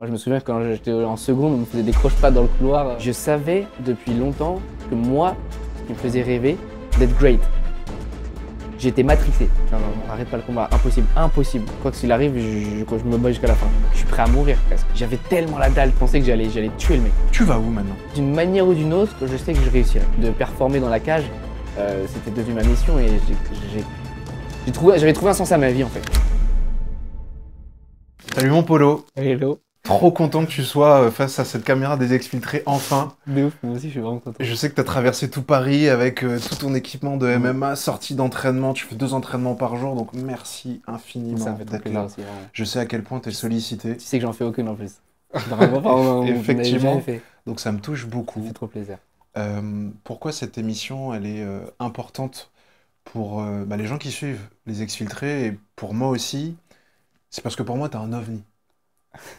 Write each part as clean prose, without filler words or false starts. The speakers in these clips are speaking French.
Moi, je me souviens que quand j'étais en seconde, on me faisait des croche-pattes dans le couloir. Je savais depuis longtemps que moi, ce qui me faisait rêver, d'être great. J'étais matrixé. Non, arrête pas le combat, impossible, impossible. Quoi qu'il arrive, je me bats jusqu'à la fin. Je suis prêt à mourir presque. J'avais tellement la dalle, je pensais que j'allais tuer le mec. Tu vas où maintenant? D'une manière ou d'une autre, je sais que je réussirais. De performer dans la cage, c'était devenu ma mission et j'avais trouvé un sens à ma vie en fait. Salut mon Polo. Hello. Trop content que tu sois face à cette caméra des exfiltrés enfin. De ouf, moi aussi je suis vraiment content. Je sais que tu as traversé tout Paris avec tout ton équipement de MMA, sortie d'entraînement, tu fais 2 entraînements par jour, donc merci infiniment d'être là. Aussi, je sais à quel point tu es sollicité. Tu sais que j'en fais aucune en plus. Vraiment, effectivement, donc ça me touche beaucoup. Ça fait trop plaisir. Pourquoi cette émission elle est importante pour les gens qui suivent les exfiltrés et pour moi aussi? C'est parce que pour moi, tu es un ovni.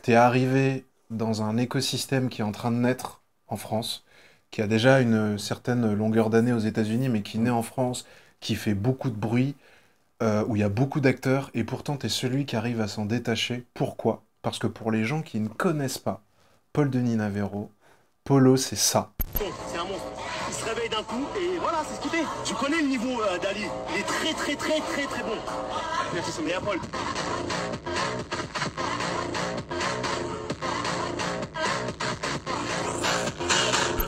Tu es arrivé dans un écosystème qui est en train de naître en France, qui a déjà une certaine longueur d'année aux États-Unis, mais qui naît en France, qui fait beaucoup de bruit, où il y a beaucoup d'acteurs, et pourtant tu es celui qui arrive à s'en détacher. Pourquoi? Parce que pour les gens qui ne connaissent pas Paul Denis Navarro, Polo, c'est ça. C'est un monstre. Il se réveille d'un coup et voilà, c'est ce qu'il fait. Tu connais le niveau d'Ali. Il est très bon. Merci Sonia Paul.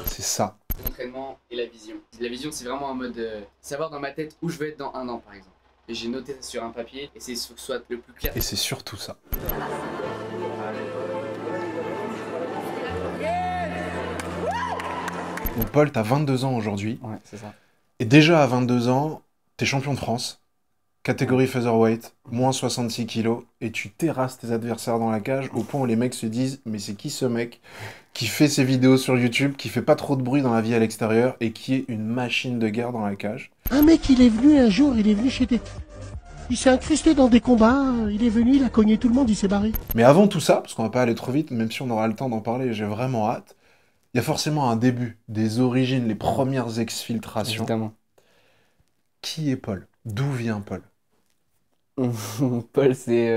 C'est ça. L'entraînement et la vision. La vision, c'est vraiment en mode savoir dans ma tête où je vais être dans 1 an par exemple. Et j'ai noté ça sur un papier et c'est soit le plus clair. Et c'est surtout ça. Donc Paul, t'as 22 ans aujourd'hui. Ouais, c'est ça. Et déjà à 22 ans, t'es champion de France, catégorie featherweight, moins 66 kilos, et tu terrasses tes adversaires dans la cage au point où les mecs se disent « Mais c'est qui ce mec qui fait ses vidéos sur YouTube, qui fait pas trop de bruit dans la vie à l'extérieur et qui est une machine de guerre dans la cage ?» Un mec, il est venu un jour, il est venu chez des... Il s'est incrusté dans des combats, il est venu, il a cogné tout le monde, il s'est barré. Mais avant tout ça, parce qu'on va pas aller trop vite, même si on aura le temps d'en parler, j'ai vraiment hâte, il y a forcément un début, des origines, les premières exfiltrations. Évidemment. Qui est Paul? D'où vient Paul? Paul, c'est...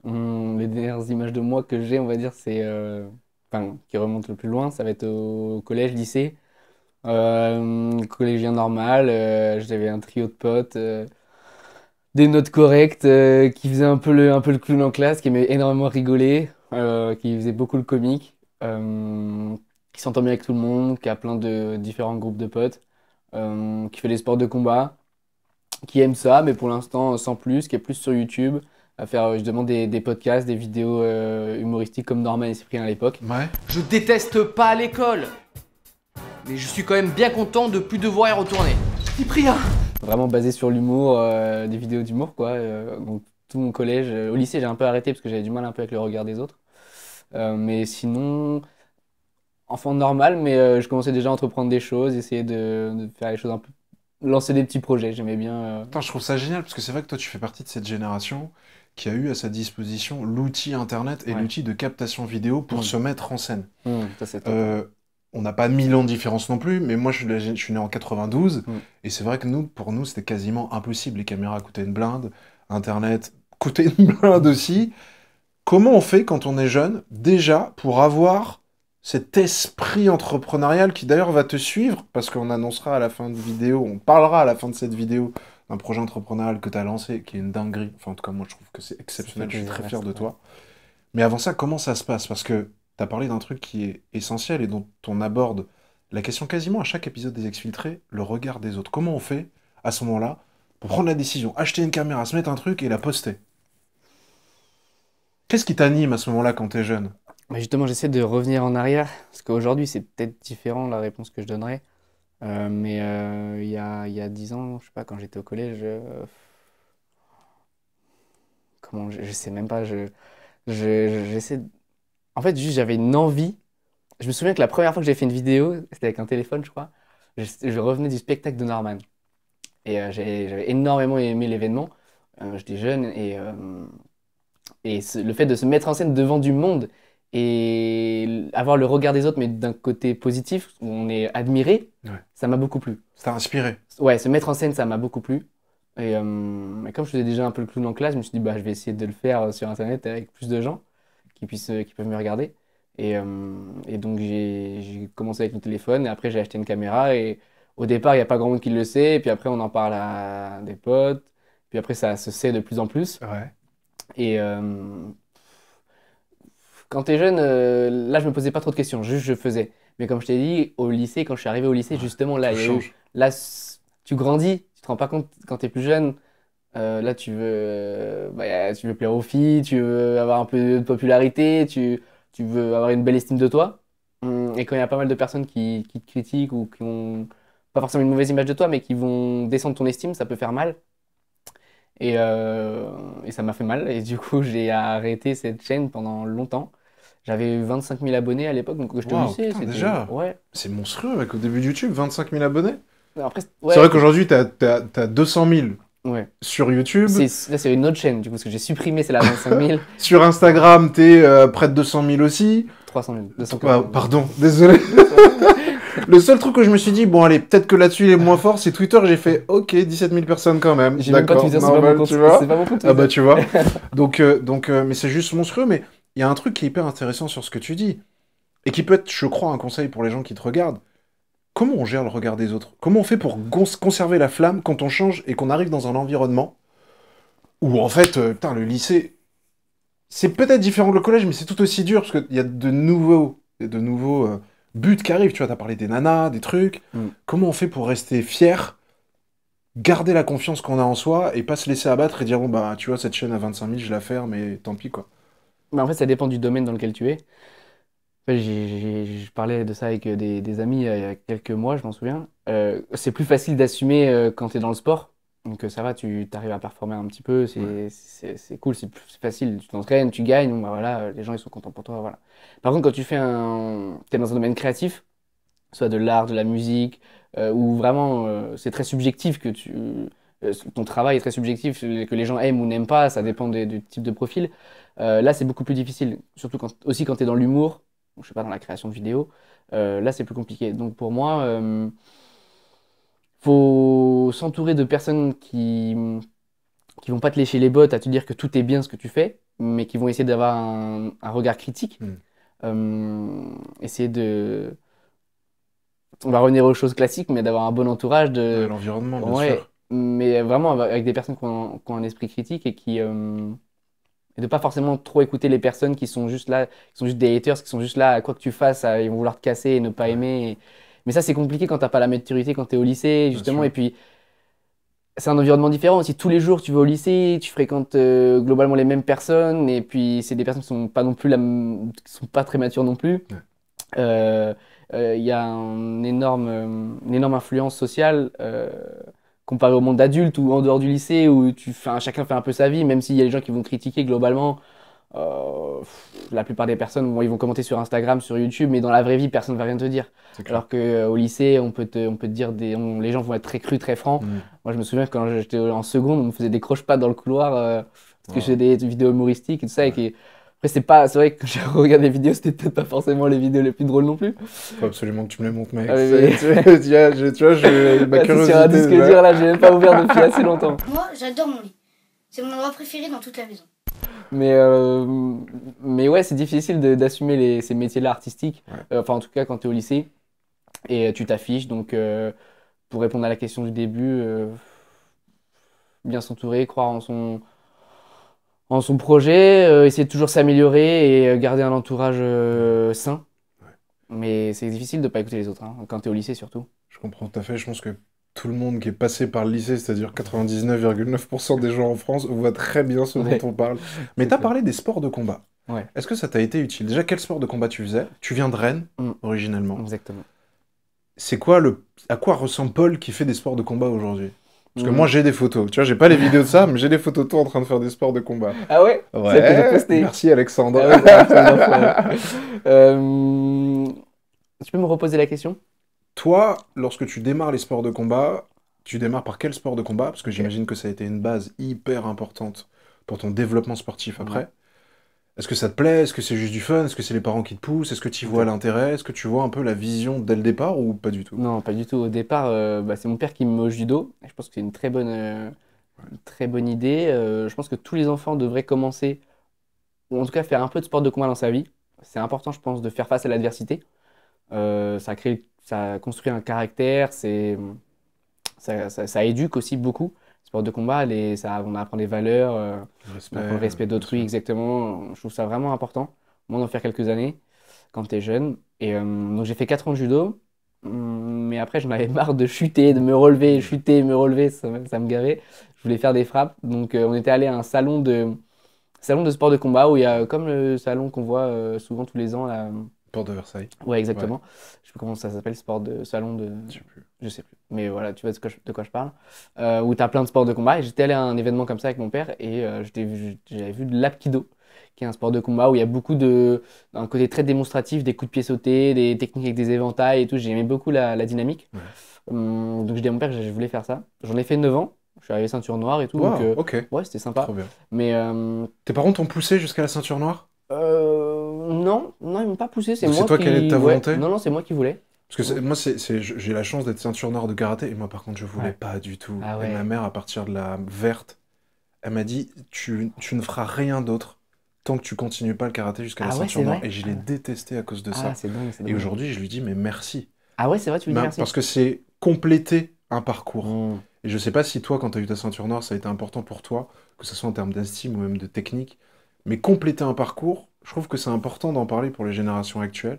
les dernières images de moi que j'ai, on va dire, c'est... qui remontent le plus loin, ça va être au collège, lycée. Collégien normal, j'avais un trio de potes, des notes correctes, qui faisaient un peu le clown en classe, qui aimaient énormément rigoler, qui faisaient beaucoup le comique, qui s'entend bien avec tout le monde, qui a plein de différents groupes de potes, qui fait des sports de combat, qui aime ça, mais pour l'instant sans plus, qui est plus sur YouTube, à faire justement des podcasts, des vidéos humoristiques comme Norman et Cyprien à l'époque. Ouais. Je déteste pas l'école, mais je suis quand même bien content de plus devoir y retourner. Cyprien! Vraiment basé sur l'humour, des vidéos d'humour quoi. Donc tout mon collège, au lycée j'ai un peu arrêté parce que j'avais du mal un peu avec le regard des autres. Mais sinon, enfant normal, mais je commençais déjà à entreprendre des choses, essayer de faire les choses un peu, lancer des petits projets, j'aimais bien. Attends, je trouve ça génial parce que c'est vrai que toi tu fais partie de cette génération qui a eu à sa disposition l'outil internet et l'outil de captation vidéo pour se mettre en scène. Ça c'est top. On n'a pas 1000 ans de différence non plus, mais moi je suis né en 92 et c'est vrai que pour nous c'était quasiment impossible. Les caméras coûtaient une blinde, internet coûtait une blinde aussi. Comment on fait quand on est jeune, déjà, pour avoir cet esprit entrepreneurial qui d'ailleurs va te suivre, parce qu'on annoncera à la fin de vidéo, on parlera à la fin de cette vidéo d'un projet entrepreneurial que tu as lancé, qui est une dinguerie. Enfin, en tout cas, moi, je trouve que c'est exceptionnel, je suis très fier de toi. Mais avant ça, comment ça se passe? Parce que tu as parlé d'un truc qui est essentiel et dont on aborde la question quasiment à chaque épisode des Exfiltrés, le regard des autres. Comment on fait, à ce moment-là, pour prendre la décision, acheter une caméra, se mettre un truc et la poster? Qu'est-ce qui t'anime à ce moment-là quand t'es jeune? Mais justement, j'essaie de revenir en arrière, parce qu'aujourd'hui, c'est peut-être différent la réponse que je donnerais. Mais il y a 10 ans, je sais pas, quand j'étais au collège, je sais même pas, j'essaie... En fait, juste, j'avais une envie. Je me souviens que la première fois que j'ai fait une vidéo, c'était avec un téléphone, je crois. Je revenais du spectacle de Norman. Et j'avais énormément aimé l'événement. J'étais jeune et le fait de se mettre en scène devant du monde et avoir le regard des autres, mais d'un côté positif, où on est admiré, ça m'a beaucoup plu. Ça t'a inspiré? Ouais, se mettre en scène, ça m'a beaucoup plu. Et comme je faisais déjà un peu le clown en classe, je me suis dit, bah, je vais essayer de le faire sur Internet avec plus de gens. qui peuvent me regarder. Et donc j'ai commencé avec le téléphone et après j'ai acheté une caméra et au départ il n'y a pas grand monde qui le sait et puis après on en parle à des potes, puis après ça se sait de plus en plus. Ouais. Et quand t'es jeune, là je me posais pas trop de questions, juste je faisais. Mais comme je t'ai dit, au lycée, quand je suis arrivé au lycée, justement là, Tout il y a eu, change. là tu grandis, tu te rends pas compte quand t'es plus jeune. Là, tu veux plaire aux filles, tu veux avoir un peu de popularité, tu veux avoir une belle estime de toi. Et quand il y a pas mal de personnes qui te critiquent ou qui ont pas forcément une mauvaise image de toi, mais qui vont descendre ton estime, ça peut faire mal. Et ça m'a fait mal. Et du coup, j'ai arrêté cette chaîne pendant longtemps. J'avais 25 000 abonnés à l'époque, donc quand j'étais au Waouh, lycée, putain, c'était... déjà. Ouais. C'est monstrueux, mec, au début de YouTube, 25 000 abonnés. Après, C'est vrai qu'aujourd'hui, t'as 200 000 ouais. sur YouTube. Là, c'est une autre chaîne, du coup, parce que j'ai supprimé celle à 25 000, Sur Instagram, t'es près de 200 000 aussi. 300 000, 200 Ah, 000. pardon, désolé. Le seul truc que je me suis dit, bon, allez, peut-être que là-dessus, il est moins fort, c'est Twitter. J'ai fait, ok, 17 000 personnes quand même. J'ai même pas D'accord, Twitter, c'est pas normal, mon compte. tu vois. C'est pas mon compte Ah bah, Twitter. tu vois. Donc, mais c'est juste monstrueux. Mais il y a un truc qui est hyper intéressant sur ce que tu dis. Et qui peut être, je crois, un conseil pour les gens qui te regardent. Comment on gère le regard des autres? Comment on fait pour conserver la flamme quand on change et qu'on arrive dans un environnement où, en fait, putain, le lycée, c'est peut-être différent que le collège, mais c'est tout aussi dur parce qu'il y a de nouveaux buts qui arrivent. Tu vois, t'as parlé des nanas, des trucs. Mm. Comment on fait pour rester fier, garder la confiance qu'on a en soi et pas se laisser abattre et dire, bon, bah, tu vois, cette chaîne à 25 000, je la ferme, mais tant pis, quoi. Mais en fait, ça dépend du domaine dans lequel tu es. En fait, je parlais de ça avec des amis il y a quelques mois, je m'en souviens. C'est plus facile d'assumer quand tu es dans le sport. Donc ça va, tu arrives à performer un petit peu, c'est cool, c'est facile. Tu t'entraînes, tu gagnes, bon, bah voilà, les gens ils sont contents pour toi, voilà. Par contre, quand t'es dans un domaine créatif, soit de l'art, de la musique, où vraiment c'est très subjectif ton travail est très subjectif, que les gens aiment ou n'aiment pas, ça dépend du type de profil. Là, c'est beaucoup plus difficile, surtout aussi quand tu es dans l'humour, je sais pas, dans la création de vidéos. Là, c'est plus compliqué. Donc pour moi, faut s'entourer de personnes qui vont pas te lécher les bottes à te dire que tout est bien ce que tu fais, mais qui vont essayer d'avoir un regard critique. Essayer de on va revenir aux choses classiques, mais d'avoir un bon entourage L'environnement, bien ouais, sûr. mais vraiment avec des personnes qui ont un esprit critique et de pas forcément trop écouter les personnes qui sont juste là, qui sont juste des haters, qui sont juste là, quoi que tu fasses, ils vont vouloir te casser et ne pas aimer. Mais ça, c'est compliqué quand t'as pas la maturité, quand t'es au lycée, justement, sûr. et puis c'est un environnement différent aussi. Tous les jours, tu vas au lycée, tu fréquentes globalement les mêmes personnes, et puis c'est des personnes qui sont pas non plus qui sont pas très matures non plus. Ouais. Il y a une énorme influence sociale comparé au monde adulte ou en dehors du lycée où chacun fait un peu sa vie, même s'il y a des gens qui vont critiquer globalement. La plupart des personnes, ils vont commenter sur Instagram, sur YouTube, mais dans la vraie vie, personne ne va rien te dire. C'est clair. Alors qu'au lycée, on peut te dire les gens vont être très crus, très francs. Moi, je me souviens quand j'étais en seconde, on me faisait des croche-pattes dans le couloir parce que je faisais des vidéos humoristiques et tout ça. Après, c'est vrai que quand j'ai regardé les vidéos, c'était peut-être pas forcément les vidéos les plus drôles non plus. Faut absolument que tu me les montres, mec. Ah, mais- Tu vois, ma Là, c'est curiosité. sur un disque dur, là, j'ai même pas ouvert depuis assez longtemps. Moi, j'adore mon lit. C'est mon endroit préféré dans toute la maison. Mais ouais, c'est difficile d'assumer ces métiers-là artistiques. Ouais. Enfin, en tout cas, quand tu es au lycée et tu t'affiches. Donc, pour répondre à la question du début, bien s'entourer, croire en son projet, essayer de toujours s'améliorer et garder un entourage sain. Ouais. Mais c'est difficile de pas écouter les autres, hein, quand tu es au lycée surtout. Je comprends tout à fait. Je pense que tout le monde qui est passé par le lycée, c'est-à-dire 99,9% des gens en France, voit très bien ce Ouais. dont on parle. Mais C'est t'as ça. parlé des sports de combat. Ouais. Est-ce que ça t'a été utile? Déjà, quel sport de combat tu faisais? Tu viens de Rennes, originellement. Exactement. C'est quoi à quoi ressemble Paul qui fait des sports de combat aujourd'hui? Parce que Mm. moi, j'ai des photos. Tu vois, j'ai pas les vidéos de ça, mais j'ai des photos de toi en train de faire des sports de combat. Ah ouais? C'est ça que j'ai posté. Merci Alexandre. Ah ouais, c'est absolument fou. Tu peux me reposer la question? Toi, lorsque tu démarres les sports de combat, tu démarres par quel sport de combat? Parce que j'imagine que ça a été une base hyper importante pour ton développement sportif après. Est-ce que ça te plaît? Est-ce que c'est juste du fun? Est-ce que c'est les parents qui te poussent? Est-ce que tu y vois l'intérêt? Est-ce que tu vois un peu la vision dès le départ ou pas du tout? Non, pas du tout. Au départ, c'est mon père qui me met au judo. Et je pense que c'est une très bonne idée. Je pense que tous les enfants devraient commencer ou en tout cas faire un peu de sport de combat dans sa vie. C'est important, je pense, de faire face à l'adversité. Ça construit un caractère, ça éduque aussi beaucoup. Le sport de combat, on apprend des valeurs, on apprend le respect d'autrui, exactement. Je trouve ça vraiment important. Moi, d'en faire quelques années quand tu es jeune. Et donc, j'ai fait 4 ans de judo. Mais après, j'en avais marre de chuter, de me relever, chuter, me relever, ça me gavait. Je voulais faire des frappes. Donc, on était allé à un salon de sport de combat où il y a comme le salon qu'on voit souvent tous les ans. Là. Porte de Versailles. Ouais, exactement. Je sais plus comment ça s'appelle, salon de. Je sais plus. Je sais plus. Mais voilà, tu vois de quoi je parle. Où tu as plein de sports de combat. Et j'étais allé à un événement comme ça avec mon père et j'avais vu de l'apkido, qui est un sport de combat où il y a un côté très démonstratif, des coups de pied sautés, des techniques avec des éventails et tout. J'aimais beaucoup la dynamique. Ouais. Donc j'ai dit à mon père que je voulais faire ça. J'en ai fait 9 ans. Je suis arrivé ceinture noire et tout. Wow, donc, ok. ouais, c'était sympa. Trop bien. Mais Tes parents t'ont poussé jusqu'à la ceinture noire? non, ils m'ont pas poussé. C'est Donc moi c'est toi qui allais de ta volonté? Non, non, c'est moi qui voulais. Parce que moi, j'ai la chance d'être ceinture noire de karaté, et moi, par contre, je voulais Ouais. pas du tout. Ah Et ouais. ma mère, à partir de la verte, elle m'a dit, tu ne feras rien d'autre tant que tu continues pas le karaté jusqu'à la Ah ouais, ceinture c'est noire. vrai? Et je l'ai détesté à cause de ça. Ah, c'est dingue, c'est Et dingue. aujourd'hui, je lui dis, mais merci. Ah ouais, c'est vrai, tu veux dire merci. Parce que c'est compléter un parcours. Mmh. Et je sais pas si toi, quand tu as eu ta ceinture noire, ça a été important pour toi, que ce soit en termes d'estime ou même de technique. Mais compléter un parcours, je trouve que c'est important d'en parler pour les générations actuelles.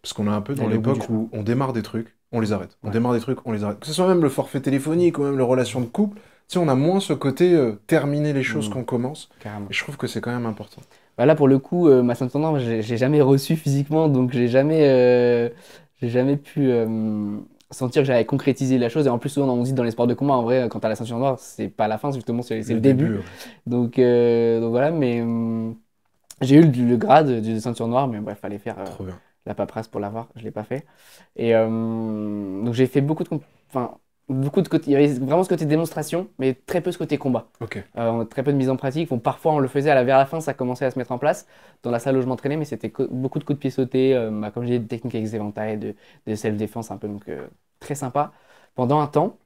Parce qu'on est un peu dans Aller au bout du l'époque chemin. où on démarre des trucs, on les arrête. On Ouais. démarre des trucs, on les arrête. Que ce soit même le forfait téléphonique ou même les relations de couple, tu sais, on a moins ce côté terminer les choses Mm. qu'on commence. Carrément. Et je trouve que c'est quand même important. Bah là, pour le coup, ma ceinture noire, j'ai jamais reçu physiquement, donc j'ai jamais pu sentir que j'avais concrétisé la chose. Et en plus, souvent, on dit dans les sports de combat, en vrai, quand t'as la ceinture noire, c'est pas la fin, justement, c'est le début. ouais. Donc voilà, mais j'ai eu le grade de ceinture noire, mais bref, fallait faire Trop bien. la paperasse pour l'avoir, je l'ai pas fait. Et donc j'ai fait beaucoup de côté, il y avait vraiment ce côté démonstration, mais très peu ce côté combat. Ok. Très peu de mise en pratique. Bon, parfois on le faisait vers la fin, ça commençait à se mettre en place dans la salle où je m'entraînais, mais c'était beaucoup de coups de pied sautés, comme j'ai dit, des techniques avec des éventails, de self-défense un peu, donc très sympa pendant un temps.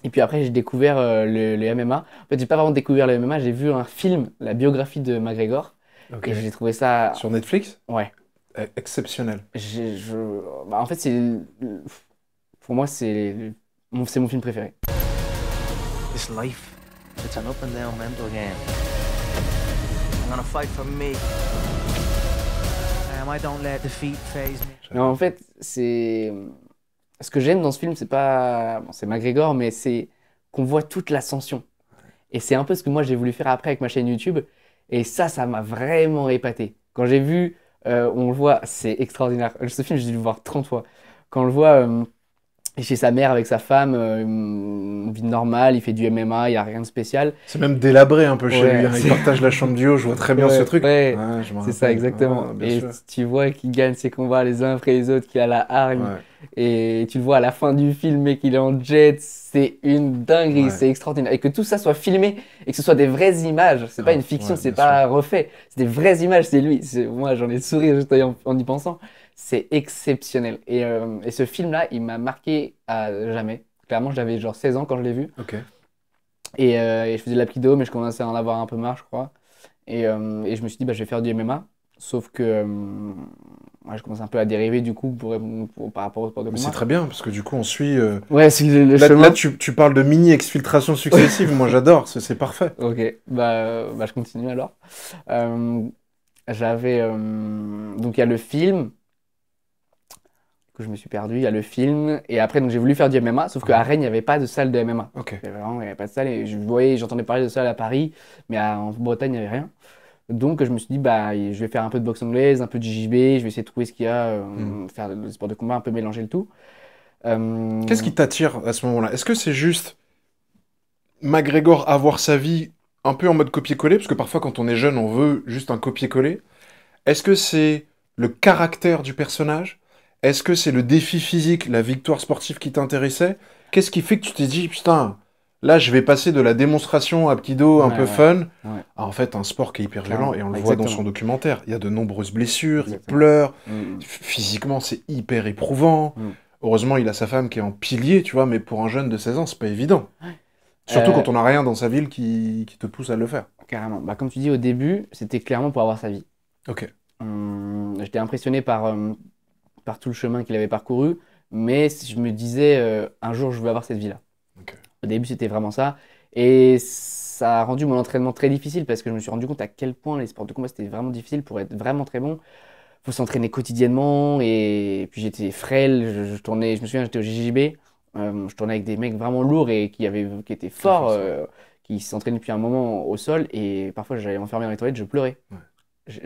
Et puis après j'ai découvert le MMA. En fait, j'ai pas vraiment découvert le MMA, j'ai vu un film, la biographie de McGregor, Ok. et j'ai trouvé ça, Sur Netflix, ouais. exceptionnel. Bah, en fait, pour moi, c'est mon film préféré. This life, it's an up and down mental game. I'm gonna fight for me. I don't let defeat faze me. Non, en fait, ce que j'aime dans ce film, c'est pas. Bon, c'est McGregor, mais c'est qu'on voit toute l'ascension. Et c'est un peu ce que moi j'ai voulu faire après avec ma chaîne YouTube. Et ça m'a vraiment épaté. Quand j'ai vu, on le voit, c'est extraordinaire. Ce film, j'ai dû le voir 30 fois. Quand on le voit chez sa mère avec sa femme, une vie normale, il fait du MMA, il n'y a rien de spécial. C'est même délabré un peu chez Ouais, lui. Hein. Il c'est- partage la chambre du haut, je vois très bien Ouais, ce truc. ouais, Ouais, je m'en c'est ça, rappelle. exactement. Ah, bien Et sûr. tu vois qu'il gagne ses combats les uns après les autres, qu'il a la hargne. Ouais. Et tu le vois à la fin du film, mec, il est en jet, c'est une dinguerie, Ouais. c'est extraordinaire. Et que tout ça soit filmé et que ce soit des vraies images, c'est pas une fiction, ouais, c'est bien pas refait, c'est des vraies images, c'est lui. Moi, j'en ai le sourire juste en y pensant. C'est exceptionnel. Et ce film-là, il m'a marqué à jamais. Clairement, j'avais genre 16 ans quand je l'ai vu. Ok. Et je faisais de l'apkido, mais je commençais à en avoir un peu marre, je crois. Et je me suis dit, bah, je vais faire du MMA. Sauf que ouais, je commence un peu à dériver du coup par rapport au sport de Mais combat. c'est très bien, parce que du coup, on suit. Ouais, c'est le Là, chemin. là, tu parles de mini-exfiltration successive. Moi, j'adore. C'est parfait. Ok, bah je continue alors. Donc il y a le film. Que je me suis perdu, il y a le film. Et après, donc j'ai voulu faire du MMA, sauf qu'à Rennes, il n'y avait pas de salle de MMA. Ok. Il n'y avait pas de salle. Et j'entendais parler de salle à Paris, mais en Bretagne, il n'y avait rien. Donc je me suis dit, bah, je vais faire un peu de boxe anglaise, un peu de JJB, je vais essayer de trouver ce qu'il y a, faire le sport de combat, un peu mélanger le tout. Qu'est-ce qui t'attire à ce moment-là? Est-ce que c'est juste McGregor avoir sa vie un peu en mode copier-coller? Parce que parfois, quand on est jeune, on veut juste un copier-coller. Est-ce que c'est le caractère du personnage? Est-ce que c'est le défi physique, la victoire sportive qui t'intéressait? Qu'est-ce qui fait que tu t'es dit, putain, là, je vais passer de la démonstration apkido un Ouais, peu ouais, fun ouais. à en fait un sport qui est hyper Clairement, violent. Et on le voit dans exactement. son documentaire. Il y a de nombreuses blessures, Exactement. il pleure. Mm. Physiquement, c'est hyper éprouvant. Mm. Heureusement, il a sa femme qui est en pilier, tu vois, mais pour un jeune de 16 ans, c'est pas évident. Surtout Euh, quand on n'a rien dans sa ville qui te pousse à le faire. Carrément. Bah, comme tu dis, au début, c'était clairement pour avoir sa vie. Ok. J'étais impressionné par tout le chemin qu'il avait parcouru, mais je me disais, un jour, je veux avoir cette vie-là. Ok. Au début, c'était vraiment ça. Et ça a rendu mon entraînement très difficile parce que je me suis rendu compte à quel point les sports de combat, c'était vraiment difficile pour être vraiment très bon. Faut s'entraîner quotidiennement et puis j'étais frêle, je tournais, je me souviens, j'étais au JJB, je tournais avec des mecs vraiment lourds et qui étaient forts, qui s'entraînaient depuis un moment au sol et parfois j'allais m'enfermer dans les toilettes, je pleurais. Ouais.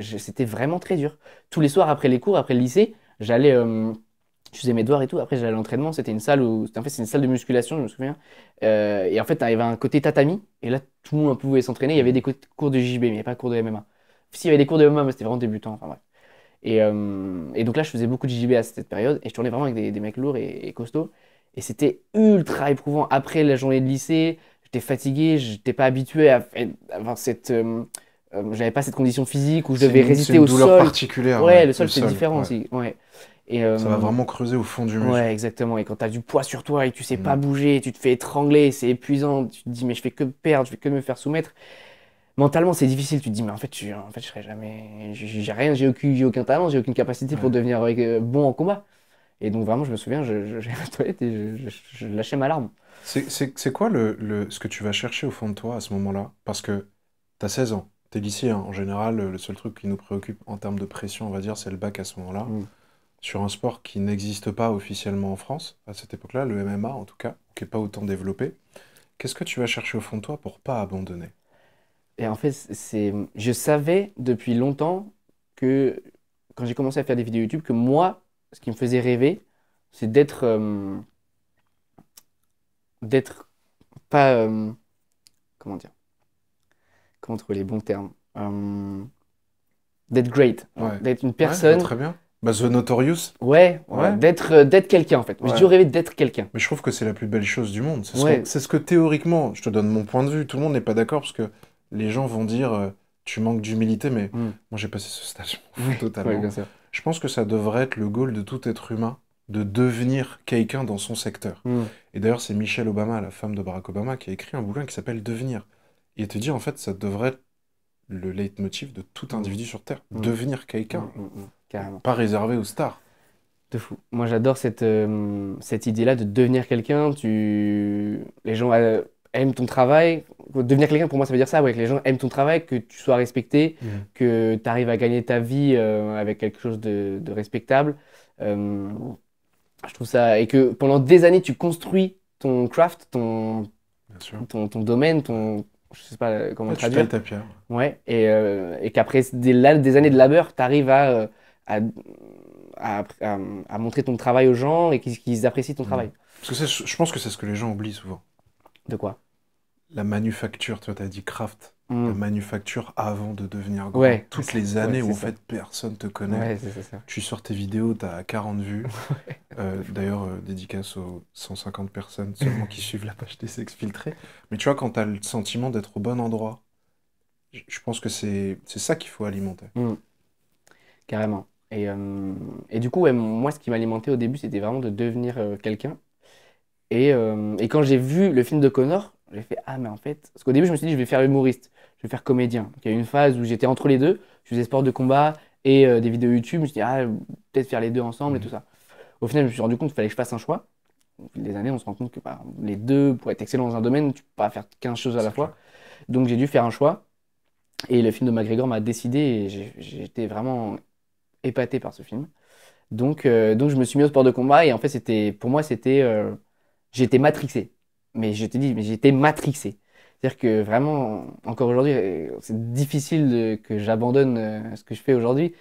C'était vraiment très dur. Tous les soirs après les cours, après le lycée, j'allais, je faisais mes devoirs et tout, après j'allais à l'entraînement, c'était une salle c'est une salle de musculation, je me souviens. Et en fait, il y avait un côté tatami et là tout le monde pouvait s'entraîner, il y avait des cours de JJB, mais il n'y avait pas de cours de MMA. S'il y avait des cours de MMA, mais c'était vraiment débutant, enfin bref. Et donc là, je faisais beaucoup de JB à cette période et je tournais vraiment avec des mecs lourds et costauds. Et c'était ultra éprouvant. Après la journée de lycée, j'étais fatigué, j'étais pas habitué à avoir j'avais pas cette condition physique où je devais résister au sol. C'est une douleur particulière. Ouais, le sol c'est différent ouais. aussi. Ouais. Et, ça va vraiment creuser au fond du muscle. Ouais, exactement. Et quand tu as du poids sur toi et tu sais pas bouger, tu te fais étrangler, c'est épuisant. Tu te dis, mais je fais que perdre, je fais que me faire soumettre. Mentalement, c'est difficile. Tu te dis, mais en fait, je serai jamais. J'ai rien, j'ai aucun talent, j'ai aucune capacité pour devenir bon en combat. Et donc, vraiment, je me souviens, j'allais à la toilette et je lâchais ma larme. C'est quoi ce que tu vas chercher au fond de toi à ce moment-là? Parce que tu as 16 ans, tu es lycéen. En général, le seul truc qui nous préoccupe en termes de pression, on va dire, c'est le bac à ce moment-là. Sur un sport qui n'existe pas officiellement en France, à cette époque-là, le MMA en tout cas, qui n'est pas autant développé. Qu'est-ce que tu vas chercher au fond de toi pour pas abandonner? Et en fait, je savais depuis longtemps que, quand j'ai commencé à faire des vidéos YouTube, que moi, ce qui me faisait rêver, c'est d'être pas... comment dire? Comment trouver les bons termes? D'être great. Ouais. D'être une personne... très bien. Bah, The Notorious. Ouais. D'être quelqu'un, en fait. J'ai toujours rêvé d'être quelqu'un. Mais je trouve que c'est la plus belle chose du monde. C'est ce que théoriquement, je te donne mon point de vue, tout le monde n'est pas d'accord parce que les gens vont dire tu manques d'humilité, mais moi j'ai passé ce stage, je m'en fous totalement. Bien sûr. Je pense que ça devrait être le goal de tout être humain, de devenir quelqu'un dans son secteur. Et d'ailleurs, c'est Michelle Obama, la femme de Barack Obama, qui a écrit un bouquin qui s'appelle Devenir. Et elle te dit, en fait, ça devrait être le leitmotiv de tout individu sur Terre. Devenir quelqu'un. Carrément. Pas réservé aux stars. De fou. Moi, j'adore cette idée-là de devenir quelqu'un. Les gens aiment ton travail. Devenir quelqu'un, pour moi, ça veut dire ça, ouais, que les gens aiment ton travail, que tu sois respecté, que tu arrives à gagner ta vie avec quelque chose de respectable. Je trouve ça... Et que pendant des années, tu construis ton craft, ton domaine, je sais pas comment traduire. Tu ta pierre. Ouais, et qu'après des années de labeur, tu arrives à montrer ton travail aux gens et qu'ils apprécient ton travail. Parce que je pense que c'est ce que les gens oublient souvent. De quoi? La manufacture, tu vois, tu as dit craft. La manufacture avant de devenir grand. Ouais, toutes les années où en fait personne te connaît. Ouais, c'est ça. Tu sors tes vidéos, tu as 40 vues. D'ailleurs, dédicace aux 150 personnes seulement qui suivent la page des Sex Filtrés. Mais tu vois, quand tu as le sentiment d'être au bon endroit, je pense que c'est ça qu'il faut alimenter. Carrément. Et du coup, ouais, moi, ce qui m'alimentait au début, c'était vraiment de devenir quelqu'un. Et quand j'ai vu le film de Connor, j'ai fait « Ah, mais en fait... » Parce qu'au début, je me suis dit « Je vais faire humoriste, je vais faire comédien. » Donc, il y a eu une phase où j'étais entre les deux. Je faisais sport de combat et des vidéos YouTube. Je me suis dit « Ah, peut-être faire les deux ensemble et tout ça. » Au final, je me suis rendu compte qu'il fallait que je fasse un choix. Au fil des années, on se rend compte que les deux, pour être excellent dans un domaine, tu ne peux pas faire 15 choses à la fois. Donc, j'ai dû faire un choix. Et le film de McGregor m'a décidé et j'étais vraiment épaté par ce film. Donc, je me suis mis au sport de combat et en fait, pour moi, j'étais matrixé. Mais je te dis, j'étais matrixé. C'est-à-dire que vraiment, encore aujourd'hui, c'est difficile que j'abandonne ce que je fais aujourd'hui.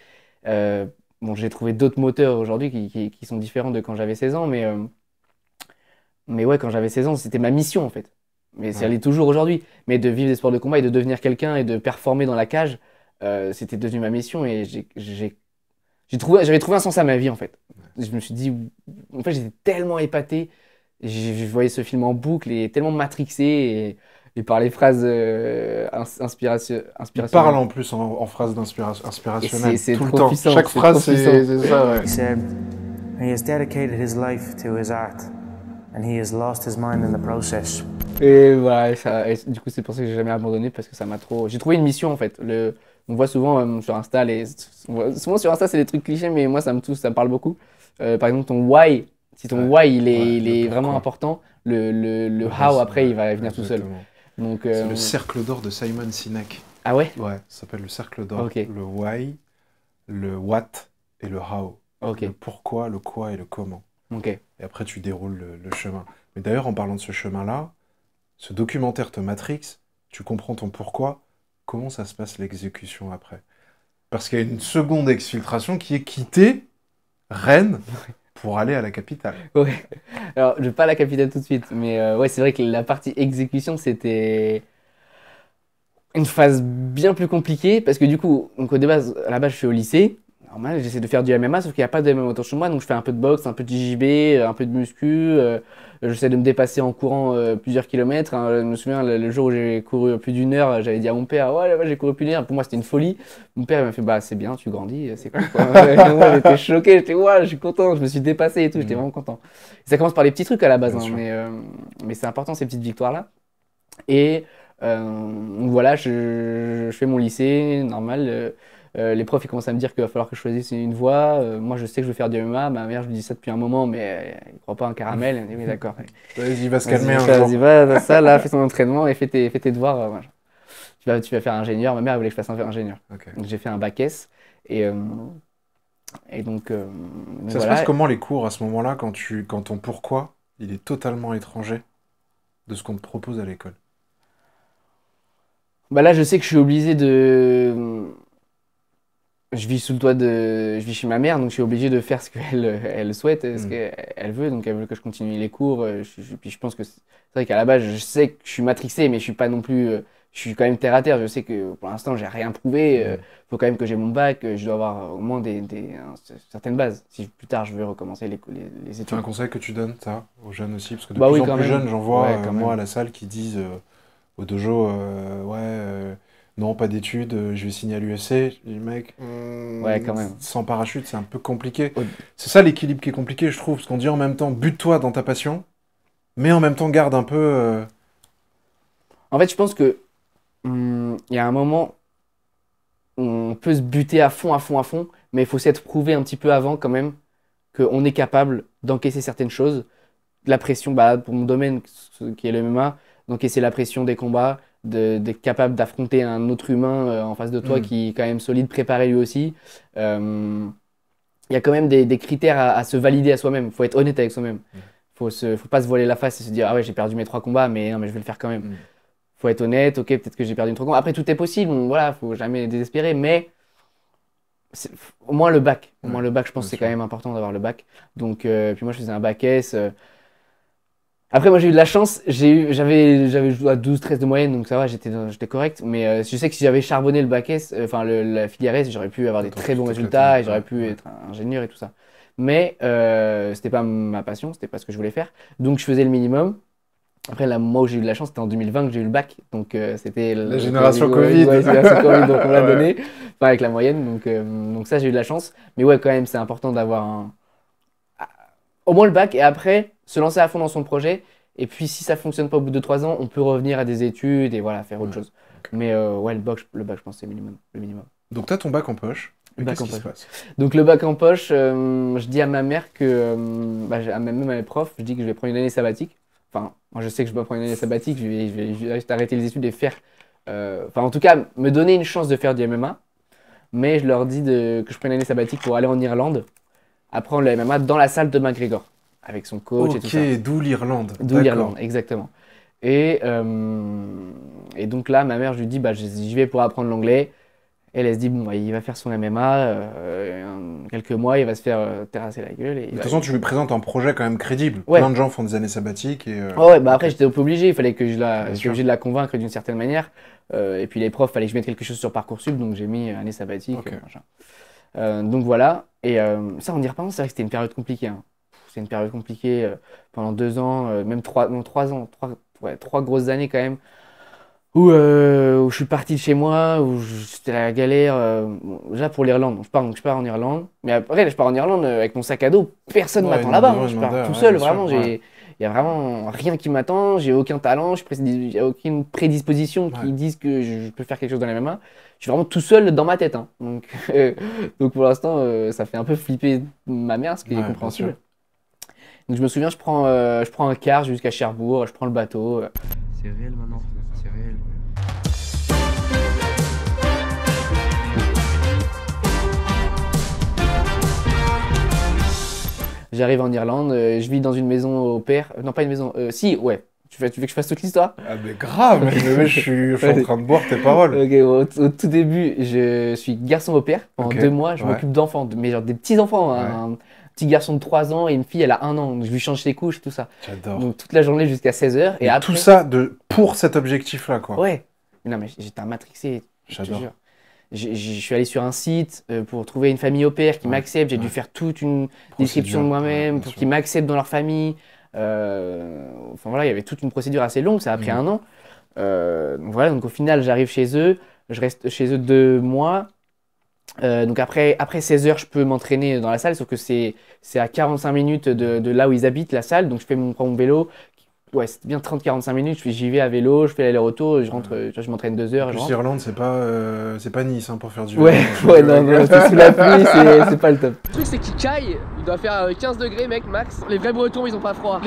Bon, j'ai trouvé d'autres moteurs aujourd'hui qui sont différents de quand j'avais 16 ans, mais ouais, quand j'avais 16 ans, c'était ma mission en fait. Mais ça l'est toujours aujourd'hui. Mais de vivre des sports de combat et de devenir quelqu'un et de performer dans la cage, c'était devenu ma mission et j'avais trouvé un sens à ma vie en fait. Je me suis dit, en fait, j'étais tellement épaté. Je voyais ce film en boucle et tellement matrixé et par les phrases inspirationnelles. Il parle en plus en phrases inspirationnelles c'est tout le trop temps. puissant, Chaque phrase, c'est ça. Ouais. He said he has dedicated his life to his art, and he has lost his mind in the process. Et voilà, du coup, c'est pour ça que j'ai jamais abandonné parce que ça m'a trop. J'ai trouvé une mission en fait. On voit souvent sur Insta, souvent sur Insta, c'est des trucs clichés, mais moi ça me touche, ça me parle beaucoup. Par exemple, ton why, si ton why il est vraiment important, le how après il va venir tout seul. Donc, c'est le cercle d'or de Simon Sinek. Ah ouais? Ouais, ça s'appelle le cercle d'or. Ok. Le why, le what et le how. Ok. Le pourquoi, le quoi et le comment. Ok. Et après, tu déroules le chemin. Mais d'ailleurs, en parlant de ce chemin-là, ce documentaire te matrix, tu comprends ton pourquoi, comment ça se passe l'exécution après. Parce qu'il y a une seconde exfiltration qui est quitter Rennes pour aller à la capitale. Ouais. Alors, je vais pas à la capitale tout de suite, mais ouais, c'est vrai que la partie exécution, c'était une phase bien plus compliquée parce que du coup, donc à la base, je suis au lycée. Normal, j'essaie de faire du MMA, sauf qu'il n'y a pas de MMA autour de chez moi, donc je fais un peu de boxe, un peu de JJB, un peu de muscu. J'essaie de me dépasser en courant plusieurs kilomètres. Hein. Je me souviens, le jour où j'ai couru plus d'une heure, j'avais dit à mon père, ouais, j'ai couru plus d'une heure. Pour moi, c'était une folie. Mon père m'a fait, bah, c'est bien, tu grandis, c'est cool. Quoi. Moi, j'étais choqué, j'étais, ouais, je suis content, je me suis dépassé et tout, j'étais vraiment content. Et ça commence par les petits trucs à la base, hein, mais c'est important ces petites victoires-là. Et donc voilà, je fais mon lycée, normal. Les profs ils commencent à me dire qu'il va falloir que je choisisse une voie. Moi je sais que je veux faire du MMA. Ma mère je lui dis ça depuis un moment, mais elle ne croit pas un caramel. Elle me dit oui d'accord. Vas-y, va se calmer un jour. jour. Vas-y, va, ça là, fais ton entraînement et fais tes devoirs. Tu vas faire ingénieur. Ma mère elle voulait que je fasse ingénieur. Okay. Donc j'ai fait un bac S et donc ça se passe comment les cours à ce moment-là quand ton pourquoi il est totalement étranger de ce qu'on te propose à l'école? Bah là je sais que je suis obligé de je vis je vis chez ma mère, donc je suis obligé de faire ce qu'elle souhaite, ce qu'elle veut. Donc elle veut que je continue les cours. Puis je pense que c'est vrai qu'à la base, je sais que je suis matrixé, mais je suis pas non plus. Je suis quand même terre à terre. Je sais que pour l'instant, j'ai rien prouvé. Faut quand même que j'ai mon bac. Je dois avoir au moins certaines bases. Si plus tard je veux recommencer les études. C'est un conseil que tu donnes, ça, aux jeunes aussi, parce que de bah plus oui, en plus jeunes, j'en vois moi même. à la salle qui disent au dojo, non, pas d'études, je vais signer à l'UFC. Je dis, mec, ouais, quand même. Sans parachute, c'est un peu compliqué. C'est ça l'équilibre qui est compliqué, je trouve, parce qu'on dit en même temps, bute-toi dans ta passion, mais en même temps, garde un peu. En fait, je pense que il y a un moment où on peut se buter à fond, mais il faut s'être prouvé un petit peu avant quand même qu'on est capable d'encaisser certaines choses. La pression, bah, pour mon domaine qui est le MMA, d'encaisser la pression des combats, d'être capable d'affronter un autre humain en face de toi qui est quand même solide, préparé lui aussi. Il y a quand même des critères à se valider à soi-même. Il faut être honnête avec soi-même. Faut pas se voiler la face et se dire ah ouais j'ai perdu mes 3 combats mais non mais je vais le faire quand même. Faut être honnête, ok peut-être que j'ai perdu 3 combats. Après tout est possible, donc, voilà, faut jamais désespérer, mais au moins le bac. Au moins le bac, je pense que c'est quand même important d'avoir le bac. Donc puis moi je faisais un bac S. Après, moi, j'ai eu de la chance. J'avais à 12-13 de moyenne, donc ça va, j'étais correct. Mais je sais que si j'avais charbonné le bac S, la filière S, j'aurais pu avoir des très bons résultats et j'aurais pu être ingénieur et tout ça. Mais c'était pas ma passion, c'était pas ce que je voulais faire. Donc, je faisais le minimum. Après, là, moi où j'ai eu de la chance, c'était en 2020 que j'ai eu le bac. Donc, c'était la génération Covid. Ouais, c'est la génération Covid, donc on l'a donné. Enfin, avec la moyenne. Donc ça, j'ai eu de la chance. Mais ouais, quand même, c'est important d'avoir au moins le bac et après se lancer à fond dans son projet. Et puis si ça fonctionne pas au bout de 3 ans, on peut revenir à des études et voilà, faire autre chose. Okay. Mais ouais, le bac, je pense que c'est le minimum. Donc tu as ton bac en poche. Qu'est-ce qui se passe? Donc le bac en poche, je dis à ma mère que, même à mes profs, je dis que je vais prendre une année sabbatique. Enfin, moi je sais que je dois prendre une année sabbatique, je vais juste arrêter les études et faire, en tout cas, me donner une chance de faire du MMA. Mais je leur dis que je prenne une année sabbatique pour aller en Irlande, apprendre le MMA dans la salle de McGregor, avec son coach et tout ça. Ok, d'où l'Irlande. D'où l'Irlande, exactement. Et donc là, ma mère, je lui dis, j'y vais pour apprendre l'anglais. Elle se dit, bon, il va faire son MMA, quelques mois, il va se faire terrasser la gueule. De toute façon, tu lui présentes un projet quand même crédible. Ouais. Plein de gens font des années sabbatiques. Après, j'étais un peu obligé, il fallait que j'étais obligé de la convaincre d'une certaine manière. Et puis les profs, il fallait que je mette quelque chose sur Parcoursup, donc j'ai mis année sabbatique. Okay. Donc voilà, et ça, en y repensant, c'est vrai que c'était une période compliquée. Hein. C'est une période compliquée pendant 2 ans, même 3 ans, 3 grosses années quand même, où je suis parti de chez moi, où c'était la galère. Déjà pour l'Irlande, je pars en Irlande, mais après je pars en Irlande avec mon sac à dos, personne m'attend là-bas, hein. Je pars tout seul, vraiment. Il y a vraiment rien qui m'attend, j'ai aucun talent, il n'y a aucune prédisposition qui disent que je peux faire quelque chose dans les MMA. Je suis vraiment tout seul dans ma tête. Hein. Donc pour l'instant, ça fait un peu flipper ma mère, ce qui est compréhensible. Donc je me souviens, je prends un car jusqu'à Cherbourg, je prends le bateau. C'est réel maintenant, c'est réel. J'arrive en Irlande, je vis dans une maison au père. Non, pas une maison. Si, ouais. Tu veux que je fasse toute l'histoire? Ah, mais grave, mais je suis en train de boire tes paroles. Ok, au tout début, je suis garçon au père. Pendant 2 mois, je m'occupe d'enfants, mais genre des petits-enfants. Hein, un petit garçon de 3 ans et une fille, elle a 1 an. Donc je lui change les couches, tout ça. J'adore. Donc toute la journée jusqu'à 16h. Et après... Tout ça pour cet objectif-là, quoi. Ouais. Non, mais j'étais un matrixé. J'adore. Je suis allé sur un site pour trouver une famille au pair qui m'accepte. J'ai dû faire toute une description de moi-même pour qu'ils m'acceptent dans leur famille. Enfin voilà, il y avait toute une procédure assez longue. Ça a pris 1 an. Donc voilà, donc au final, j'arrive chez eux. Je reste chez eux 2 mois. Donc après 16h, je peux m'entraîner dans la salle, sauf que c'est à 45 minutes de là où ils habitent, la salle. Donc je prends mon vélo. Ouais, c'est bien 30-45 minutes, j'y vais à vélo, je fais l'aller-retour, je rentre, je m'entraîne 2 heures. L'Irlande, c'est pas Nice hein, pour faire du vélo. Ouais, non, c'est sous la pluie, c'est pas le top. Le truc, c'est qu'il caille, il doit faire 15 degrés, mec, max. Les vrais Bretons, ils ont pas froid.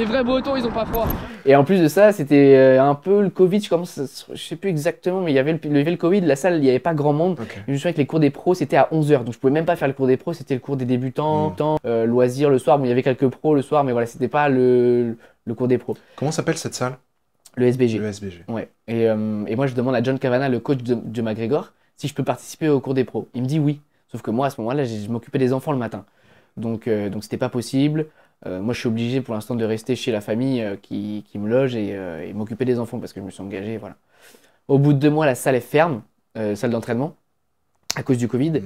Et en plus de ça, c'était un peu le Covid, je sais plus exactement, mais il y avait le Covid, la salle, il n'y avait pas grand monde. Je me souviens que les cours des pros, c'était à 11h, donc je pouvais même pas faire le cours des pros, c'était le cours des débutants, loisirs le soir. Bon, il y avait quelques pros le soir, mais voilà, c'était pas le cours des pros. Comment s'appelle cette salle? Le SBG. Le SBG. Ouais. Et moi, je demande à John Kavanagh, le coach de McGregor, si je peux participer au cours des pros. Il me dit oui. Sauf que moi, à ce moment-là, je m'occupais des enfants le matin. Donc c'était pas possible. Moi, je suis obligé pour l'instant de rester chez la famille qui me loge et m'occuper des enfants parce que je me suis engagé. Voilà. Au bout de 2 mois, la salle est ferme, salle d'entraînement, à cause du Covid.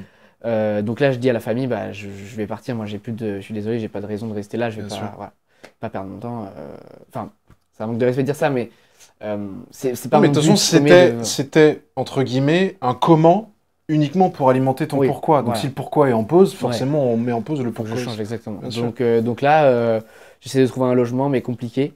Donc là, je dis à la famille, bah, je vais partir. Moi, je suis désolé, j'ai pas de raison de rester là. Je vais pas perdre mon temps. Enfin, c'est un manque de respect de dire ça, mais c'est pas. Non, mais mon de toute façon, but c'était entre guillemets un comment uniquement pour alimenter ton pourquoi. Donc si le pourquoi est en pause, forcément on met en pause le pourquoi. Je change exactement. Donc là, j'essaie de trouver un logement, mais compliqué.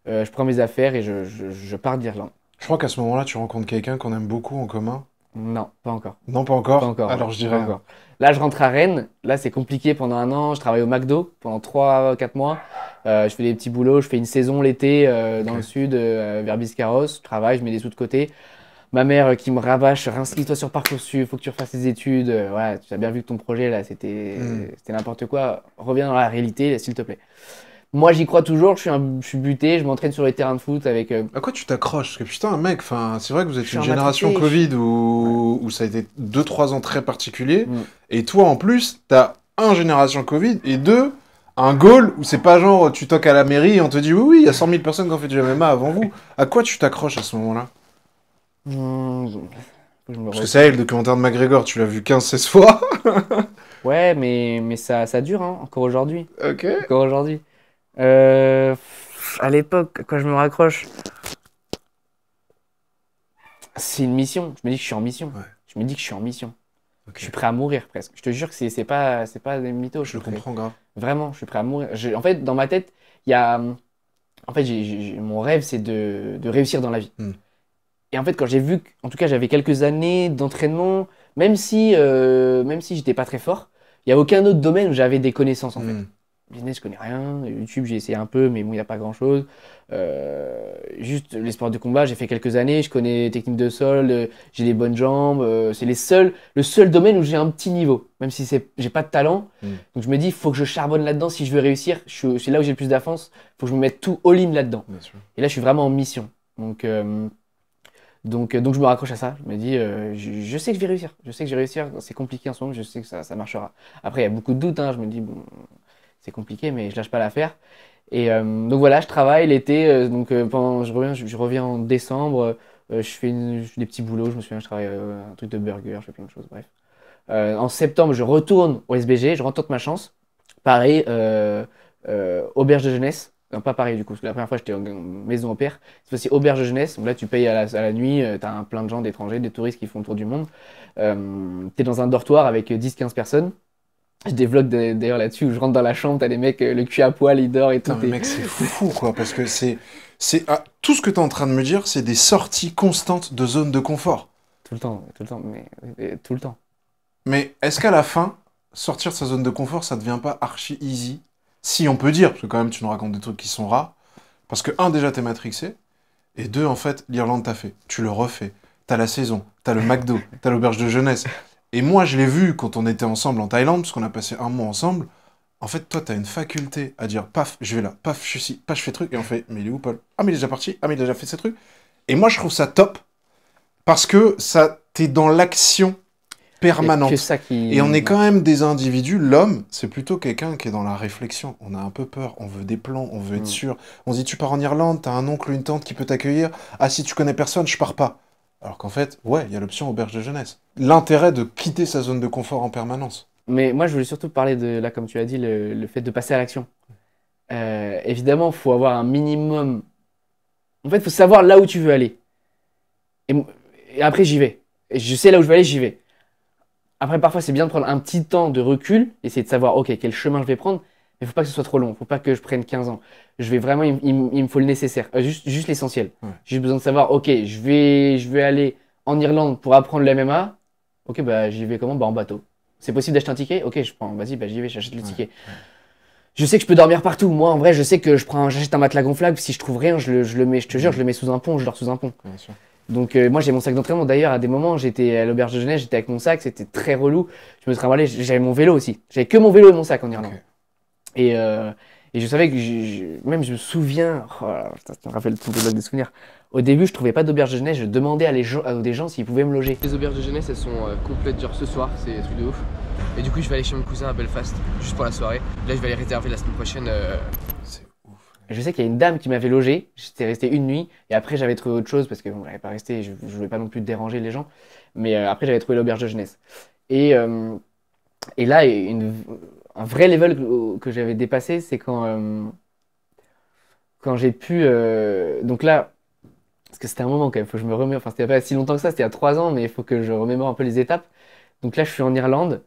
Je prends mes affaires et je pars d'Irlande. Je crois qu'à ce moment-là, tu rencontres quelqu'un qu'on aime beaucoup en commun. Non, pas encore. Non, pas encore. Pas encore. Alors je dirais. Pas encore. Là, je rentre à Rennes. Là, c'est compliqué pendant 1 an. Je travaille au McDo pendant 3-4 mois. Je fais des petits boulots. Je fais une saison l'été dans le sud, vers Biscarrosse. Je travaille, je mets des sous de côté. Ma mère qui me rabâche, inscris-toi sur Parcoursup, faut que tu refasses tes études. Ouais, tu as bien vu que ton projet là, c'était n'importe quoi. Reviens dans la réalité, s'il te plaît. Moi, j'y crois toujours. Je suis buté. Je m'entraîne sur les terrains de foot avec. À quoi tu t'accroches? Parce que putain, mec, c'est vrai que vous êtes une génération Covid où ça a été 2-3 ans très particuliers. Et toi, en plus, t'as génération Covid et 2, un goal où c'est pas genre tu toques à la mairie et on te dit oui, il y a 100 000 personnes qui ont fait du MMA avant vous. À quoi tu t'accroches à ce moment-là? Parce que c'est le documentaire de McGregor, tu l'as vu 15-16 fois. Ouais, mais ça dure, hein, encore aujourd'hui. Ok. Encore aujourd'hui. À l'époque, quand je me raccroche, c'est une mission. Je me dis que je suis en mission. Ouais. Je me dis que je suis en mission. Okay. Je suis prêt à mourir presque. Je te jure que c'est pas des mythos. Je le comprends grave. Vraiment, je suis prêt à mourir. En fait, dans ma tête, il y a... En fait, mon rêve, c'est de réussir dans la vie. Et en fait, quand j'ai vu en tout cas, j'avais quelques années d'entraînement, même si j'étais pas très fort, il n'y a aucun autre domaine où j'avais des connaissances en fait. Business, je connais rien. YouTube, j'ai essayé un peu, mais bon, il n'y a pas grand-chose. Juste les sports de combat, j'ai fait quelques années. Je connais les techniques de sol, j'ai des bonnes jambes. C'est le seul domaine où j'ai un petit niveau, même si j'ai pas de talent. Donc je me dis, il faut que je charbonne là-dedans si je veux réussir. C'est là où j'ai le plus d'avance. Il faut que je me mette tout all-in là-dedans. Et là, je suis vraiment en mission. Donc je me raccroche à ça. Je me dis, je sais que je vais réussir. Je sais que je vais réussir. C'est compliqué en ce moment. Je sais que ça marchera. Après, il y a beaucoup de doutes. Hein. Je me dis, bon, c'est compliqué, mais je lâche pas l'affaire. Et donc voilà, je travaille l'été. Je reviens en décembre. Je fais des petits boulots. Je me souviens, je travaille un truc de burger. Je fais plein de choses. Bref. En septembre, je retourne au SBG. Je retente ma chance. Pareil, auberge de jeunesse. Non, pas pareil du coup, parce que la première fois j'étais en maison au père. Cette fois-ci auberge de jeunesse, donc là tu payes à la nuit, t'as plein de gens, d'étrangers, des touristes qui font le tour du monde. T'es dans un dortoir avec 10-15 personnes. Je développe d'ailleurs là-dessus où je rentre dans la chambre, t'as des mecs, le cul à poil, ils dorment et tout. Putain, mais mec, c'est fou, quoi, parce que tout ce que tu es en train de me dire, c'est des sorties constantes de zone de confort. Tout le temps, mais tout le temps. Mais est-ce qu'à la fin, sortir de sa zone de confort, ça devient pas archi easy? Si on peut dire, parce que quand même, tu nous racontes des trucs qui sont rares. Parce que, un, déjà, t'es matrixé. Et deux, en fait, l'Irlande t'a fait. Tu le refais. T'as la saison, t'as le McDo, t'as l'auberge de jeunesse. Et moi, je l'ai vu quand on était ensemble en Thaïlande, parce qu'on a passé un mois ensemble. En fait, toi, t'as une faculté à dire, paf, je vais là, paf, je suis ici, paf, je fais truc. Et on fait, mais il est où, Paul? Ah, mais il est déjà parti. Ah, mais il a déjà fait ses trucs. Et moi, je trouve ça top. Parce que t'es dans l'action permanente. Que ça qui... Et on est quand même des individus. L'homme, c'est plutôt quelqu'un qui est dans la réflexion. On a un peu peur, on veut des plans, on veut être sûr. On se dit, tu pars en Irlande, t'as un oncle ou une tante qui peut t'accueillir. Ah, si tu connais personne, je pars pas. Alors qu'en fait, ouais, il y a l'option auberge de jeunesse. L'intérêt de quitter sa zone de confort en permanence. Mais moi, je voulais surtout parler de, là, comme tu as dit, le fait de passer à l'action. Évidemment, il faut avoir un minimum... En fait, il faut savoir là où tu veux aller. Et après, j'y vais. Et je sais là où je veux aller, j'y vais. Après, parfois, c'est bien de prendre un petit temps de recul, essayer de savoir, ok, quel chemin je vais prendre, mais il ne faut pas que ce soit trop long, il ne faut pas que je prenne 15 ans. Je vais vraiment, il me faut le nécessaire, juste l'essentiel. Ouais. J'ai juste besoin de savoir, ok, je vais aller en Irlande pour apprendre le MMA, ok, bah j'y vais comment? Bah en bateau. C'est possible d'acheter un ticket? Ok, je prends, vas-y, bah j'y vais, j'achète le ticket. Ouais. Je sais que je peux dormir partout. Moi, en vrai, je sais que j'achète un matelas gonflable, si je trouve rien, je le mets, je te jure, je le mets sous un pont, je dors sous un pont. Bien sûr. Donc moi j'ai mon sac d'entraînement, d'ailleurs à des moments j'étais à l'auberge de jeunesse, j'étais avec mon sac, c'était très relou, je me trimballais, j'avais mon vélo aussi, j'avais que mon vélo et mon sac en Irlande. Okay. Et je savais que même je me souviens, oh là là, putain, ça me rappelle tout le bloc des souvenirs, au début je trouvais pas d'auberge de jeunesse, je demandais à des gens s'ils pouvaient me loger. Les auberges de jeunesse elles sont complètes genre ce soir, c'est un truc de ouf. Et du coup je vais aller chez mon cousin à Belfast, juste pour la soirée. Là je vais aller réserver la semaine prochaine. C'est ouf. Je sais qu'il y a une dame qui m'avait logé, j'étais resté une nuit, et après j'avais trouvé autre chose, parce que bon, j'avais pas resté, je voulais pas non plus déranger les gens, mais après j'avais trouvé l'auberge de jeunesse. Et là, un vrai level que j'avais dépassé, c'est quand j'ai pu... donc là, parce que c'était un moment quand même, faut que je me remémore, enfin c'était pas si longtemps que ça, c'était il y a 3 ans, mais il faut que je remémore un peu les étapes. Donc là, je suis en Irlande,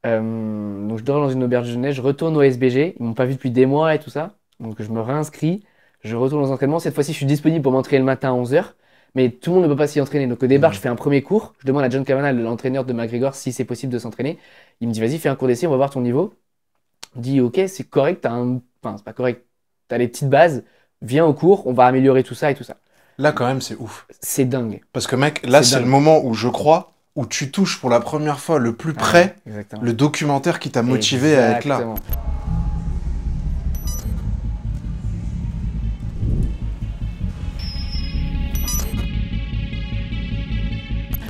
donc je dors dans une auberge de jeunesse, je retourne au SBG, ils m'ont pas vu depuis des mois et tout ça. Donc je me réinscris, je retourne aux entraînements. Cette fois-ci, je suis disponible pour m'entraîner le matin à 11 h. Mais tout le monde ne peut pas s'y entraîner. Donc au départ, je fais un premier cours. Je demande à John Kavanagh, l'entraîneur de McGregor, si c'est possible de s'entraîner. Il me dit, vas-y, fais un cours d'essai, on va voir ton niveau. Il me dit, ok, c'est correct, enfin, c'est pas correct. T'as les petites bases, viens au cours, on va améliorer tout ça et tout ça. Là, quand même, c'est ouf. C'est dingue. Parce que, mec, là, c'est le moment où je crois, où tu touches pour la première fois le plus près le documentaire qui t'a motivé à être là.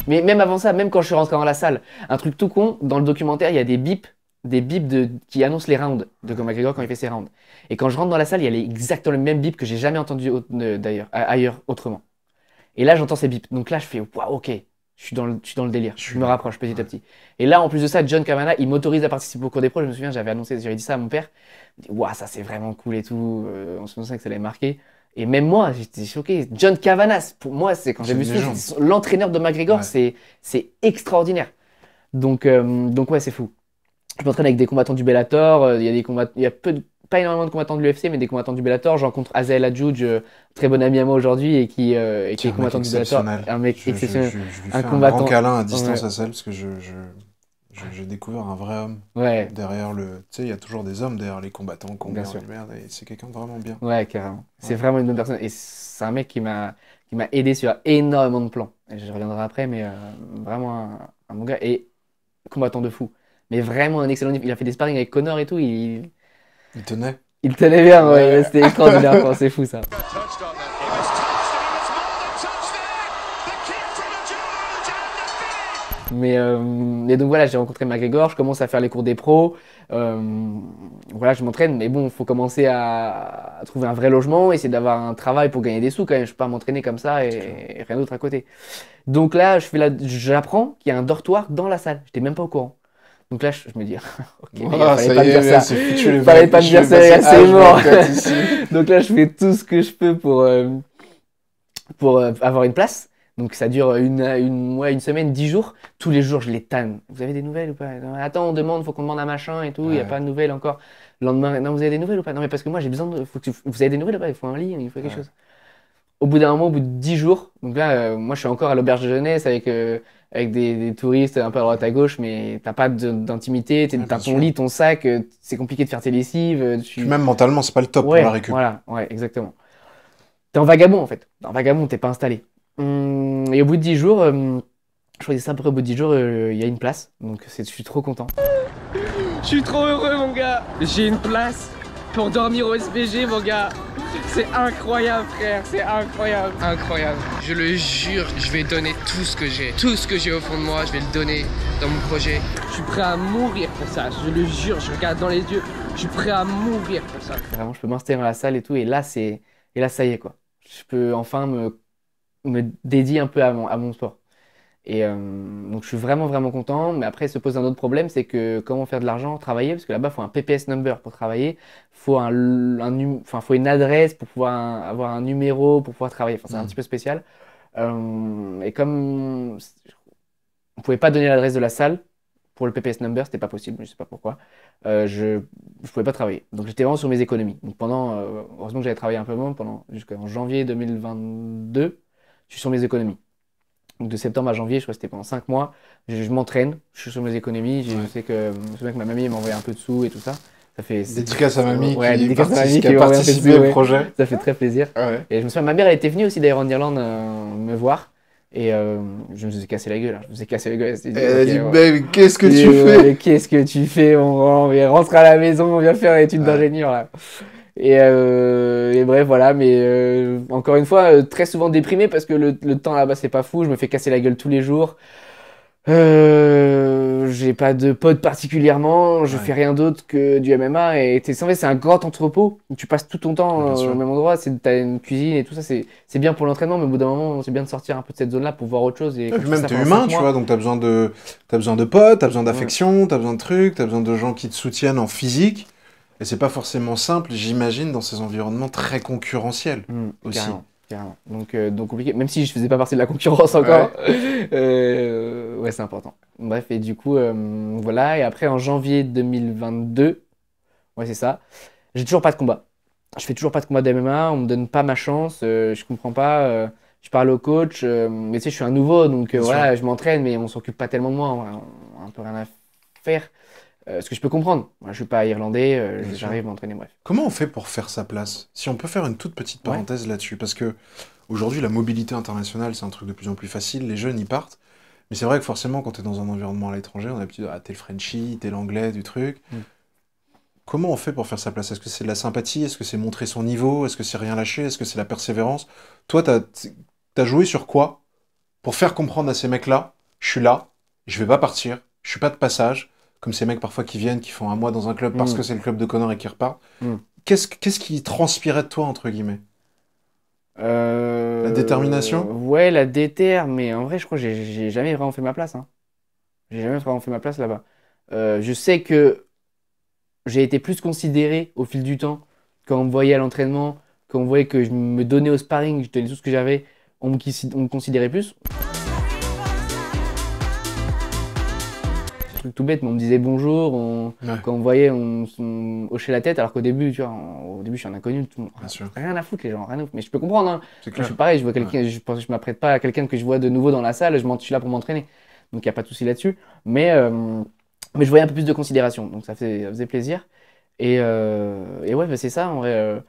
Mais même avant ça, même quand je suis rentré dans la salle, un truc tout con, dans le documentaire, il y a des bips qui annoncent les rounds de McGregor quand il fait ses rounds. Et quand je rentre dans la salle, il y a exactement le même bip que j'ai jamais entendu d'ailleurs, ailleurs, autrement. Et là, j'entends ces bips. Donc là, je fais, waouh, ok, je suis dans le délire. Je me rapproche petit à petit. Et là, en plus de ça, John Kavanagh, il m'autorise à participer au cours des pros. Je me souviens, j'avais dit ça à mon père. Il me dit, waouh, ça c'est vraiment cool et tout. On se souvient que ça l'avait marqué. Et même moi, j'étais choqué. John Kavanagh, pour moi, c'est quand j'ai vu l'entraîneur de McGregor, c'est extraordinaire. Donc ouais, c'est fou. Je m'entraîne avec des combattants du Bellator. Il y a pas énormément de combattants de l'UFC, mais des combattants du Bellator. Je rencontre Azael Adjouj, très bon ami à moi aujourd'hui, et qui est combattant du Bellator. Un mec exceptionnel. Je lui fais un grand câlin à distance à celle, parce que j'ai découvert un vrai homme derrière le... Tu sais, il y a toujours des hommes derrière les combattants, combien de merde, et c'est quelqu'un de vraiment bien. Ouais, carrément. C'est vraiment une bonne personne. Et c'est un mec qui m'a aidé sur énormément de plans. Et je reviendrai après, mais vraiment un bon gars. Et combattant de fou. Mais vraiment un excellent niveau. Il a fait des sparring avec Connor et tout. Il tenait. Il tenait bien, ouais. C'était extraordinaire. C'est fou, ça. Mais donc voilà, j'ai rencontré McGregor, je commence à faire les cours des pros, voilà, je m'entraîne, mais bon, il faut commencer à trouver un vrai logement, essayer d'avoir un travail pour gagner des sous quand même, je peux pas m'entraîner comme ça et rien d'autre à côté. Donc là, j'apprends qu'il y a un dortoir dans la salle, j'étais même pas au courant. Donc là, je me dis, ok, il fallait pas me dire ça, il fallait pas me dire ça, c'est mort. Donc là, je fais tout ce que je peux pour avoir une place. Donc ça dure une semaine, 10 jours. Tous les jours, je les tanne. Vous avez des nouvelles ou pas? Non, attends, on demande, faut qu'on demande à machin et tout. Il n'y a pas de nouvelles encore. Le lendemain, non, vous avez des nouvelles ou pas? Non, mais parce que moi, j'ai besoin de. Vous avez des nouvelles ou pas? Il faut un lit, il faut quelque chose. Au bout d'un moment, au bout de 10 jours, donc là, moi, je suis encore à l'auberge de jeunesse avec des touristes un peu à droite à gauche, mais t'as pas d'intimité, t'as ton lit, ton sac, c'est compliqué de faire tes lessives. Puis même mentalement, c'est pas le top pour la récup. Voilà, ouais, exactement. T'es en vagabond en fait. En vagabond, t'es pas installé. Et au bout de 10 jours, je choisis ça, après au bout de 10 jours, il y a une place. Donc je suis trop content. Je suis trop heureux, mon gars. J'ai une place pour dormir au SPG, mon gars. C'est incroyable, frère, c'est incroyable. Incroyable. Je le jure, je vais donner tout ce que j'ai. Tout ce que j'ai au fond de moi, je vais le donner dans mon projet. Je suis prêt à mourir pour ça, je le jure, je regarde dans les yeux. Je suis prêt à mourir pour ça. Vraiment, je peux m'installer dans la salle et tout, et là, ça y est, quoi. Je peux enfin me dédier un peu à mon sport. Et donc je suis vraiment vraiment content, mais après se pose un autre problème, c'est que comment faire de l'argent, travailler, parce que là-bas il faut un PPS number pour travailler, faut faut une adresse pour pouvoir avoir un numéro pour pouvoir travailler, enfin c'est un petit peu spécial. Et comme on pouvait pas donner l'adresse de la salle pour le PPS number, c'était pas possible, je sais pas pourquoi, je pouvais pas travailler. Donc j'étais vraiment sur mes économies. Donc heureusement que j'avais travaillé un peu moins, jusqu'en janvier 2022, je suis sur mes économies. Donc de septembre à janvier, je crois que c'était pendant 5 mois. Je m'entraîne, je suis sur mes économies. Je sais que ma mamie m'a envoyé un peu de sous et tout ça. Ça fait dédicace à mamie qui a participé au projet. Ça fait très plaisir. Ouais. Et je me souviens, ma mère elle était venue aussi d'ailleurs en Irlande me voir. Et je me suis cassé la gueule. Je me suis cassé la gueule. Elle a dit, babe, qu'est-ce que tu fais? Qu'est-ce que tu fais? On rentre à la maison, on vient faire l'étude d'ingénieur là. Et bref, voilà, mais encore une fois, très souvent déprimé parce que le temps là-bas c'est pas fou, je me fais casser la gueule tous les jours. J'ai pas de potes particulièrement, je fais rien d'autre que du MMA et c'est un grand entrepôt où tu passes tout ton temps au même endroit, t'as une cuisine et tout ça, c'est bien pour l'entraînement, mais au bout d'un moment, c'est bien de sortir un peu de cette zone-là pour voir autre chose. Et même t'es humain, tu vois, donc t'as besoin de potes, t'as besoin d'affection, t'as besoin de trucs, t'as besoin de gens qui te soutiennent en physique. Et c'est pas forcément simple, j'imagine, dans ces environnements très concurrentiels aussi. Carrément. Donc compliqué, même si je faisais pas partie de la concurrence encore. Ouais, c'est important. Bref, et du coup, voilà. Et après, en janvier 2022, ouais, c'est ça, j'ai toujours pas de combat. Je fais toujours pas de combat d'MMA, on me donne pas ma chance, je comprends pas. Je parle au coach, mais tu sais, je suis un nouveau, donc voilà, je m'entraîne, mais on s'occupe pas tellement de moi, on a un peu rien à faire. Ce que je peux comprendre. Moi, je suis pas irlandais, j'arrive à m'entraîner, bref. Comment on fait pour faire sa place? Si on peut faire une toute petite parenthèse là-dessus, parce que aujourd'hui, la mobilité internationale, c'est un truc de plus en plus facile, les jeunes y partent, mais c'est vrai que forcément, quand tu es dans un environnement à l'étranger, on a l'habitude, t'es le Frenchie, t'es l'anglais, du truc. Comment on fait pour faire sa place? Est-ce que c'est de la sympathie? Est-ce que c'est montrer son niveau? Est-ce que c'est rien lâcher? Est-ce que c'est la persévérance? Toi, t'as joué sur quoi pour faire comprendre à ces mecs-là, je suis là, je vais pas partir, je suis pas de passage, comme ces mecs parfois qui viennent, qui font un mois dans un club parce que c'est le club de Conor et qui repartent. Qu'est-ce qui transpirait de toi, entre guillemets? La détermination? Ouais, la déter, mais en vrai, je crois que j'ai jamais vraiment fait ma place. Hein. J'ai jamais vraiment fait ma place là-bas. Je sais que j'ai été plus considéré au fil du temps quand on me voyait à l'entraînement, quand on voyait que je me donnais au sparring, je donnais tout ce que j'avais, on me considérait plus. Truc tout bête, mais on me disait bonjour, quand on me voyait, on hochait la tête, alors qu'au début, tu vois, je suis un inconnu, rien à foutre les gens, rien à foutre. Mais je peux comprendre, hein. Je suis pareil, je vois quelqu'un, je m'apprête pas à quelqu'un que je vois de nouveau dans la salle, je suis là pour m'entraîner, donc il n'y a pas de souci là-dessus. Mais je voyais un peu plus de considération, donc ça faisait plaisir. Et ouais, bah, c'est ça, en vrai.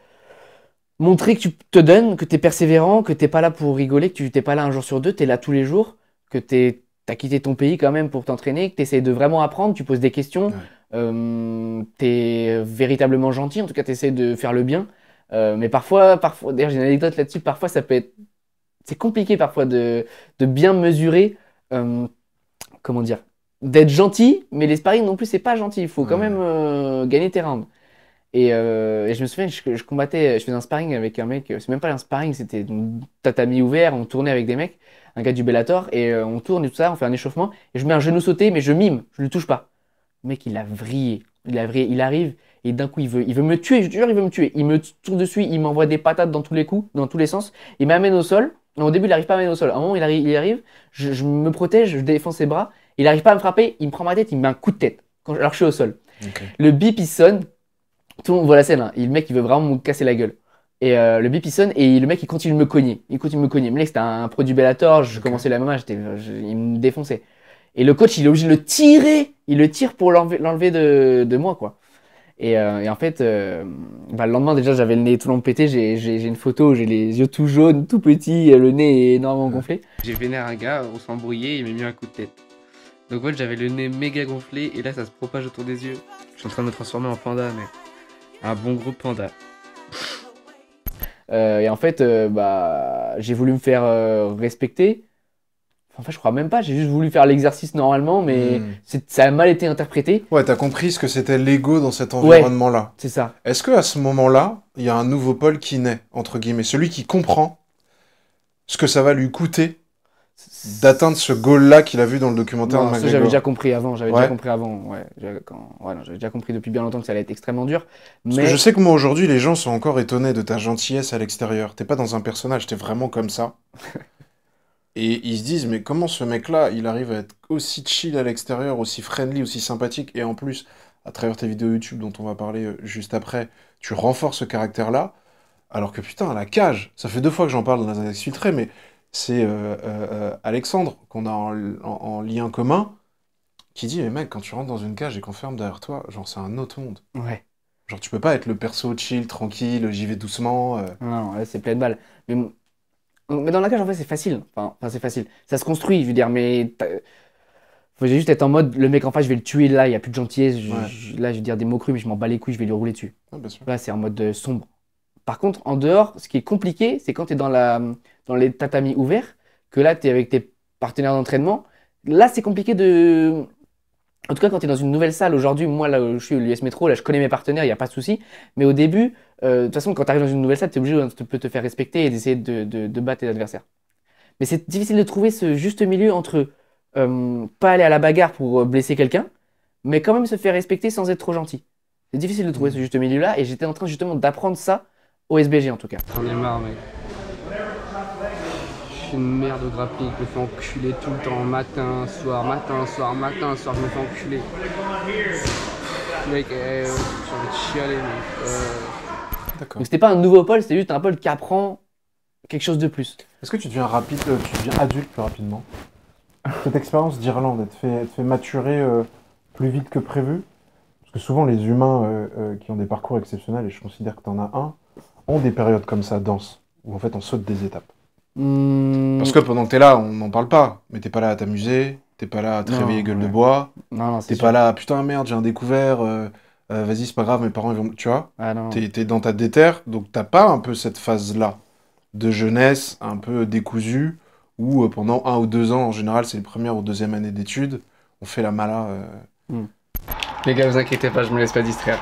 Montrer que tu te donnes, que tu es persévérant, que tu n'es pas là pour rigoler, que tu n'es pas là un jour sur deux, tu es là tous les jours, que t'as quitté ton pays quand même pour t'entraîner, que tu essaies de vraiment apprendre, tu poses des questions, tu es véritablement gentil, en tout cas tu essaies de faire le bien. Mais parfois, d'ailleurs j'ai une anecdote là-dessus, parfois c'est compliqué parfois de bien mesurer, comment dire, d'être gentil, mais les sparring non plus c'est pas gentil, il faut quand même gagner tes rounds. Et je me souviens, je combattais, je faisais un sparring avec un mec, c'est même pas un sparring, c'était un tatami ouvert, on tournait avec des mecs, un gars du Bellator, et on tourne et tout ça, on fait un échauffement, et je mets un genou sauté, mais je mime, je le touche pas. Le mec, il a vrillé, il arrive, et d'un coup, il veut me tuer, je te jure, il veut me tuer. Il me tourne dessus, il m'envoie des patates dans tous les coups, dans tous les sens, il m'amène au sol, Non, au début, il arrive pas à me mettre au sol. À un moment, il arrive, je me protège, je défends ses bras. Il arrive pas à me frapper, il me prend ma tête, il me met un coup de tête. Alors que je suis au sol. Ok. Le bip, il sonne. Tout le monde voit la scène, hein. Et le mec, il veut vraiment me casser la gueule. Et le bip, il sonne et le mec, il continue de me cogner. Il continue de me cogner. Mais là, c'était un produit Bellator, je commençais la MMA, il me défonçait. Et le coach, il est obligé de le tirer. Il le tire pour l'enlever de moi, quoi. Et en fait, le lendemain, déjà, j'avais le nez tout long pété. J'ai une photo où j'ai les yeux tout jaunes, tout petits, le nez énormément gonflé. J'ai vénère un gars, on s'est embrouillé, il m'a mis un coup de tête. Donc, en fait, j'avais le nez méga gonflé et là, ça se propage autour des yeux. Je suis en train de me transformer en panda, mais un bon gros panda. Et en fait, j'ai voulu me faire respecter. En fait, je crois même pas, j'ai juste voulu faire l'exercice normalement, mais ça a mal été interprété. Ouais, t'as compris ce que c'était l'ego dans cet environnement-là. C'est ça. Est-ce qu'à ce moment-là, il y a un nouveau Paul qui naît, entre guillemets, celui qui comprend ce que ça va lui coûter d'atteindre ce goal-là qu'il a vu dans le documentaire de Non, ça, McGregor? j'avais déjà compris avant, Ouais. ouais. J'avais déjà compris depuis bien longtemps que ça allait être extrêmement dur. Parce Mais que je sais que moi, aujourd'hui, les gens sont encore étonnés de ta gentillesse à l'extérieur. T'es pas dans un personnage, t'es vraiment comme ça. Et ils se disent, mais comment ce mec-là, il arrive à être aussi chill à l'extérieur, aussi friendly, aussi sympathique, et en plus, à travers tes vidéos YouTube dont on va parler juste après, tu renforces ce caractère-là, alors que putain, à la cage, ça fait 2 fois que j'en parle dans les Index Filtrés, mais c'est Alexandre, qu'on a en lien commun, qui dit, mais mec, quand tu rentres dans une cage et qu'on ferme derrière toi, genre c'est un autre monde. ouais. Genre tu peux pas être le perso chill, tranquille, j'y vais doucement. Non, là, c'est plein de balles. Mais dans la cage, en fait, c'est facile. Enfin, c'est facile. Ça se construit, je veux dire, mais faut juste être en mode, le mec en face, je vais le tuer, là, il n'y a plus de gentillesse. Là, je vais dire des mots crus, mais je m'en bats les couilles, je vais lui rouler dessus. Ah, bien sûr. Là, c'est en mode sombre. Par contre, en dehors, ce qui est compliqué, c'est quand tu es dans les tatamis ouverts, que là, tu es avec tes partenaires d'entraînement. Là, c'est compliqué de. En tout cas, quand tu es dans une nouvelle salle, aujourd'hui, moi, là où je suis, l'US Métro, là, je connais mes partenaires, il n'y a pas de souci. Mais au début, de toute façon, quand tu arrives dans une nouvelle salle, tu es obligé de te faire respecter et d'essayer de battre tes adversaires. Mais c'est difficile de trouver ce juste milieu entre pas aller à la bagarre pour blesser quelqu'un, mais quand même se faire respecter sans être trop gentil. C'est difficile de trouver ce juste milieu-là, et j'étais en train justement d'apprendre ça au SBG en tout cas. J'en ai marre, mec. Je suis une merde au grappling, je me fais enculer tout le temps, matin, soir, je me fais enculer. Mec, j'ai envie de chialer, mec. D'accord. Donc c'était pas un nouveau Paul, c'était juste un Paul qui apprend quelque chose de plus. Est-ce que tu deviens tu deviens adulte plus rapidement? Cette expérience d'Irlande, elle te fait maturer plus vite que prévu? Parce que souvent les humains qui ont des parcours exceptionnels, et je considère que tu en as un, ont des périodes comme ça, denses, où en fait on saute des étapes. Parce que pendant que t'es là, on n'en parle pas, mais t'es pas là à t'amuser, t'es pas là à te réveiller gueule de bois, Non, t'es pas là, putain merde, j'ai un découvert, vas-y c'est pas grave, mes parents ils vont... Tu vois? Ah, non. T'es dans ta déterre, donc t'as pas un peu cette phase-là de jeunesse, un peu décousue, où pendant 1 ou 2 ans, en général c'est les premières ou deuxième année d'études, on fait la mala. Les gars, vous inquiétez pas, je me laisse pas distraire.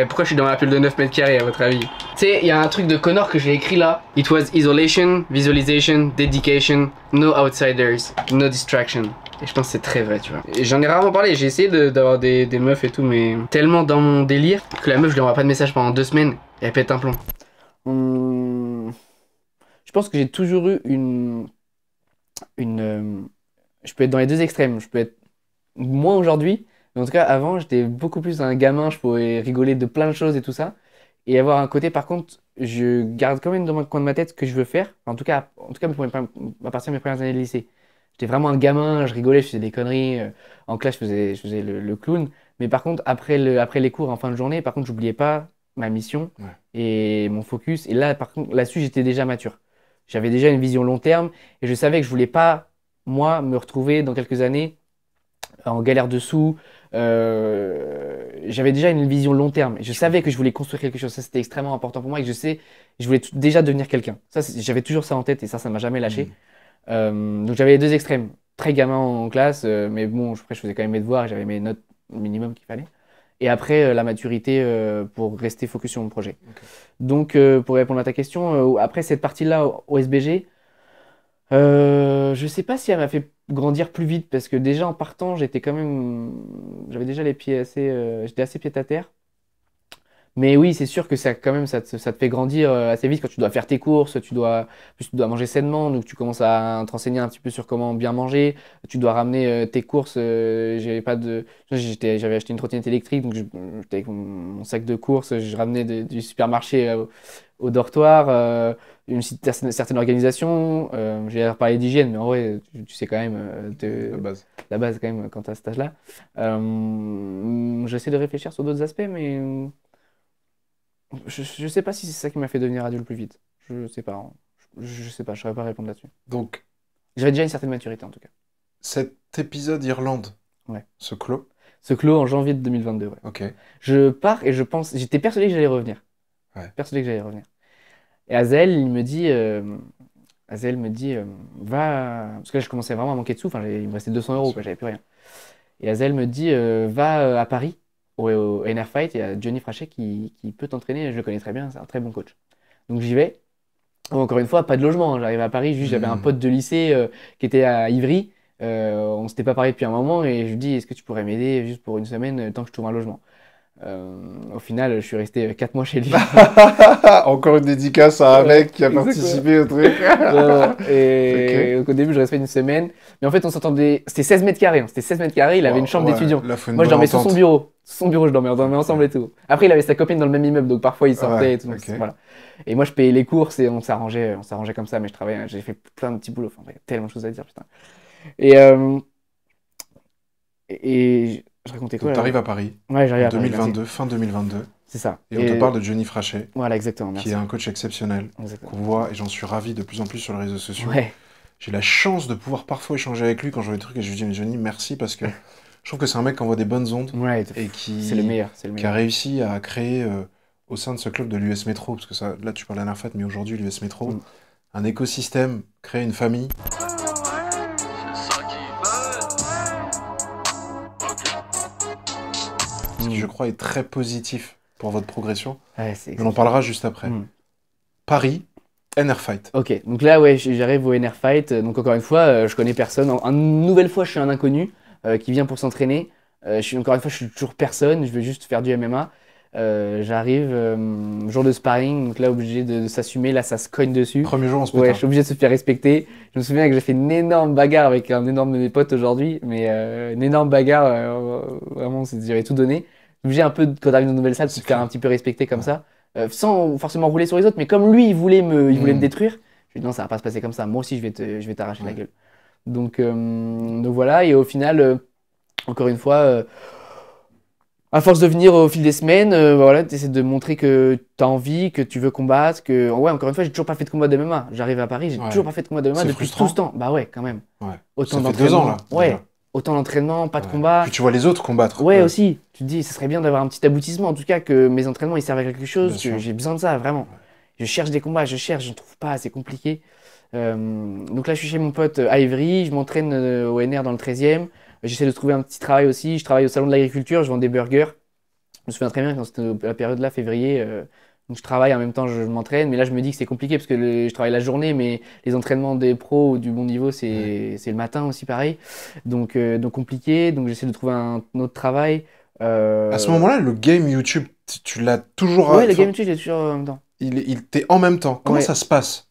Pourquoi je suis dans ma pull de 9 mètres carrés à votre avis? Tu sais, il y a un truc de Connor que j'ai écrit là. It was isolation, visualization, dedication, no outsiders, no distraction. Et je pense que c'est très vrai, tu vois. Et j'en ai rarement parlé, j'ai essayé d'avoir des meufs et tout, mais tellement dans mon délire que la meuf, je lui envoie pas de message pendant 2 semaines et elle pète un plomb. Je pense que j'ai toujours eu je peux être dans les deux extrêmes. Je peux être moins aujourd'hui, mais en tout cas avant j'étais beaucoup plus un gamin, je pouvais rigoler de plein de choses et tout ça, et avoir un côté, par contre, je garde quand même dans le coin de ma tête ce que je veux faire. Enfin, en tout cas à partir de mes premières années de lycée, j'étais vraiment un gamin, je rigolais, je faisais des conneries, en classe je faisais le clown, mais par contre après les cours en fin de journée, par contre j'oubliais pas ma mission et mon focus, et là par contre là-dessus j'étais déjà mature. J'avais déjà une vision long terme et je savais que je voulais pas, moi, me retrouver dans quelques années en galère de sous. J'avais déjà une vision long terme et je savais que je voulais construire quelque chose. Ça, c'était extrêmement important pour moi, et que je voulais déjà devenir quelqu'un. Ça, j'avais toujours ça en tête, et ça m'a jamais lâché. Donc j'avais les deux extrêmes. Très gamin en classe, mais bon, après je faisais quand même mes devoirs, j'avais mes notes minimum qu'il fallait. Et après, la maturité pour rester focus sur mon projet. Okay. Donc, pour répondre à ta question, après cette partie-là au SBG, je sais pas si elle m'a fait grandir plus vite, parce que déjà en partant, j'avais déjà les pieds assez, j'étais assez pied à terre. Mais oui, c'est sûr que ça, quand même, ça te fait grandir assez vite quand tu dois faire tes courses, tu dois manger sainement, donc tu commences à t'enseigner un petit peu sur comment bien manger. Tu dois ramener tes courses. J'avais acheté une trottinette électrique, donc j'étais avec mon sac de courses, je ramenais du supermarché au dortoir. Certaine organisation. J'ai parlé d'hygiène, mais en vrai, tu sais quand même la base quand même quand tu as cet âge-là. J'essaie de réfléchir sur d'autres aspects, mais je sais pas si c'est ça qui m'a fait devenir adulte plus vite. Je sais pas. Je sais pas, je saurais pas répondre là-dessus. Donc, J'avais déjà une certaine maturité en tout cas. cet épisode Irlande Ouais. se clôt. Ce clôt en janvier de 2022, ouais. Ok. Je pars et je pense. J'étais persuadé que j'allais revenir. Ouais. Persuadé que j'allais revenir. Et Azel, il me dit. Va. Parce que là, je commençais vraiment à manquer de sous. Enfin, il me restait 200 euros, quoi, j'avais plus rien. Et Azel me dit va à Paris, au NR Fight. Il y a Johnny Frachet qui peut t'entraîner. Je le connais très bien, c'est un très bon coach. Donc j'y vais. Encore une fois, pas de logement, hein. J'arrive à Paris, juste j'avais un pote de lycée qui était à Ivry. On s'était pas parlé depuis un moment et je lui dis est-ce que tu pourrais m'aider juste pour une semaine tant que je trouve un logement. Au final, je suis resté 4 mois chez lui. Encore une dédicace à un mec qui a Exactement. participé au truc. Et donc, au début, je restais une semaine. Mais en fait, on s'entendait. C'était 16 mètres carrés. Hein. C'était 16 mètres carrés. Il avait une chambre Ouais, d'étudiant. là, faut une Moi, je bonne dormais sur son entente. bureau. Sur son bureau, on dormait ensemble et tout. Après, il avait sa copine dans le même immeuble. Donc, parfois, il sortait Ouais, et tout. Donc, ok. voilà. Et moi, je payais les courses et on s'arrangeait comme ça. Mais je travaillais. J'ai fait plein de petits boulots. Enfin, il y a tellement de choses à dire, putain. Et je racontais quoi Donc, là t'arrives à Paris Ouais, j'arrive en à Paris, 2022, fin 2022, merci. C'est ça. et on te parle de Johnny Frachet, Voilà, exactement. Merci. qui est un coach exceptionnel, Exactement. qu'on voit, et j'en suis ravi de plus en plus sur les réseaux sociaux. Ouais. J'ai la chance de pouvoir parfois échanger avec lui quand je vois des trucs, et je lui dis, mais Johnny, merci, parce que je trouve que c'est un mec qui envoie des bonnes ondes, Ouais. et qui, C'est le meilleur. qui a réussi à créer, au sein de ce club de l'US Metro, parce que ça, là tu parles de la dernière fois, mais aujourd'hui l'US Metro, un écosystème, créer une famille. Ce qui, je crois, est très positif pour votre progression. Ouais, On en parlera juste après. Paris, NR Fight. Ok, donc là, ouais, j'arrive au NR Fight. Donc, encore une fois, je connais personne. Une nouvelle fois, je suis un inconnu qui vient pour s'entraîner. Encore une fois, je suis toujours personne. Je veux juste faire du MMA. J'arrive, jour de sparring. Donc là, obligé de s'assumer. Là, ça se cogne dessus. Premier jour, on se Ouais, pétard. je suis obligé de se faire respecter. Je me souviens que j'ai fait une énorme bagarre avec un énorme de mes potes aujourd'hui. Mais une énorme bagarre, vraiment, j'avais tout donné. Obligé un peu, quand t'arrives dans une nouvelle salle, de se faire un petit peu respecter comme ça. Sans forcément rouler sur les autres, mais comme lui, il voulait me détruire, je lui ai dit non, ça va pas se passer comme ça. Moi aussi, je vais t'arracher la gueule. Donc voilà, et au final, encore une fois, à force de venir au fil des semaines, voilà, tu essaies de montrer que tu as envie, que tu veux combattre, que ouais, encore une fois, j'ai toujours pas fait de combat de MMA. J'arrive à Paris, j'ai toujours pas fait de combat de MMA C'est depuis frustrant. tout ce temps. Bah ouais, quand même. Ouais. Autant Ça fait 2 ans là. Ouais, déjà. autant d'entraînement, pas de combat. Puis tu vois les autres combattre. Ouais, aussi. Tu te dis, ça serait bien d'avoir un petit aboutissement, en tout cas, que mes entraînements ils servent à quelque chose, Bien sûr. que j'ai besoin de ça, vraiment. Je cherche des combats, j'en trouve pas, c'est compliqué. Donc là, je suis chez mon pote à Ivry, je m'entraîne au NR dans le 13e. J'essaie de trouver un petit travail aussi. Je travaille au salon de l'agriculture, je vends des burgers. Je me souviens très bien quand c'était la période là, février. Donc je travaille en même temps, je m'entraîne. Mais là, je me dis que c'est compliqué parce que je travaille la journée, mais les entraînements des pros ou du bon niveau, c'est le matin aussi, pareil. Donc compliqué. Donc j'essaie de trouver un autre travail. À ce moment-là, le game YouTube, tu l'as toujours. Ouais, le game YouTube, je l'ai toujours en même temps. Il t'est en même temps. Comment Ouais. ça se passe?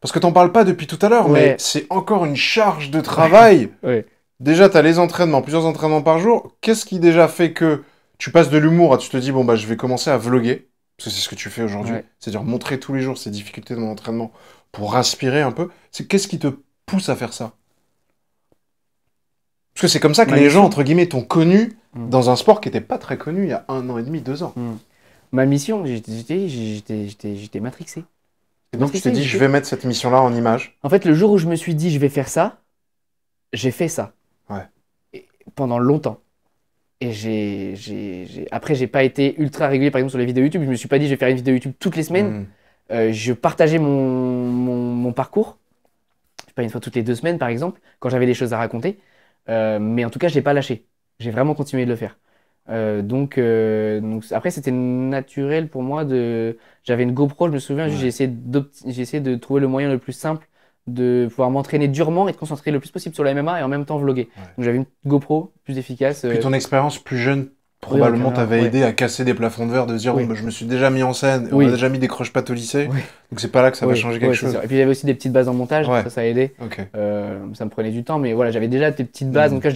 Parce que t'en parles pas depuis tout à l'heure, Ouais. mais c'est encore une charge de travail. Ouais. Déjà, t'as les entraînements, plusieurs entraînements par jour. Qu'est-ce qui déjà fait que tu passes de l'humour à tu te dis, bon, bah, je vais commencer à vlogger, parce que c'est ce que tu fais aujourd'hui. Ouais. C'est-à-dire montrer tous les jours ces difficultés de mon entraînement pour inspirer un peu. Qu'est-ce qui te pousse à faire ça? Parce que c'est comme ça que les gens, entre guillemets, t'ont connu dans un sport qui était pas très connu il y a 1 an et demi, 2 ans. Ma mission, j'étais matrixé. Et donc, tu t'es dit, je vais mettre cette mission-là en image. En fait, le jour où je me suis dit, je vais faire ça, j'ai fait ça. Ouais. Et pendant longtemps. Et après, j'ai pas été ultra régulier, par exemple, sur les vidéos YouTube. Je me suis pas dit, je vais faire une vidéo YouTube toutes les semaines. Je partageais mon parcours. Je sais pas, une fois toutes les 2 semaines, par exemple, quand j'avais des choses à raconter. Mais en tout cas, j'ai pas lâché. J'ai vraiment continué de le faire. Donc après, c'était naturel pour moi de. J'avais une GoPro, je me souviens, j'ai essayé de trouver le moyen le plus simple de pouvoir m'entraîner durement et de concentrer le plus possible sur la MMA et en même temps vlogger. Donc j'avais une GoPro plus efficace. Puis ton expérience plus jeune probablement t'avais ouais. aidé à casser des plafonds de verre, de se dire Oui. bon, bah, je me suis déjà mis en scène, et Oui. on a déjà mis des croche-pattes au lycée, Oui. donc c'est pas là que ça va Oui, changer quelque ouais, c'est chose. sûr. Et puis il y avait aussi des petites bases en montage, Ouais. ça a aidé. Ok. Ça me prenait du temps, mais voilà, j'avais déjà des petites bases. Mhm. Donc là,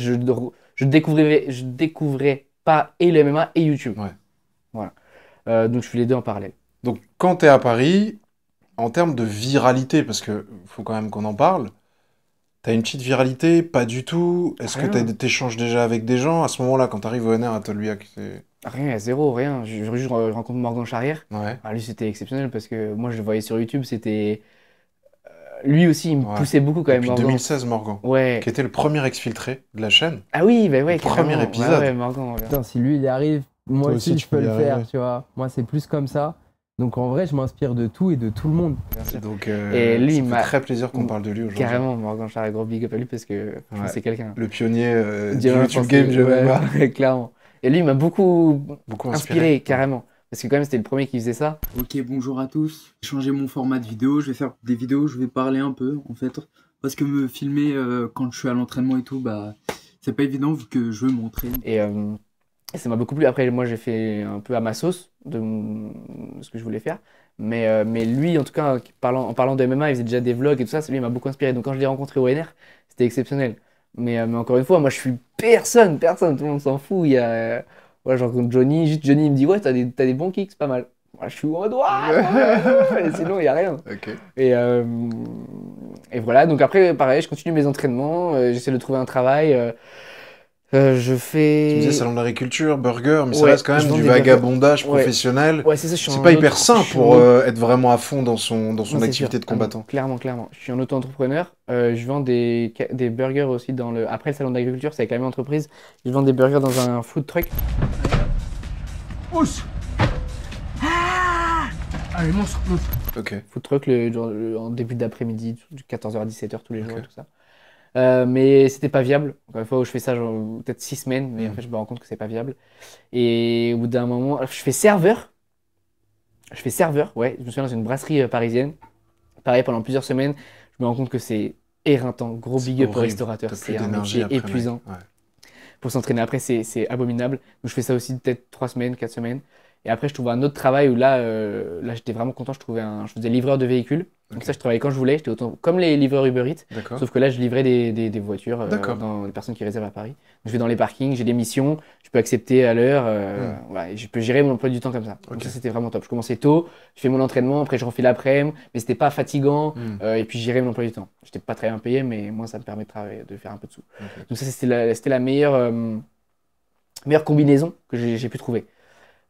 je découvrais pas et le MMA et YouTube. Ouais. Voilà. Donc je fais les deux en parallèle. Donc quand t'es à Paris, en termes de viralité, parce que faut quand même qu'on en parle, t'as une petite viralité, pas du tout. Est-ce que Rien. t'échanges déjà avec des gens à ce moment-là, quand t'arrives au NR à Tolbiac? Rien, zéro, rien. Je rencontre Morgan Charrière. Ouais. Ah, lui, c'était exceptionnel parce que moi, je le voyais sur YouTube. C'était. Lui aussi, il me Ouais. poussait beaucoup quand même, Depuis Morgan. 2016, Morgan, Ouais. qui était le premier exfiltré de la chaîne. Ah oui, bah ouais, Le premier carrément. épisode. Ouais, ouais, Morgan. Ouais. Putain, si lui il y arrive, moi Toi aussi, aussi, je tu peux peux y le faire, arriver. tu vois. Moi c'est plus comme ça. Donc en vrai, je m'inspire de tout et de tout le monde. Donc, Et lui, ça il fait m'a- très plaisir qu'on parle de lui aujourd'hui. Carrément, Morgan Charrière, gros big up à lui parce que franchement, Ouais. c'est quelqu'un. Le pionnier du Diamant YouTube français, game du ouais, MMA. ouais, clairement. Et lui, il m'a beaucoup Beaucoup inspiré, carrément. Parce que quand même, c'était le premier qui faisait ça. Ok, bonjour à tous. J'ai changé mon format de vidéo. Je vais faire des vidéos, je vais parler un peu en fait. Parce que me filmer quand je suis à l'entraînement et tout, bah c'est pas évident vu que je m'entraîne. Et ça m'a beaucoup plu. Après, moi, j'ai fait un peu à ma sauce de ce que je voulais faire. Mais lui, en tout cas, en parlant de MMA, il faisait déjà des vlogs et tout ça. Lui, il m'a beaucoup inspiré. Donc, quand je l'ai rencontré au NR, c'était exceptionnel. Mais encore une fois, moi, je suis personne. Tout le monde s'en fout. Il y a, ouais, je rencontre Johnny. Juste Johnny, il me dit, ouais, t'as des bons kicks, pas mal. Moi, je suis en mode, ouais, et sinon, il n'y a rien. Ok. Et voilà. Donc, après, pareil, je continue mes entraînements. J'essaie de trouver un travail. Je fais. Tu me disais salon de l'agriculture, burger, mais ça Ouais, reste quand je même vends du des burgers. vagabondage Ouais. professionnel. Ouais, c'est ça, je suis C'est en pas hyper auto- sain je suis pour en- être vraiment à fond dans son Non, c'est activité sûr. de combattant. Clairement. Je suis un auto-entrepreneur. Je vends des burgers aussi dans le. Après le salon d'agriculture, c'est avec la même entreprise. Je vends des burgers dans un food truck. Pousse. Allez, monstre. Ok. Food truck en début d'après-midi, de 14h à 17h tous les jours et tout ça. Mais c'était pas viable. Encore une fois, je fais ça genre, peut-être 6 semaines, mais en fait, je me rends compte que c'est pas viable. Et au bout d'un moment, je fais serveur. Ouais. Je me souviens dans une brasserie parisienne. Pareil, pendant plusieurs semaines, je me rends compte que c'est éreintant. Gros C'est big up aux horrible. restaurateurs. T'as plus C'est un d'énergie métier après, mec. épuisant. Ouais. Pour s'entraîner après, c'est abominable. Donc je fais ça aussi peut-être 3 semaines, 4 semaines. Et après, je trouve un autre travail où là j'étais vraiment content. Je faisais livreur de véhicules. Donc Ok. ça, je travaillais quand je voulais. J'étais autant comme les livreurs Uber Eats. D'accord. Sauf que là, je livrais des voitures D'accord. dans les personnes qui réservent à Paris. Donc, je vais dans les parkings, j'ai des missions, je peux accepter à l'heure. Voilà, et je peux gérer mon emploi du temps comme ça. Donc Ok. ça, c'était vraiment top. Je commençais tôt, je fais mon entraînement, après je refais l'après-midi, mais c'était pas fatigant. Et puis, je gérais mon emploi du temps. J'étais pas très bien payé, mais moi, ça me permet de travailler, de faire un peu de sous. Ok. Donc ça, c'était la meilleure combinaison que j'ai pu trouver.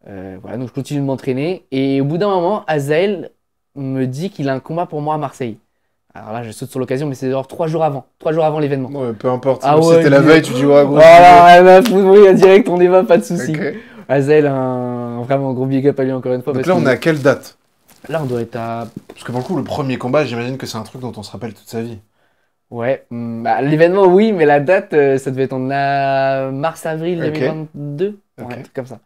Voilà, donc je continue de m'entraîner. Et au bout d'un moment, Azael me dit qu'il a un combat pour moi à Marseille. Alors là, je saute sur l'occasion, mais c'est genre 3 jours avant l'événement. Ouais, peu importe. Ah Même si ouais, c'était la il- veille, tu dis ouais, gros. Voilà, elle m'a foutu direct, on y va, pas de je soucis. vais- Ok. Azael, un vraiment gros big up à lui encore une fois. Donc parce là, on qu'il- est à quelle date? Là, on doit être à. Parce que pour le coup, le premier combat, j'imagine que c'est un truc dont on se rappelle toute sa vie. Ouais, bah, l'événement, oui, mais la date, ça devait être en mars-avril Ok. 2022. Ok. Ouais, un truc comme ça.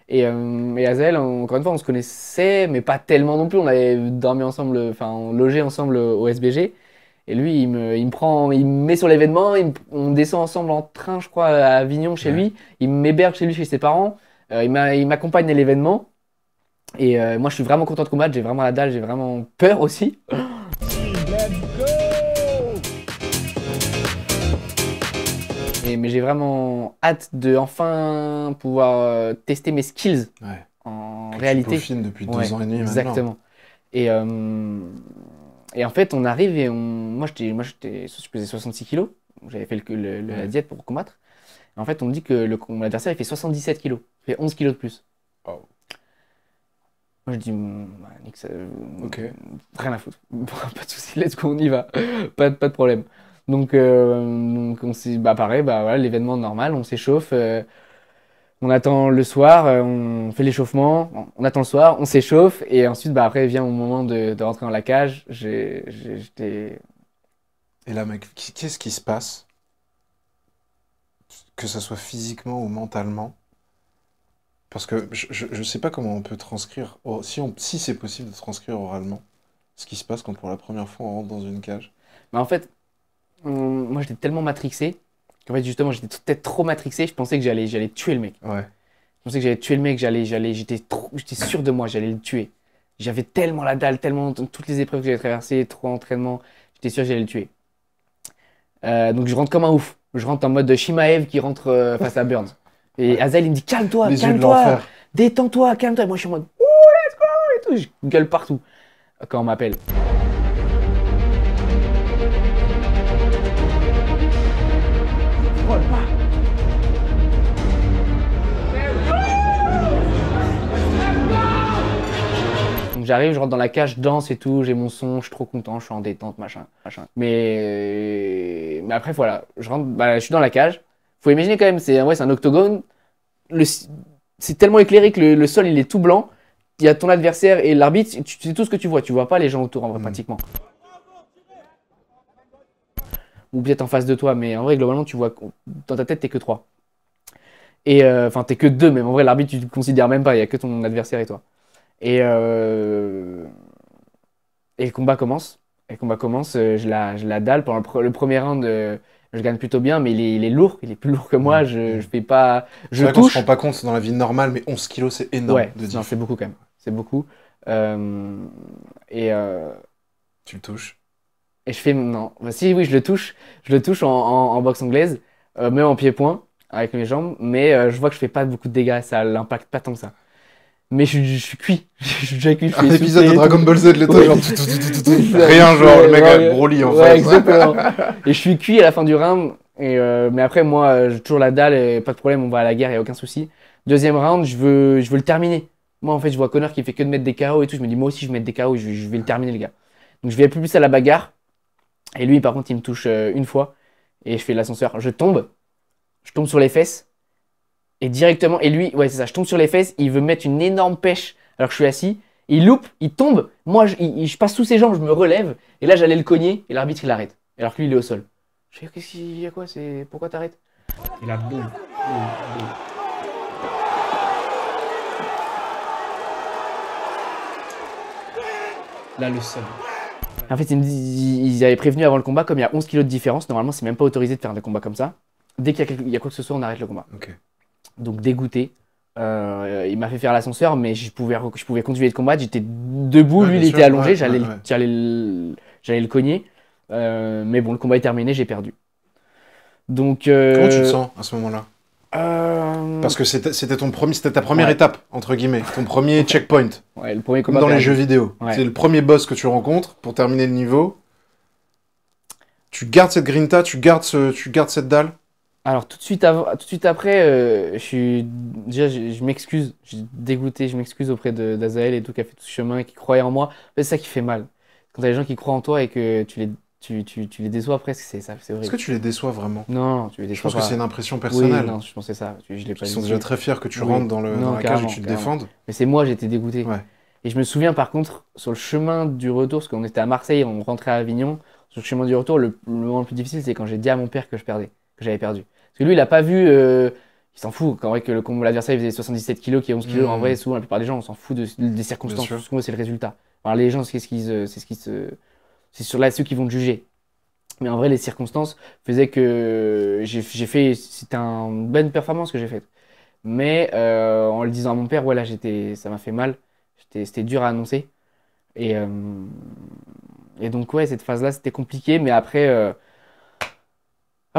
Et Azael, encore une fois, on se connaissait, mais pas tellement non plus. On avait dormi ensemble, enfin, on logeait ensemble au SBG. Et lui, il me prend, il me met sur l'événement. On descend ensemble en train, je crois, à Avignon chez Ouais. lui. Il m'héberge chez lui, chez ses parents. Il m'accompagne à l'événement. Et moi, je suis vraiment content de combattre. J'ai vraiment la dalle, j'ai vraiment peur aussi. Mais j'ai vraiment hâte de enfin pouvoir tester mes skills Ouais. en Que tu réalité. peaufines depuis 2 Ouais, ans et demi maintenant. exactement. Et en fait, on arrive et moi, je pesais 66 kilos. J'avais fait la diète pour combattre. Et en fait, on me dit que mon adversaire, il fait 77 kilos. Il fait 11 kilos de plus. Wow. Moi, je dis, bah, nique ça, Ok. rien à foutre. Pas de soucis, let's go, on y va. Pas de problème. Donc on s'est, bah pareil, bah voilà, l'événement normal, on s'échauffe. On attend le soir, on fait l'échauffement, on attend le soir, on s'échauffe et ensuite bah après vient au moment de rentrer dans la cage. J'étais. Et là, mec, qu'est-ce qui se passe? Que ça soit physiquement ou mentalement? Parce que je sais pas comment on peut transcrire, si c'est possible de transcrire oralement, ce qui se passe quand pour la première fois on rentre dans une cage. Mais en fait, moi j'étais tellement matrixé qu'en fait justement j'étais peut-être trop matrixé, je pensais que j'allais tuer le mec. Ouais. pensais que j'allais tuer le mec, j'étais sûr de moi, j'allais le tuer. J'avais tellement la dalle, tellement toutes les épreuves que j'avais traversées, trop d'entraînement, j'étais sûr que j'allais le tuer. Donc je rentre comme un ouf. Je rentre en mode Shimaev qui rentre face à Burns. Et Azael il me dit calme-toi, Les yeux de calme-toi, l'enfer. détends-toi, calme-toi. Et moi je suis en mode ouh, let's go et tout. Je gueule partout quand on m'appelle. Donc j'arrive, je rentre dans la cage, je danse et tout, j'ai mon son, je suis trop content, je suis en détente, machin. Mais après voilà, je rentre, je suis dans la cage. Faut imaginer quand même, c'est un octogone. C'est tellement éclairé que le sol il est tout blanc. Il y a ton adversaire et l'arbitre, c'est tout ce que tu vois pas les gens autour en vrai, pratiquement. Ou peut-être en face de toi, mais en vrai globalement tu vois, dans ta tête t'es que 3. Et enfin t'es que 2 même, en vrai l'arbitre tu te considères même pas, il y a que ton adversaire et toi. Et le combat commence. Je la dalle pendant le premier round. Je gagne plutôt bien, mais il est lourd, il est plus lourd que moi. Je fais pas. C'est vrai qu'on se rend pas compte dans la vie normale, mais 11 kilos c'est énorme. Ouais, non, c'est beaucoup quand même. C'est beaucoup. Tu le touches. Et je fais non. Bah, si, oui, je le touche. Je le touche en boxe anglaise, même en pied-point avec mes jambes, mais je vois que je fais pas beaucoup de dégâts, ça l'impacte pas tant que ça. Mais je suis cuit. Je suis déjà cuit. Un épisode de Dragon Ball Z, l'état, genre rien, genre le mec a Broly en fait. Ouais, exactement. Et je suis cuit à la fin du round. Mais après, moi, j'ai toujours la dalle, et pas de problème, on va à la guerre, il n'y a aucun souci. Deuxième round, je veux le terminer. Moi, en fait, je vois Connor qui fait que de mettre des KO et tout. Je me dis, moi aussi, je vais mettre des KO, je vais le terminer, le gars. Donc, je vais plus à la bagarre. Et lui, par contre, il me touche une fois. Et je fais l'ascenseur. Je tombe sur les fesses. Et directement, et lui, ouais, c'est ça, je tombe sur les fesses. Il veut me mettre une énorme pêche alors que je suis assis. Il loupe, il tombe. Moi, je passe sous ses jambes, je me relève. Et là, j'allais le cogner. Et l'arbitre, il arrête. Alors que lui, il est au sol. Je fais, qu'est-ce qu'il y a quoi? Pourquoi t'arrêtes? Et là, boum. Là, le sol. En fait, ils avaient prévenu avant le combat, comme il y a 11 kilos de différence, normalement, c'est même pas autorisé de faire des combats comme ça. Dès qu'il y a quoi que ce soit, on arrête le combat. Okay. Donc, dégoûté. Il m'a fait faire l'ascenseur, mais je pouvais continuer de combattre. J'étais debout, lui, il était allongé, j'allais le cogner. Mais bon, le combat est terminé, j'ai perdu. Donc, comment tu te sens à ce moment-là? Parce que c'était ta première étape, entre guillemets, ton premier checkpoint. Ouais, le premier combat dans les jeux vidéo. Ouais. C'est le premier boss que tu rencontres pour terminer le niveau. Tu gardes cette grinta, tu gardes cette dalle. Alors tout de suite après, je m'excuse, je suis dégoûté, je m'excuse auprès d'Azael et tout qui a fait tout ce chemin et qui croyait en moi. C'est ça qui fait mal. Quand t'as des gens qui croient en toi et que tu les déçois presque, c'est horrible. Est-ce que tu les déçois vraiment? Non, tu les déçois pas. Je pense que c'est une impression Oui, personnelle. non, je pensais ça. Je l'ai pas Ils sont dit. déjà très fiers que tu rentres dans la cage et que tu te défendes. Mais c'est moi, j'étais dégoûté. Ouais. Et je me souviens par contre, sur le chemin du retour, parce qu'on était à Marseille, on rentrait à Avignon, sur le chemin du retour, le moment le plus difficile, c'est quand j'ai dit à mon père que j'avais perdu. Parce que lui, il a pas vu, il s'en fout. Quand vrai que l'adversaire il faisait 77 kilos, qui est 11 kilos, en vrai, souvent la plupart des gens, on s'en fout des circonstances. Tout ce qu'on veut, c'est le résultat. Alors les gens, c'est ceux qui vont te juger. Mais en vrai, les circonstances faisaient que c'était une bonne performance que j'ai faite. Mais en le disant à mon père, ouais, là, ça m'a fait mal. C'était dur à annoncer. Et donc, ouais, cette phase-là, c'était compliqué. Mais après,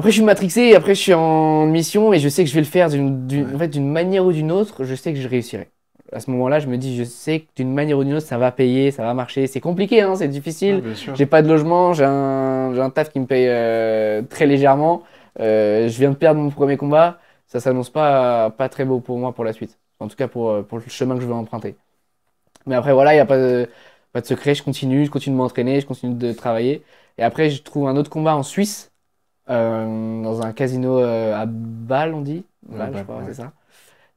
je suis matrixé. Après, je suis en mission et je sais que je vais le faire d'une manière ou d'une autre. Je sais que je réussirai. À ce moment-là, je me dis, je sais que d'une manière ou d'une autre, ça va payer, ça va marcher. C'est compliqué, hein, c'est difficile. J'ai pas de logement, j'ai un taf qui me paye très légèrement. Je viens de perdre mon premier combat. Ça s'annonce pas très beau pour moi pour la suite. En tout cas, pour le chemin que je veux emprunter. Mais après, voilà, il n'y a pas de secret. Je continue de m'entraîner, je continue de travailler. Et après, je trouve un autre combat en Suisse, dans un casino à Bâle, on dit. Bâle, je crois, c'est ça.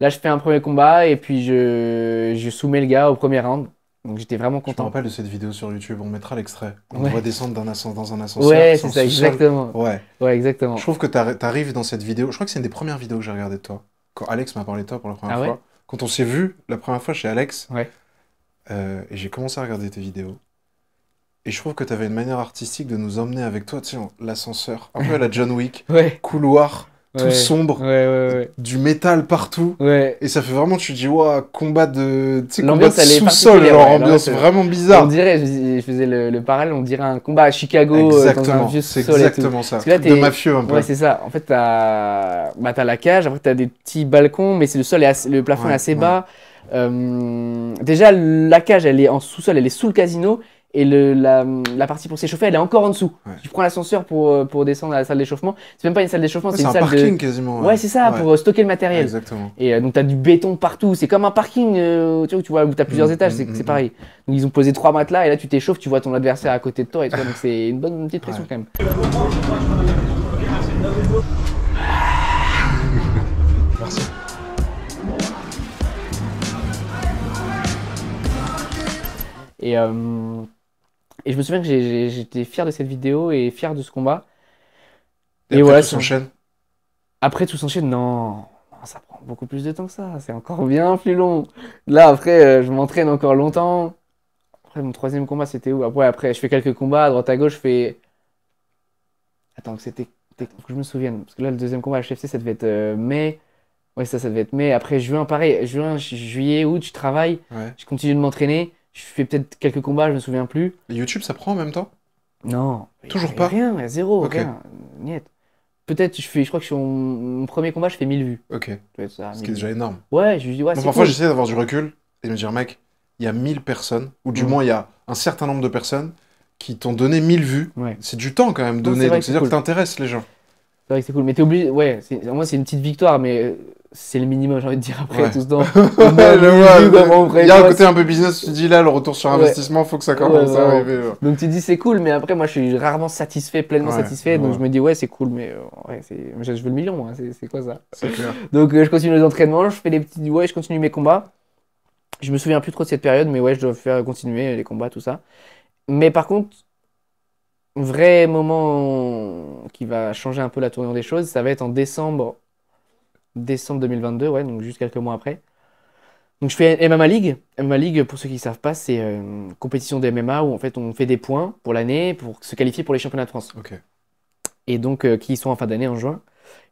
Là, je fais un premier combat et puis je soumets le gars au premier round. Donc, j'étais vraiment content. Je me rappelle de cette vidéo sur YouTube, on mettra l'extrait. On doit descendre dans un ascenseur. Ouais, c'est ça, exactement. Ouais, exactement. Je trouve que t'arrives dans cette vidéo. Je crois que c'est une des premières vidéos que j'ai regardées de toi. Quand Alex m'a parlé de toi pour la première fois. Quand on s'est vu la première fois chez Alex. Et j'ai commencé à regarder tes vidéos. Et je trouve que tu avais une manière artistique de nous emmener avec toi, tu sais, l'ascenseur, un peu à la John Wick, couloir, tout Ouais. sombre, Ouais. du métal partout. Ouais. Et ça fait vraiment, tu te dis, ouah, combat de, tu sais, combat L'ambiance, de elle est sous-sol, particulière, genre ouais. ambiance L'ambiance, vraiment On bizarre. dirait, je faisais le parallèle, on dirait un combat à Chicago dans un Exactement, vieux c'est sous-sol et tout. exactement ça. Parce que là, Truc de mafieux un peu. Ouais, c'est ça. En fait, t'as la cage, après t'as des petits balcons, mais le sol le plafond est assez bas. Déjà, la cage, elle est en sous-sol, elle est sous le casino, et la partie pour s'échauffer, elle est encore en dessous. Ouais. Tu prends l'ascenseur pour descendre à la salle d'échauffement. C'est même pas une salle d'échauffement, Ouais, c'est c'est une un salle parking quasiment. Ouais, c'est ça, pour stocker le matériel. Exactement. Et donc, t'as du béton partout. C'est comme un parking, tu vois, où t'as plusieurs étages, c'est pareil. Donc, ils ont posé 3 matelas, et là, tu t'échauffes, tu vois ton adversaire à côté de toi, et tout ça. Donc, c'est une bonne petite pression quand même. Merci. Et je me souviens que j'étais fier de cette vidéo et fier de ce combat. Et après, voilà, tout s'enchaîne. Après, tout s'enchaîne, non, ça prend beaucoup plus de temps que ça. C'est encore bien plus long. Là, après, je m'entraîne encore longtemps. Après, mon 3e combat, c'était où? Après, je fais quelques combats à droite à gauche. Je fais. Attends, que faut que je me souvienne. Parce que là, le 2e combat à HFC, ça devait être mai. Ouais, ça devait être mai. Après, juin, pareil. Juin, juillet, août, je travaille. Ouais. Je continue de m'entraîner. Je fais peut-être quelques combats, je me souviens plus. Et YouTube, ça prend en même temps? Non. Toujours pas? Rien, zéro, Ok. rien. Niet. Peut-être, je crois que sur mon premier combat, je fais 1000 vues. Ok. Ça doit être ça, Ce 1000 qui est déjà vues. énorme. Ouais, je lui dis, ouais, Moi, c'est parfois, cool. j'essaie d'avoir du recul et de me dire, mec, il y a 1000 personnes, ou du moins, il y a un certain nombre de personnes qui t'ont donné 1000 vues. Ouais. C'est du temps quand même Non, donné, c'est vrai donc que c'est c'est-à-dire cool. que t'intéresses les gens. C'est vrai que c'est cool, mais t'es obligé. Ouais, au moins c'est une petite victoire, mais c'est le minimum, j'ai envie de dire après Ouais. tout ce temps. Il y a un côté un peu business, tu te dis là, le retour sur Ouais. investissement, faut que ça commence Ouais, à vraiment. arriver. Donc tu dis c'est cool, mais après moi je suis rarement satisfait, pleinement Ouais, satisfait, donc ouais. je me dis ouais c'est cool, mais ouais, je veux le million, moi, c'est quoi ça? C'est clair. Donc je continue les entraînements, je fais des petits. Ouais, je continue mes combats. Je me souviens plus trop de cette période, mais ouais, je dois continuer les combats, tout ça. Mais par contre, vrai moment qui va changer un peu la tournure des choses, ça va être en décembre 2022, ouais, donc juste quelques mois après. Donc je fais MMA League. MMA League, pour ceux qui ne savent pas, c'est une compétition de MMA où en fait on fait des points pour l'année pour se qualifier pour les championnats de France. Ok. Et donc qui sont en fin d'année en juin.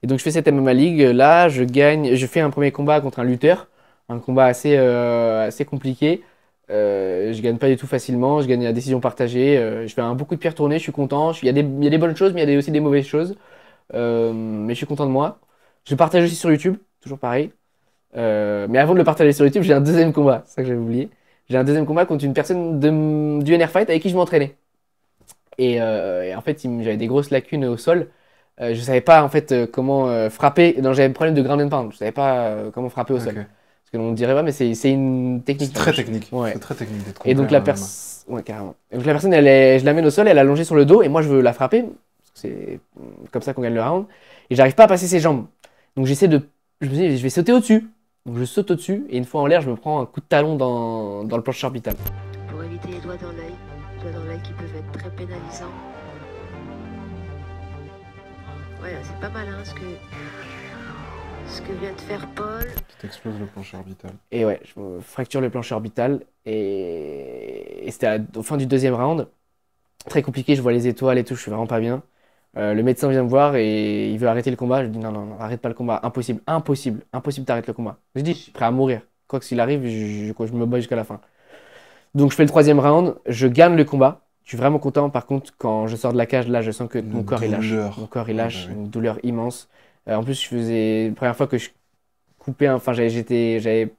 Et donc je fais cette MMA League, là je fais un premier combat contre un lutteur, un combat assez compliqué. Je gagne pas du tout facilement, je gagne la décision partagée, je fais un beaucoup de pierres tournées, je suis content, il y a des bonnes choses mais il y a aussi des mauvaises choses. Mais je suis content de moi. Je partage aussi sur YouTube, toujours pareil. Mais avant de le partager sur YouTube, j'ai un 2e combat, c'est ça que j'avais oublié. J'ai un 2e combat contre une personne du NR Fight avec qui je m'entraînais. Et en fait, j'avais des grosses lacunes au sol. Je savais pas en fait comment frapper. Non, j'avais un problème de ground and pound. Je savais pas comment frapper au sol. Ok. Parce que on dirait pas, mais c'est une technique. C'est très technique. Ouais. C'est très technique d'être Et donc complet la en personne, ouais carrément. Et donc la personne, je l'amène au sol, elle est allongée sur le dos, et moi je veux la frapper. Parce que c'est comme ça qu'on gagne le round. Et j'arrive pas à passer ses jambes. Donc je me dis, je vais sauter au-dessus. Donc je saute au-dessus, et une fois en l'air, je me prends un coup de talon dans le plancher orbital. Pour éviter les doigts dans l'œil qui peuvent être très pénalisants. Ouais, c'est pas mal hein, ce que vient de faire Paul. Qui t'explose le plancher orbital. Et ouais, je me fracture le plancher orbital. Et c'était au fin du 2e round. Très compliqué, je vois les étoiles et tout, je suis vraiment pas bien. Le médecin vient me voir et il veut arrêter le combat. Je dis non, arrête pas le combat, impossible d'arrêter le combat. Je dis, je suis prêt à mourir. Quoi que s'il arrive, je me bats jusqu'à la fin. Donc je fais le 3e round, je gagne le combat. Je suis vraiment content. Par contre, quand je sors de la cage, là, je sens que mon corps il lâche. Mon corps il lâche, Ouais. une douleur immense. En plus, la première fois que je coupais, enfin, j'avais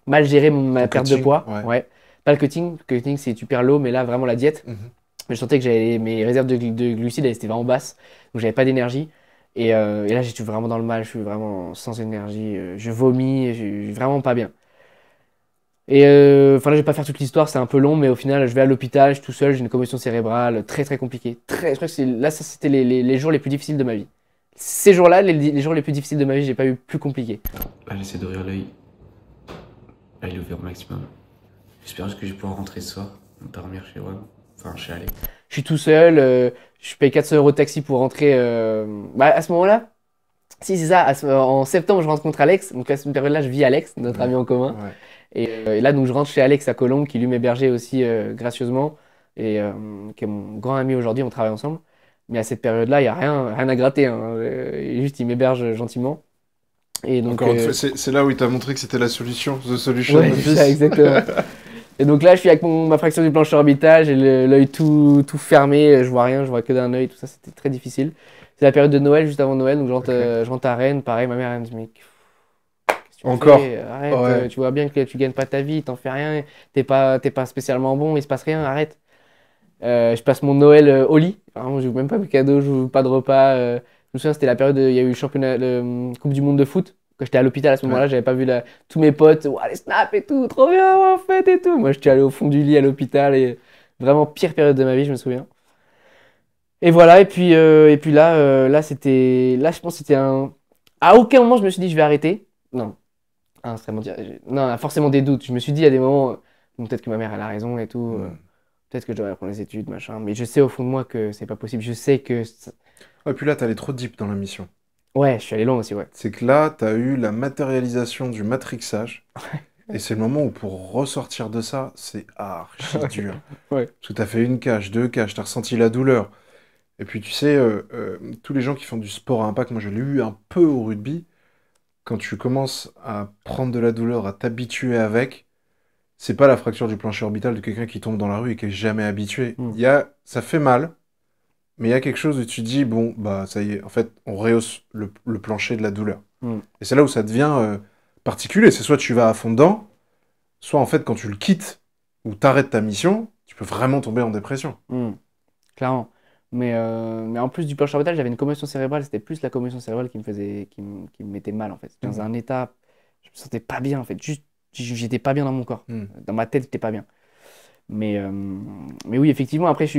mal géré ma perte de cutting, poids. ouais. Ouais. Pas le cutting. Le cutting, c'est tu perds l'eau, mais là, vraiment la diète. Mhm. Mais je sentais que mes réserves de glucides, elles étaient vraiment basses. Donc, j'avais pas d'énergie. Et là, j'étais vraiment dans le mal. Je suis vraiment sans énergie. Je vomis. Je suis vraiment pas bien. Et enfin là, je vais pas faire toute l'histoire, c'est un peu long, mais au final, je vais à l'hôpital, je suis tout seul, j'ai une commotion cérébrale très très compliquée. Je crois que ça c'était les jours les plus difficiles de ma vie. Ces jours-là, les jours les plus difficiles de ma vie, j'ai pas eu plus compliqué. Là, j'essaie d'ouvrir l'œil. Là, il est ouvert au maximum. J'espère juste que je vais pouvoir rentrer ce soir, dormir chez moi, enfin chez Alex. Je suis tout seul, je paye 400 € de taxi pour rentrer. À ce moment-là, si c'est ça, en septembre, je rencontre Alex, donc à cette période-là, je vis Alex, notre ami en commun. Ouais. Et là, donc, je rentre chez Alex à Colombes, qui lui m'hébergeait aussi gracieusement, et qui est mon grand ami aujourd'hui, on travaille ensemble. Mais à cette période-là, il n'y a rien à gratter. Hein. Juste, il m'héberge gentiment. Et donc, Encore une fois, c'est là où il t'a montré que c'était la solution, The Solution. Ouais, c'est ça, exactement. Et donc là, je suis avec ma fracture du plancher orbital, j'ai l'œil tout fermé, je vois rien, je vois que d'un œil, tout ça, c'était très difficile. C'est la période de Noël, juste avant Noël, donc je rentre à Rennes, pareil, ma mère elle me dit, mais qu'est-ce que tu Encore fais? Arrête, tu vois bien que tu gagnes pas ta vie, t'en fais rien, t'es pas spécialement bon, il se passe rien, arrête. Je passe mon Noël au lit, vraiment, je joue même pas mes cadeaux, je joue pas de repas. Je me souviens, c'était la période, il y a eu le Coupe du Monde de foot. Quand j'étais à l'hôpital à ce moment-là, j'avais pas vu tous mes potes, les snaps et tout, trop bien, en fait, et tout. Moi, j'étais allé au fond du lit à l'hôpital et vraiment pire période de ma vie, je me souviens. Et voilà, et puis là, c'était. Là, je pense que c'était un. À aucun moment, je me suis dit, je vais arrêter. Non. Non, forcément des doutes. Je me suis dit, à des moments, bon, peut-être que ma mère, elle a raison et tout. Peut-être que je devrais reprendre les études, machin. Mais je sais au fond de moi que c'est pas possible. Je sais que. Et puis là, t'allais trop deep dans la mission. Ouais, je suis allé loin aussi, ouais. C'est que là, t'as eu la matérialisation du matrixage. Et c'est le moment où pour ressortir de ça, c'est archi dur. Ouais. Parce que t'as fait 1 cage, 2 cages, t'as ressenti la douleur. Et puis tu sais, tous les gens qui font du sport à impact, moi je l'ai eu un peu au rugby, quand tu commences à prendre de la douleur, à t'habituer avec, c'est pas la fracture du plancher orbital de quelqu'un qui tombe dans la rue et qui est jamais habitué. Ça fait mal, mais il y a quelque chose où tu te dis, bon, bah ça y est, en fait, on rehausse le plancher de la douleur. Et c'est là où ça devient particulier. C'est soit tu vas à fond dedans, soit en fait, quand tu le quittes ou t'arrêtes ta mission, tu peux vraiment tomber en dépression. Clairement. Mais en plus du plancher orbital, j'avais une commotion cérébrale. C'était plus la commotion cérébrale qui me mettait mal, en fait. J'étais dans un état, je me sentais pas bien, en fait. Juste, j'étais pas bien dans mon corps. Dans ma tête, j'étais pas bien. Mais oui, effectivement, après,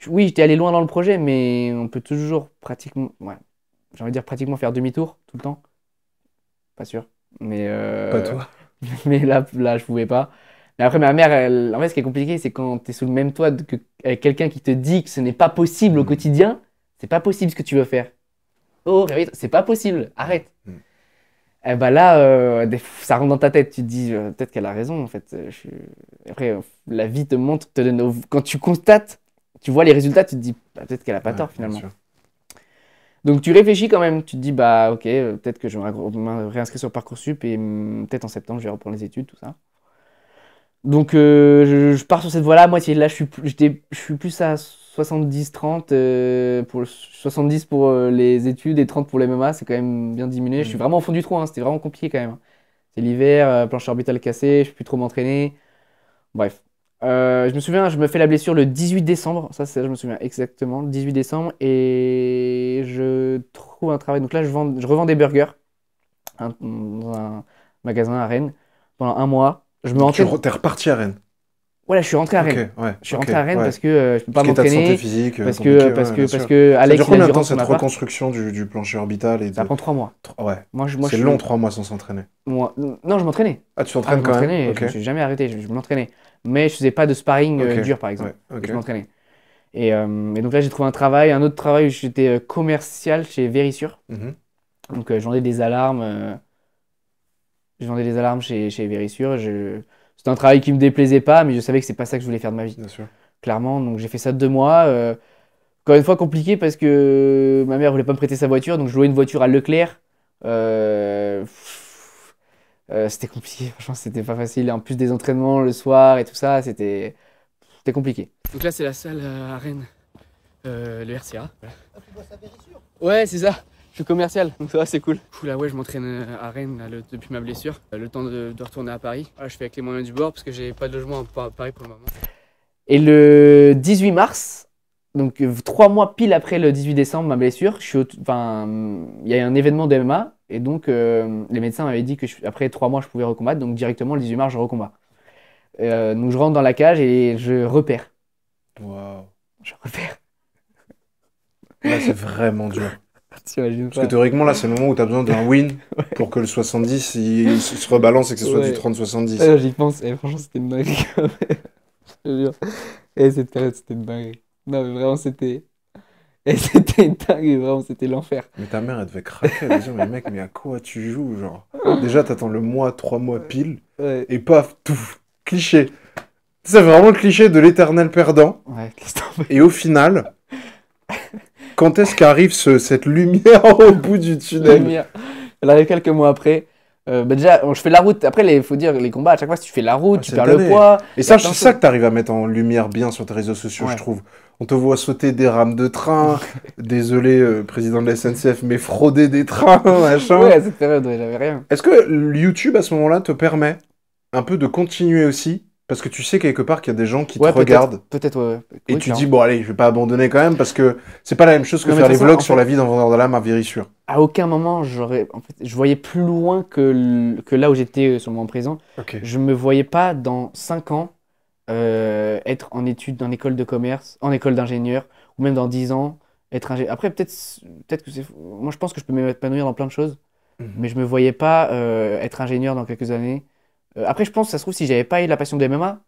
oui, j'étais allé loin dans le projet, mais on peut toujours pratiquement, ouais, j'ai envie de dire pratiquement faire demi-tour tout le temps. Pas sûr. Mais, Pas toi. Mais là, je pouvais pas. Mais après, ma mère, en fait, ce qui est compliqué, c'est quand tu es sous le même toit avec quelqu'un qui te dit que ce n'est pas possible au quotidien, c'est pas possible ce que tu veux faire. Oh, réveille-toi, c'est pas possible, arrête. Et bah là, ça rentre dans ta tête, tu te dis, peut-être qu'elle a raison, en fait. Après, la vie te montre, quand tu constates, tu vois les résultats, tu te dis, bah, peut-être qu'elle a pas tort, finalement. Donc tu réfléchis quand même, tu te dis, bah ok, peut-être que je me réinscris sur Parcoursup et peut-être en septembre, je vais reprendre les études, tout ça. Donc je pars sur cette voie-là à moitié. Là, je suis plus à 70-30, pour 70 pour les études et 30 pour les MMA, c'est quand même bien diminué. Je suis vraiment au fond du trou, hein, c'était vraiment compliqué quand même. C'est l'hiver, plancher orbital cassé, je peux plus trop m'entraîner. Bref. Je me souviens, je me fais la blessure le 18 décembre, ça je me souviens exactement, le 18 décembre, et je trouve un travail. Donc là, je revends des burgers dans un magasin à Rennes pendant 1 mois. T'es reparti à Rennes? Ouais, je suis rentré à Rennes. Je suis rentré à Rennes parce que je peux pas m'entraîner. Santé physique, parce que Alex, ça dure combien de temps cette reconstruction du plancher orbital Ça prend 3 mois. Ouais. Moi, c'est long 3 mois sans s'entraîner. Non, je m'entraînais. Ah, tu t'entraînes quand même? Je me suis jamais arrêté, je m'entraînais. Mais je faisais pas de sparring dur, par exemple. Je m'entraînais. Et donc là, j'ai trouvé un autre travail où j'étais commercial chez Verisure. Donc je vendais des alarmes. Chez Verisure. C'était un travail qui me déplaisait pas, mais je savais que c'est pas ça que je voulais faire de ma vie. Bien sûr. Clairement, donc j'ai fait ça 2 mois. Encore une fois, compliqué parce que ma mère voulait pas me prêter sa voiture, donc je louais une voiture à Leclerc. C'était compliqué, franchement, c'était pas facile. En plus des entraînements le soir et tout ça, c'était compliqué. Donc là, c'est la salle à Rennes, le RCA. Ah, tu bosses à Verisure? Ouais, c'est ça. Je suis commercial, donc ça va, c'est cool. Là, ouais, je m'entraîne à Rennes là, depuis ma blessure. Le temps de retourner à Paris. Là, je fais avec les moyens du bord parce que j'ai pas de logement à Paris pour le moment. Et le 18 mars, donc 3 mois pile après le 18 décembre, ma blessure, il y a un événement de MMA et donc les médecins m'avaient dit que après 3 mois, je pouvais recombattre. Donc directement, le 18 mars, je recombats. Donc je rentre dans la cage et je repère. Waouh. Je repère. Là, c'est vraiment dur. Parce que théoriquement, là, c'est le moment où tu as besoin d'un win pour que le 70 il se rebalance et que ce soit du 30-70. J'y pense, et franchement, c'était une dinguerie quand même. Je te jure. Et cette période, c'était une dinguerie. Non, mais vraiment, c'était une dinguerie, vraiment, c'était l'enfer. Mais ta mère, elle devait craquer, elle disait, mais mec, mais à quoi tu joues, genre? Déjà, t'attends le mois, 3 mois pile, et paf, tout, cliché. Ça fait vraiment le cliché de l'éternel perdant. Ouais, et au final, quand est-ce qu'arrive cette lumière au bout du tunnel? Elle arrive quelques mois après. Déjà, je fais la route. Après, il faut dire, les combats, à chaque fois, si tu fais la route, tu perds le poids. Et ça, c'est ça que tu arrives à mettre en lumière bien sur tes réseaux sociaux, je trouve. On te voit sauter des rames de train. Désolé, président de la SNCF, mais frauder des trains, machin. Ouais, à cette période, j'avais rien. Est-ce que YouTube, à ce moment-là, te permet un peu de continuer aussi? Parce que tu sais quelque part qu'il y a des gens qui te regardent. Peut-être, ouais. Et tu dis, bon, allez, je vais pas abandonner quand même, parce que c'est pas la même chose que faire les vlogs sur la vie d'un vendeur de l'âme à Vérissure. À aucun moment, je voyais plus loin que là où j'étais sur le moment présent. Je me voyais pas dans 5 ans être en études en école de commerce, en école d'ingénieur, ou même dans 10 ans, être ingénieur. Après, peut-être que c'est. Moi, je pense que je peux m'épanouir dans plein de choses, mais je me voyais pas être ingénieur dans quelques années. Après, je pense, ça se trouve, si j'avais pas eu la passion de MMA,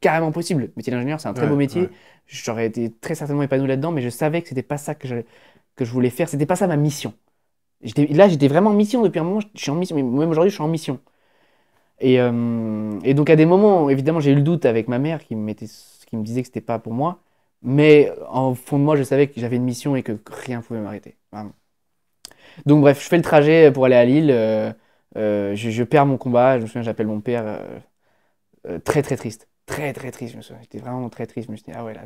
carrément possible. Le métier d'ingénieur, c'est un très beau métier. J'aurais été très certainement épanoui là-dedans, mais je savais que c'était pas ça que je voulais faire. C'était pas ça ma mission. Là, j'étais vraiment en mission depuis un moment. Je suis en mission. Même aujourd'hui, je suis en mission. Et donc, à des moments, évidemment, j'ai eu le doute avec ma mère qui me disait que c'était pas pour moi. Mais en fond de moi, je savais que j'avais une mission et que rien pouvait m'arrêter. Vraiment. Donc, bref, je fais le trajet pour aller à Lille. Je perds mon combat. Je me souviens, j'appelle mon père très très triste. Très très triste, je me souviens. J'étais vraiment très triste. Je me suis dit, ah ouais, là,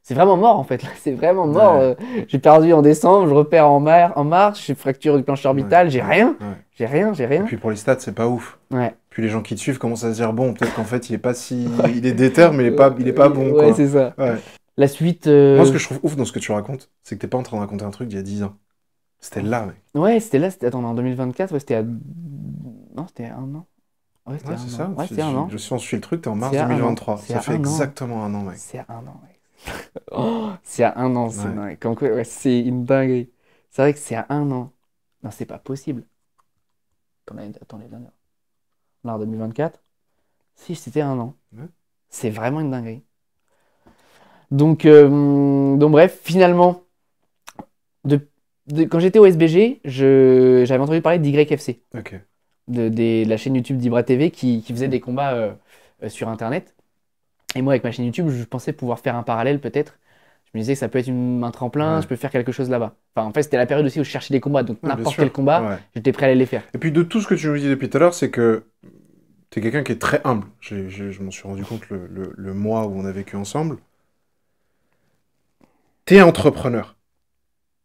c'est vraiment mort en fait. Là, c'est vraiment mort. J'ai perdu en décembre, je repère en mars, j'ai fracture du plancher orbital, j'ai rien. J'ai rien. Et puis pour les stats, c'est pas ouf. Ouais. Puis les gens qui te suivent commencent à se dire, bon, peut-être qu'en fait, il est pas si. Il est déter, mais il est pas bon. Ouais, quoi. c'est ça. Ouais. La suite. Moi, ce que je trouve ouf dans ce que tu racontes, c'est que t'es pas en train de raconter un truc d'il y a 10 ans. C'était là, mec. Ouais, c'était là. Attends, en 2024, ouais, c'était à. Non, c'était un an. Ouais, c'était c'est ça. Ouais, c'était un an. Si on suit le truc, t'es en mars 2023. Ça fait exactement un an, mec. C'est à un an, mec. Oh, c'est à un an, c'est dingue. Comme quoi, ouais, c'est une dinguerie. C'est vrai que c'est à un an. Non, c'est pas possible. Attends, les dernières. Là, en 2024. Si, c'était un an. Ouais. C'est vraiment une dinguerie. Donc bref, finalement, quand j'étais au SBG, j'avais entendu parler d'YFC. Ok. De la chaîne YouTube d'Ibra TV qui faisait des combats sur Internet. Et moi, avec ma chaîne YouTube, je pensais pouvoir faire un parallèle peut-être. Je me disais que ça peut être un tremplin, je peux faire quelque chose là-bas. Enfin, en fait, c'était la période aussi où je cherchais des combats. Donc n'importe quel combat, j'étais prêt à aller les faire. Et puis de tout ce que tu nous dis depuis tout à l'heure, c'est que tu es quelqu'un qui est très humble. Je m'en suis rendu compte le mois où on a vécu ensemble. Tu es entrepreneur.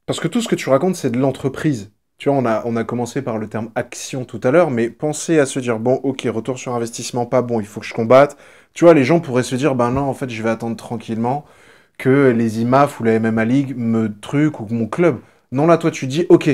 Parce que tout ce que tu racontes, c'est de l'entreprise. Tu vois, on a commencé par le terme action tout à l'heure, mais penser à se dire, bon, ok, retour sur investissement, pas bon, il faut que je combatte. Tu vois, les gens pourraient se dire, ben non, en fait, je vais attendre tranquillement que les IMAF ou la MMA League me truquent ou mon club. Non, là, toi, tu dis, ok,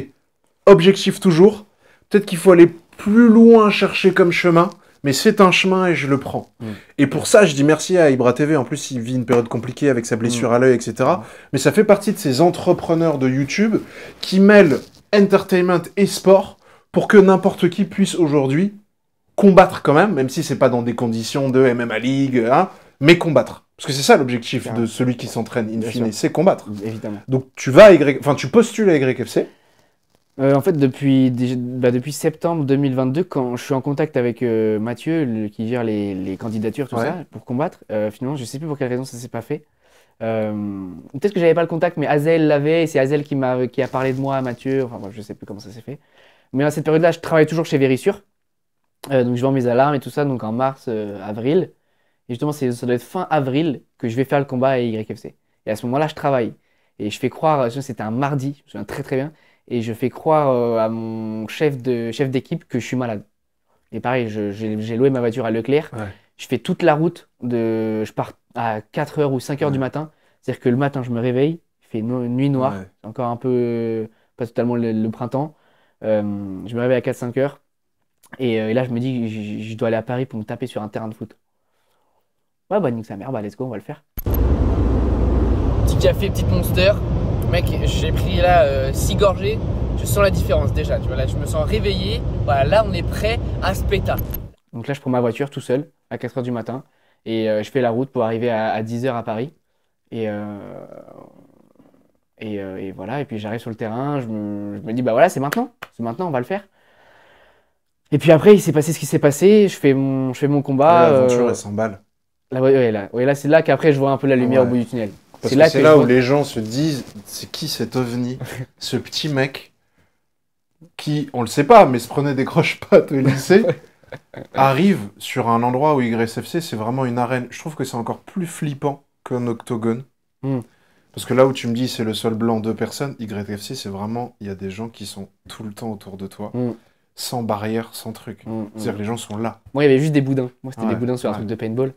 objectif toujours. Peut-être qu'il faut aller plus loin chercher comme chemin, mais c'est un chemin et je le prends. Et pour ça, je dis merci à Ibra TV. En plus, il vit une période compliquée avec sa blessure à l'œil, etc. Mais ça fait partie de ces entrepreneurs de YouTube qui mêlent entertainment et sport pour que n'importe qui puisse aujourd'hui combattre quand même si c'est pas dans des conditions de MMA League, hein, mais combattre. Parce que c'est ça l'objectif de celui qui s'entraîne in fine, c'est combattre. Évidemment. Donc tu postules à YFC. En fait, depuis septembre 2022, quand je suis en contact avec Mathieu, qui gère les candidatures, tout ça, pour combattre, finalement, je sais plus pour quelle raison ça s'est pas fait. Peut-être que j'avais pas le contact, mais Azel l'avait, et c'est Azel qui a parlé de moi à Mathieu. Enfin, moi, je sais plus comment ça s'est fait. Mais à cette période-là, je travaille toujours chez Vérissure. Donc, je vends mes alarmes et tout ça, donc en mars, avril. Et justement, ça doit être fin avril que je vais faire le combat à YFC. Et à ce moment-là, je travaille. Et je fais croire, c'était un mardi, je me souviens très très bien. Et je fais croire à mon chef d'équipe que je suis malade. Et pareil, j'ai loué ma voiture à Leclerc. Je fais toute la route. Je pars à 4h ou 5h du matin. C'est-à-dire que le matin, je me réveille. Il fait nuit noire. C'est encore un peu, pas totalement le printemps. Je me réveille à 4-5h. Et là, je me dis que je dois aller à Paris pour me taper sur un terrain de foot. Ouais, bah nique sa mère, bah let's go, on va le faire. Petit café, petite monster. Mec, j'ai pris là 6 gorgées. Je sens la différence déjà. Tu vois, là, je me sens réveillé. Voilà, là, on est prêt à se péter. Donc là, je prends ma voiture tout seul à 4h du matin. Et je fais la route pour arriver à 10h à Paris. Et voilà. Et puis j'arrive sur le terrain. Je me dis, bah voilà, c'est maintenant. C'est maintenant, on va le faire. Et puis après, il s'est passé ce qui s'est passé. Je fais mon combat. L'aventure, elle s'emballe. Là, c'est là qu'après, je vois un peu la lumière au bout du tunnel. Parce là que c'est que là je où vois- les gens se disent, c'est qui cet ovni? Ce petit mec qui, on le sait pas, mais se prenait des croche-pattes au lycée, arrive sur un endroit où YSFC, c'est vraiment une arène. Je trouve que c'est encore plus flippant qu'un octogone. Mm. Parce que là où tu me dis c'est le sol blanc, 2 personnes, YFC, c'est vraiment, il y a des gens qui sont tout le temps autour de toi, sans barrière, sans truc. C'est-à-dire que les gens sont là. Moi, il y avait juste des boudins. Moi, c'était Ouais, des boudins sur un ouais. truc de paintball.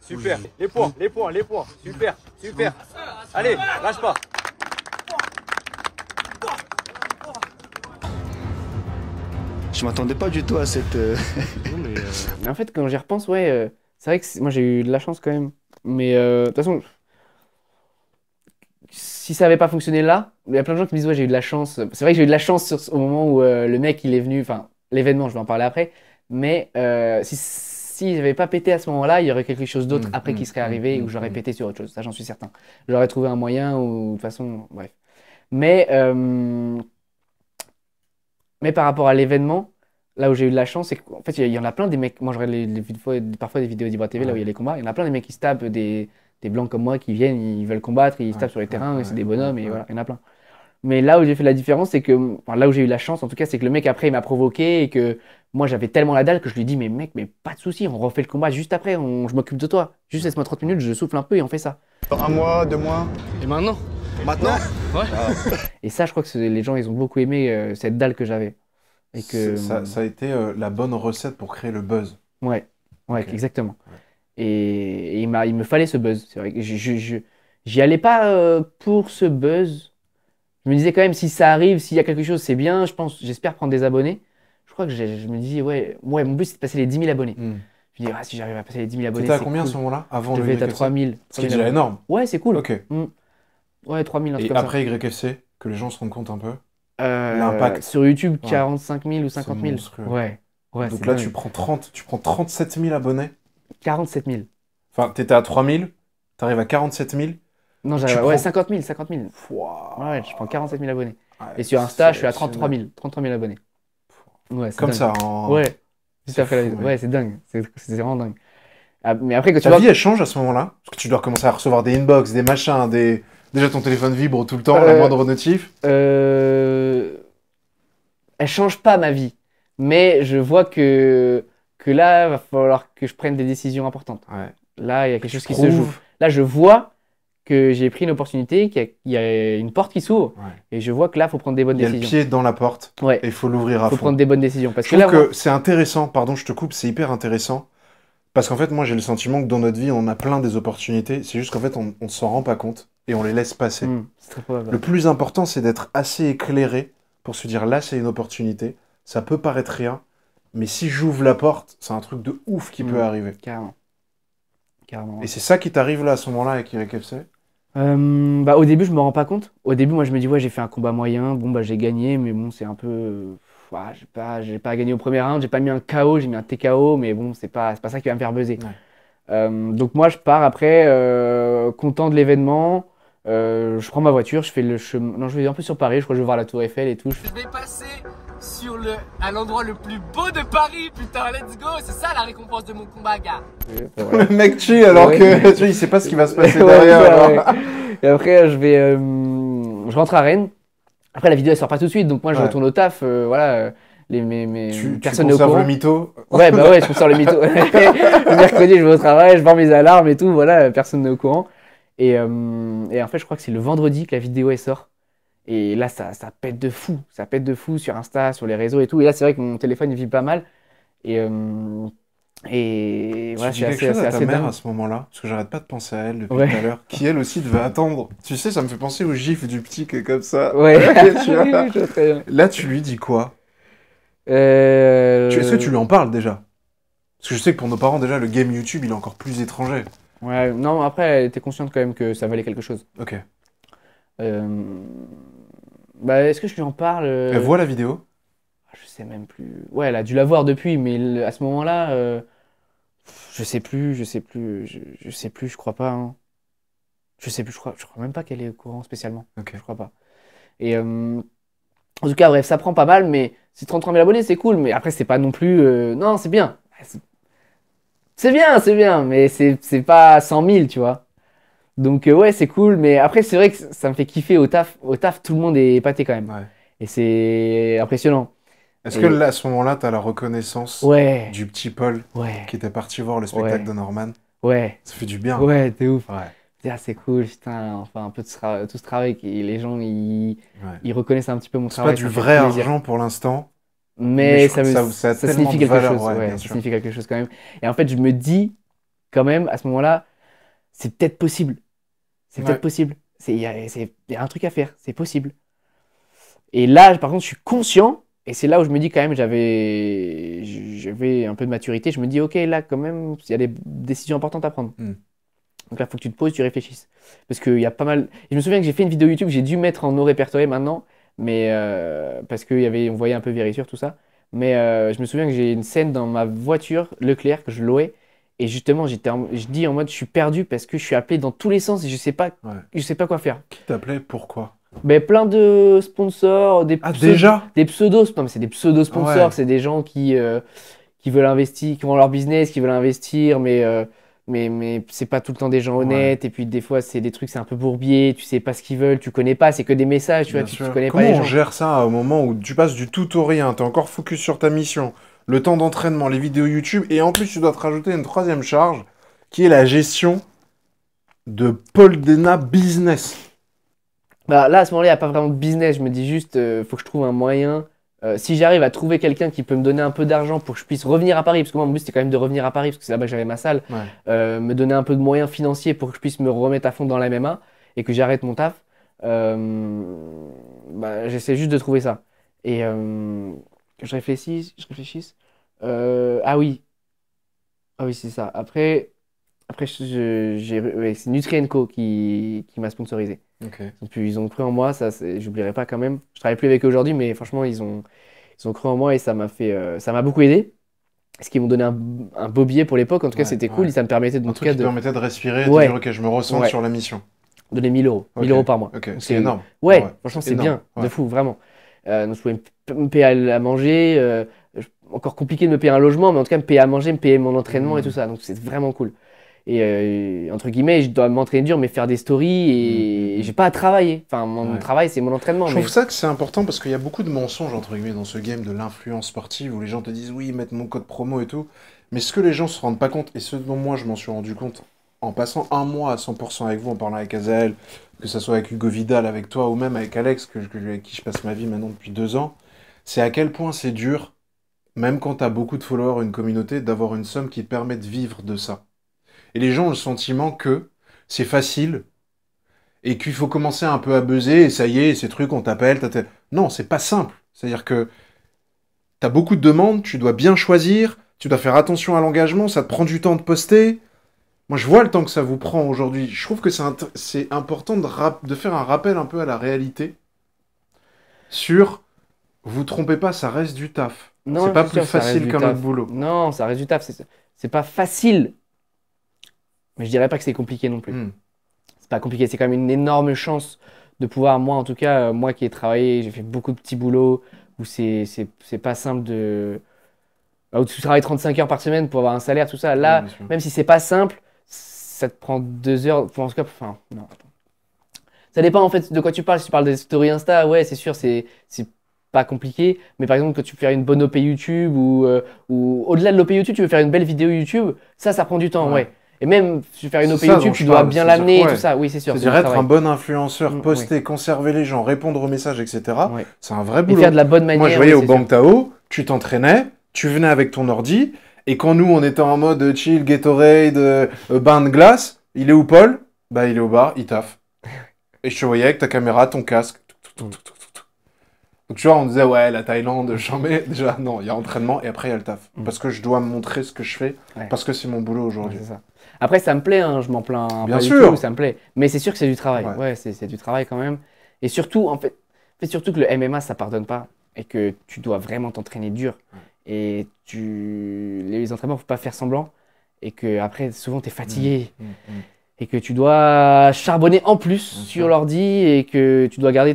Super, les points, les points, les points. Super, super. Allez, lâche pas. Je m'attendais pas du tout à cette. Mais en fait, quand j'y repense, ouais, c'est vrai que moi, j'ai eu de la chance quand même. Mais de toute façon, si ça avait pas fonctionné là, il y a plein de gens qui me disent, ouais, j'ai eu de la chance. C'est vrai que j'ai eu de la chance au moment où le mec, il est venu, enfin, l'événement, je vais en parler après. Mais si j'avais pas pété à ce moment-là, il y aurait quelque chose d'autre après qui serait arrivé où j'aurais pété sur autre chose. Ça, j'en suis certain. J'aurais trouvé un moyen ou de toute façon, bref. Mais par rapport à l'événement, là où j'ai eu de la chance, c'est qu'en fait, il y en a plein des mecs. Moi, je regarde parfois des vidéos d'Ibra TV là où il y a les combats. Il y en a plein des mecs qui se tapent, des blancs comme moi qui viennent, ils veulent combattre, ils se tapent sur les terrains, et c'est des bonhommes, et voilà, il y en a plein. Mais là où j'ai fait la différence, c'est que, enfin, là où j'ai eu la chance, en tout cas, c'est que le mec après, il m'a provoqué et que moi, j'avais tellement la dalle que je lui ai dit, mais mec, mais pas de souci, on refait le combat juste après, je m'occupe de toi. Juste laisse-moi 30 minutes, je souffle un peu et on fait ça. Dans 1 mois, 2 mois. Et maintenant? Maintenant? Ouais. Et ça, je crois que les gens, ils ont beaucoup aimé cette dalle que j'avais. Et que Ça a été la bonne recette pour créer le buzz. Ouais, exactement. Et il me fallait ce buzz. C'est vrai que j'y allais pas pour ce buzz. Je me disais quand même, si ça arrive, s'il y a quelque chose, c'est bien. J'espère prendre des abonnés. Je crois que je me dis, ouais, mon but, c'est de passer les 10 000 abonnés. Je me dis, si j'arrive à passer les 10 000 abonnés, T'étais à c'est combien cool. à ce moment-là? Avant Je le devais être à YFC? 3 000. C'est déjà énorme. Ouais, c'est cool. Ok. Ouais, 3 000, un truc Et comme ça. après YFC, que les gens se rendent compte un peu? L'impact. Sur YouTube, Ouais. 45 000 ou 50 C'est 000. monstrueux. Ouais. Donc c'est là, dingue. tu prends 37 000 abonnés. 47 000. Enfin, t'étais à 3 000, t'arrives à 47 000. Non, Tu j'arrive, prends- ouais, 50 000, 50 000. Ouais, je prends 47 000 abonnés. Et sur Insta, je suis à 33 000 abonnés. Ouais, c'est Comme dingue. ça, en- Ouais, juste C'est après la fou, vidéo. ouais. Ouais, c'est dingue. C'est vraiment dingue. Ah, mais après, que tu Ta vois. vie, elle change à ce moment-là? Parce que tu dois recommencer à recevoir des inbox, des machins, Déjà, ton téléphone vibre tout le temps, la moindre notif. Elle change pas ma vie. Mais je vois que là, il va falloir que je prenne des décisions importantes. Là, il y a quelque chose qui se joue. Là, je vois que j'ai pris une opportunité, qu'il y a une porte qui s'ouvre. Et je vois que là, il faut prendre des bonnes Il y a le décisions. pied dans la porte. Ouais. Et il faut l'ouvrir à Faut fond. prendre des bonnes décisions. Parce Je que trouve là, que c'est intéressant, pardon, je te coupe, c'est hyper intéressant. Parce qu'en fait, moi, j'ai le sentiment que dans notre vie, on a plein des opportunités. C'est juste qu'en fait, on ne s'en rend pas compte et on les laisse passer. c'est très probable. Le plus important, c'est d'être assez éclairé pour se dire là, c'est une opportunité. Ça peut paraître rien, mais si j'ouvre la porte, c'est un truc de ouf qui peut arriver. Carrément. Et c'est ça qui t'arrive là à ce moment-là avec YFC? Au début, je me rends pas compte. Au début, moi, je me dis, ouais, j'ai fait un combat moyen. Bon, bah, j'ai gagné, mais bon, c'est un peu. J'ai pas gagné au premier round. J'ai pas mis un KO, j'ai mis un TKO, mais bon, c'est pas ça qui va me faire buzzer. Donc, moi, je pars après, content de l'événement. Je prends ma voiture, je fais le chemin. Non, je vais un peu sur Paris, je crois que je vais voir la Tour Eiffel et tout. Je vais passer à l'endroit le plus beau de Paris, putain, let's go, c'est ça la récompense de mon combat, gars. Le mec tue alors que tu vois, il sait pas ce qui va se passer Ouais, derrière. ouais, alors. ouais. Et après, je rentre à Rennes. Après, la vidéo, elle sort pas tout de suite, donc moi, je retourne au taf. Voilà, Tu personne n'est au conserves courant. le mytho? Ouais, bah ouais, je conserve le mytho. Le mercredi, je vais au travail, je vends mes alarmes et tout, voilà, personne n'est au courant. Et en fait, je crois que c'est le vendredi que la vidéo, elle sort. Et là, ça pète de fou. Ça pète de fou sur Insta, sur les réseaux et tout. Et là, c'est vrai que mon téléphone, il vibre pas mal. Et voilà, Tu dis c'est quelque chose à ta assez mère dingue. à ce moment-là? Parce que j'arrête pas de penser à elle depuis Ouais. tout à l'heure. Qui elle aussi devait attendre. Tu sais, ça me fait penser au gif du petit qui est comme ça. Ouais. Tu vois. Oui, je vois très bien. Là, tu lui dis quoi? Euh, Est-ce que tu lui en parles déjà? Parce que je sais que pour nos parents, déjà, le game YouTube, il est encore plus étranger. Ouais, non, après, elle était consciente quand même que ça valait quelque chose. Ok. Est-ce que je lui en parle? Elle voit la vidéo? Je sais même plus. Ouais, elle a dû la voir depuis, mais à ce moment-là, je sais plus, je crois pas. Hein. Je sais plus, je crois même pas qu'elle est au courant spécialement. Ok. Je crois pas. Et en tout cas, bref, ça prend pas mal, mais c'est 33 000 abonnés, c'est cool, mais après, c'est pas non plus. Non, c'est bien. C'est bien, mais c'est pas 100 000, tu vois. Donc ouais, c'est cool, mais après c'est vrai que ça me fait kiffer au taf. Au taf, tout le monde est épaté quand même. Ouais. Et c'est impressionnant. Est-ce Et- que là, à ce moment-là, tu as la reconnaissance Ouais. du petit Paul Ouais. qui était parti voir le spectacle Ouais. de Norman? Ouais. Ça fait du bien. Ouais, t'es ouf. Ouais. Ah, c'est cool, putain, enfin un peu tout ce travail, les gens ils Ouais. reconnaissent un petit peu mon C'est travail. pas du ça me fait vrai plaisir. argent pour l'instant. Mais je ça, trouve me, que ça a ça tellement signifie de quelque valeur, chose, ouais, ouais, bien ça sûr. signifie quelque chose quand même. Et en fait, je me dis quand même à ce moment-là, c'est peut-être possible. C'est peut-être Ouais. possible. Il y a un truc à faire, c'est possible. Et là, par contre, je suis conscient, et c'est là où je me dis quand même, j'avais un peu de maturité. Je me dis, ok, là, quand même, il y a des décisions importantes à prendre. Mm. Donc là, il faut que tu te poses, tu réfléchisses. Parce qu'il y a pas mal. Je me souviens que j'ai fait une vidéo YouTube, j'ai dû mettre en non répertorié maintenant, mais parce on voyait un peu Vérissure, tout ça. Mais je me souviens que j'ai une scène dans ma voiture Leclerc que je louais. Et justement, je dis en mode, je suis perdu parce que je suis appelé dans tous les sens et je sais pas quoi faire. Qui t'appelait? Pourquoi? Mais plein de sponsors, déjà? des pseudos. Non, mais c'est des pseudo-sponsors, Ouais. c'est des gens qui veulent investir, qui ont leur business, qui veulent investir, mais c'est pas tout le temps des gens honnêtes. Et puis des fois, c'est des trucs, c'est un peu bourbier, tu sais pas ce qu'ils veulent, tu connais pas, c'est que des messages, tu vois, Bien tu sûr. connais Comment pas les on gens. gère ça au moment où tu passes du tout au rien, t'es encore focus sur ta mission, le temps d'entraînement, les vidéos YouTube, et en plus tu dois te rajouter une troisième charge, qui est la gestion de Paul Dena Business. Bah, là, à ce moment-là, il n'y a pas vraiment de business. Je me dis juste, faut que je trouve un moyen. Si j'arrive à trouver quelqu'un qui peut me donner un peu d'argent pour que je puisse revenir à Paris, parce que moi, mon but, c'était quand même de revenir à Paris, parce que c'est là-bas que j'avais ma salle, me donner un peu de moyens financiers pour que je puisse me remettre à fond dans la MMA et que j'arrête mon taf. Bah, j'essaie juste de trouver ça. Et que je réfléchisse. Ah oui. Ah oui, c'est ça. Après c'est Nutri&Co qui m'a sponsorisé. Ok. Et puis, ils ont cru en moi, ça, j'oublierai pas quand même. Je travaille plus avec eux aujourd'hui, mais franchement, ils ont cru en moi et ça m'a beaucoup aidé. Parce qu'ils m'ont donné un beau billet pour l'époque. En tout cas, c'était cool. Et ça me permettait Un truc qui permettait de respirer et de Ouais. dire, ok, je me ressens Ouais. sur la mission. Donner 1000 euros. 1000 euros par mois. Ok, Donc, c'est énorme. Ouais, Ouais, franchement, c'est c'est énorme. bien. De Ouais. fou, vraiment. Donc, je pouvais me payer à manger. Encore compliqué de me payer un logement, mais en tout cas, me payer à manger, me payer mon entraînement et tout ça. Donc, c'est vraiment cool. Et entre guillemets, je dois m'entraîner dur, mais faire des stories et j'ai pas à travailler. Enfin, mon travail, c'est mon entraînement. Je trouve ça que c'est important parce qu'il y a beaucoup de mensonges entre guillemets dans ce game de l'influence sportive où les gens te disent oui, mettre mon code promo et tout. Mais ce que les gens se rendent pas compte, et ce dont moi je m'en suis rendu compte en passant un mois à 100% avec vous, en parlant avec Azael, que ce soit avec Hugo Vidal, avec toi ou même avec Alex, avec qui je passe ma vie maintenant depuis 2 ans, c'est à quel point c'est dur, même quand tu as beaucoup de followers, une communauté, d'avoir une somme qui te permet de vivre de ça. Et les gens ont le sentiment que c'est facile et qu'il faut commencer un peu à buzzer et ça y est, ces trucs, on t'appelle. Non, c'est pas simple. C'est-à-dire que t'as beaucoup de demandes, tu dois bien choisir, tu dois faire attention à l'engagement, ça te prend du temps de poster. Moi, je vois le temps que ça vous prend aujourd'hui. Je trouve que c'est important de faire un rappel un peu à la réalité sur vous trompez pas, ça reste du taf. Non, C'est pas c'est plus sûr, ça reste facile du qu'un taf. autre boulot. Non, ça reste du taf. C'est pas facile. Mais je dirais pas que c'est compliqué non plus. C'est pas compliqué, c'est quand même une énorme chance de pouvoir, moi en tout cas, moi qui ai travaillé, j'ai fait beaucoup de petits boulots où c'est pas simple où tu travailles 35 heures par semaine pour avoir un salaire, tout ça. Là, bien sûr. même si c'est pas simple, ça te prend 2 heures. Enfin, en tout cas, enfin, non, attends. Ça dépend en fait de quoi tu parles. Si tu parles des stories Insta, ouais, c'est sûr, c'est pas compliqué. Mais par exemple, quand tu fais une bonne OP YouTube ou au-delà de l'OP YouTube, tu veux faire une belle vidéo YouTube, ça prend du temps, ouais. Et même, si tu veux faire une OP C'est ça YouTube, dont tu je dois parle, bien c'est-à-dire, l'amener, ouais. tout ça. Oui, c'est sûr. C'est-à-dire du être un travail. bon influenceur, Oui. poster, conserver les gens, répondre aux messages, etc. C'est un vrai Et boulot. faire de la bonne manière. Moi, je voyais oui, au c'est sûr. Bang Tao, tu t'entraînais, tu venais avec ton ordi, et quand nous, on était en mode chill, Gatorade, bain de glace, il est où Paul? Bah, il est au bar, il taffe. Et je te voyais avec ta caméra, ton casque. Donc tu vois, on disait, ouais, la Thaïlande, jamais. Déjà, non, il y a entraînement et après, il y a le taf. Parce que je dois me montrer ce que je fais, parce que c'est mon boulot aujourd'hui. Ouais, c'est ça. Après, ça me plaît, hein, je m'en plains Bien pas du sûr. tout, ça me plaît. Mais c'est sûr que c'est du travail. Ouais, c'est du travail quand même. Et surtout, en fait, surtout que le MMA, ça pardonne pas. Et que tu dois vraiment t'entraîner dur. Et les entraînements, faut pas faire semblant. Et que après, souvent, tu es fatigué. Et que tu dois charbonner en plus sur l'ordi et que tu dois garder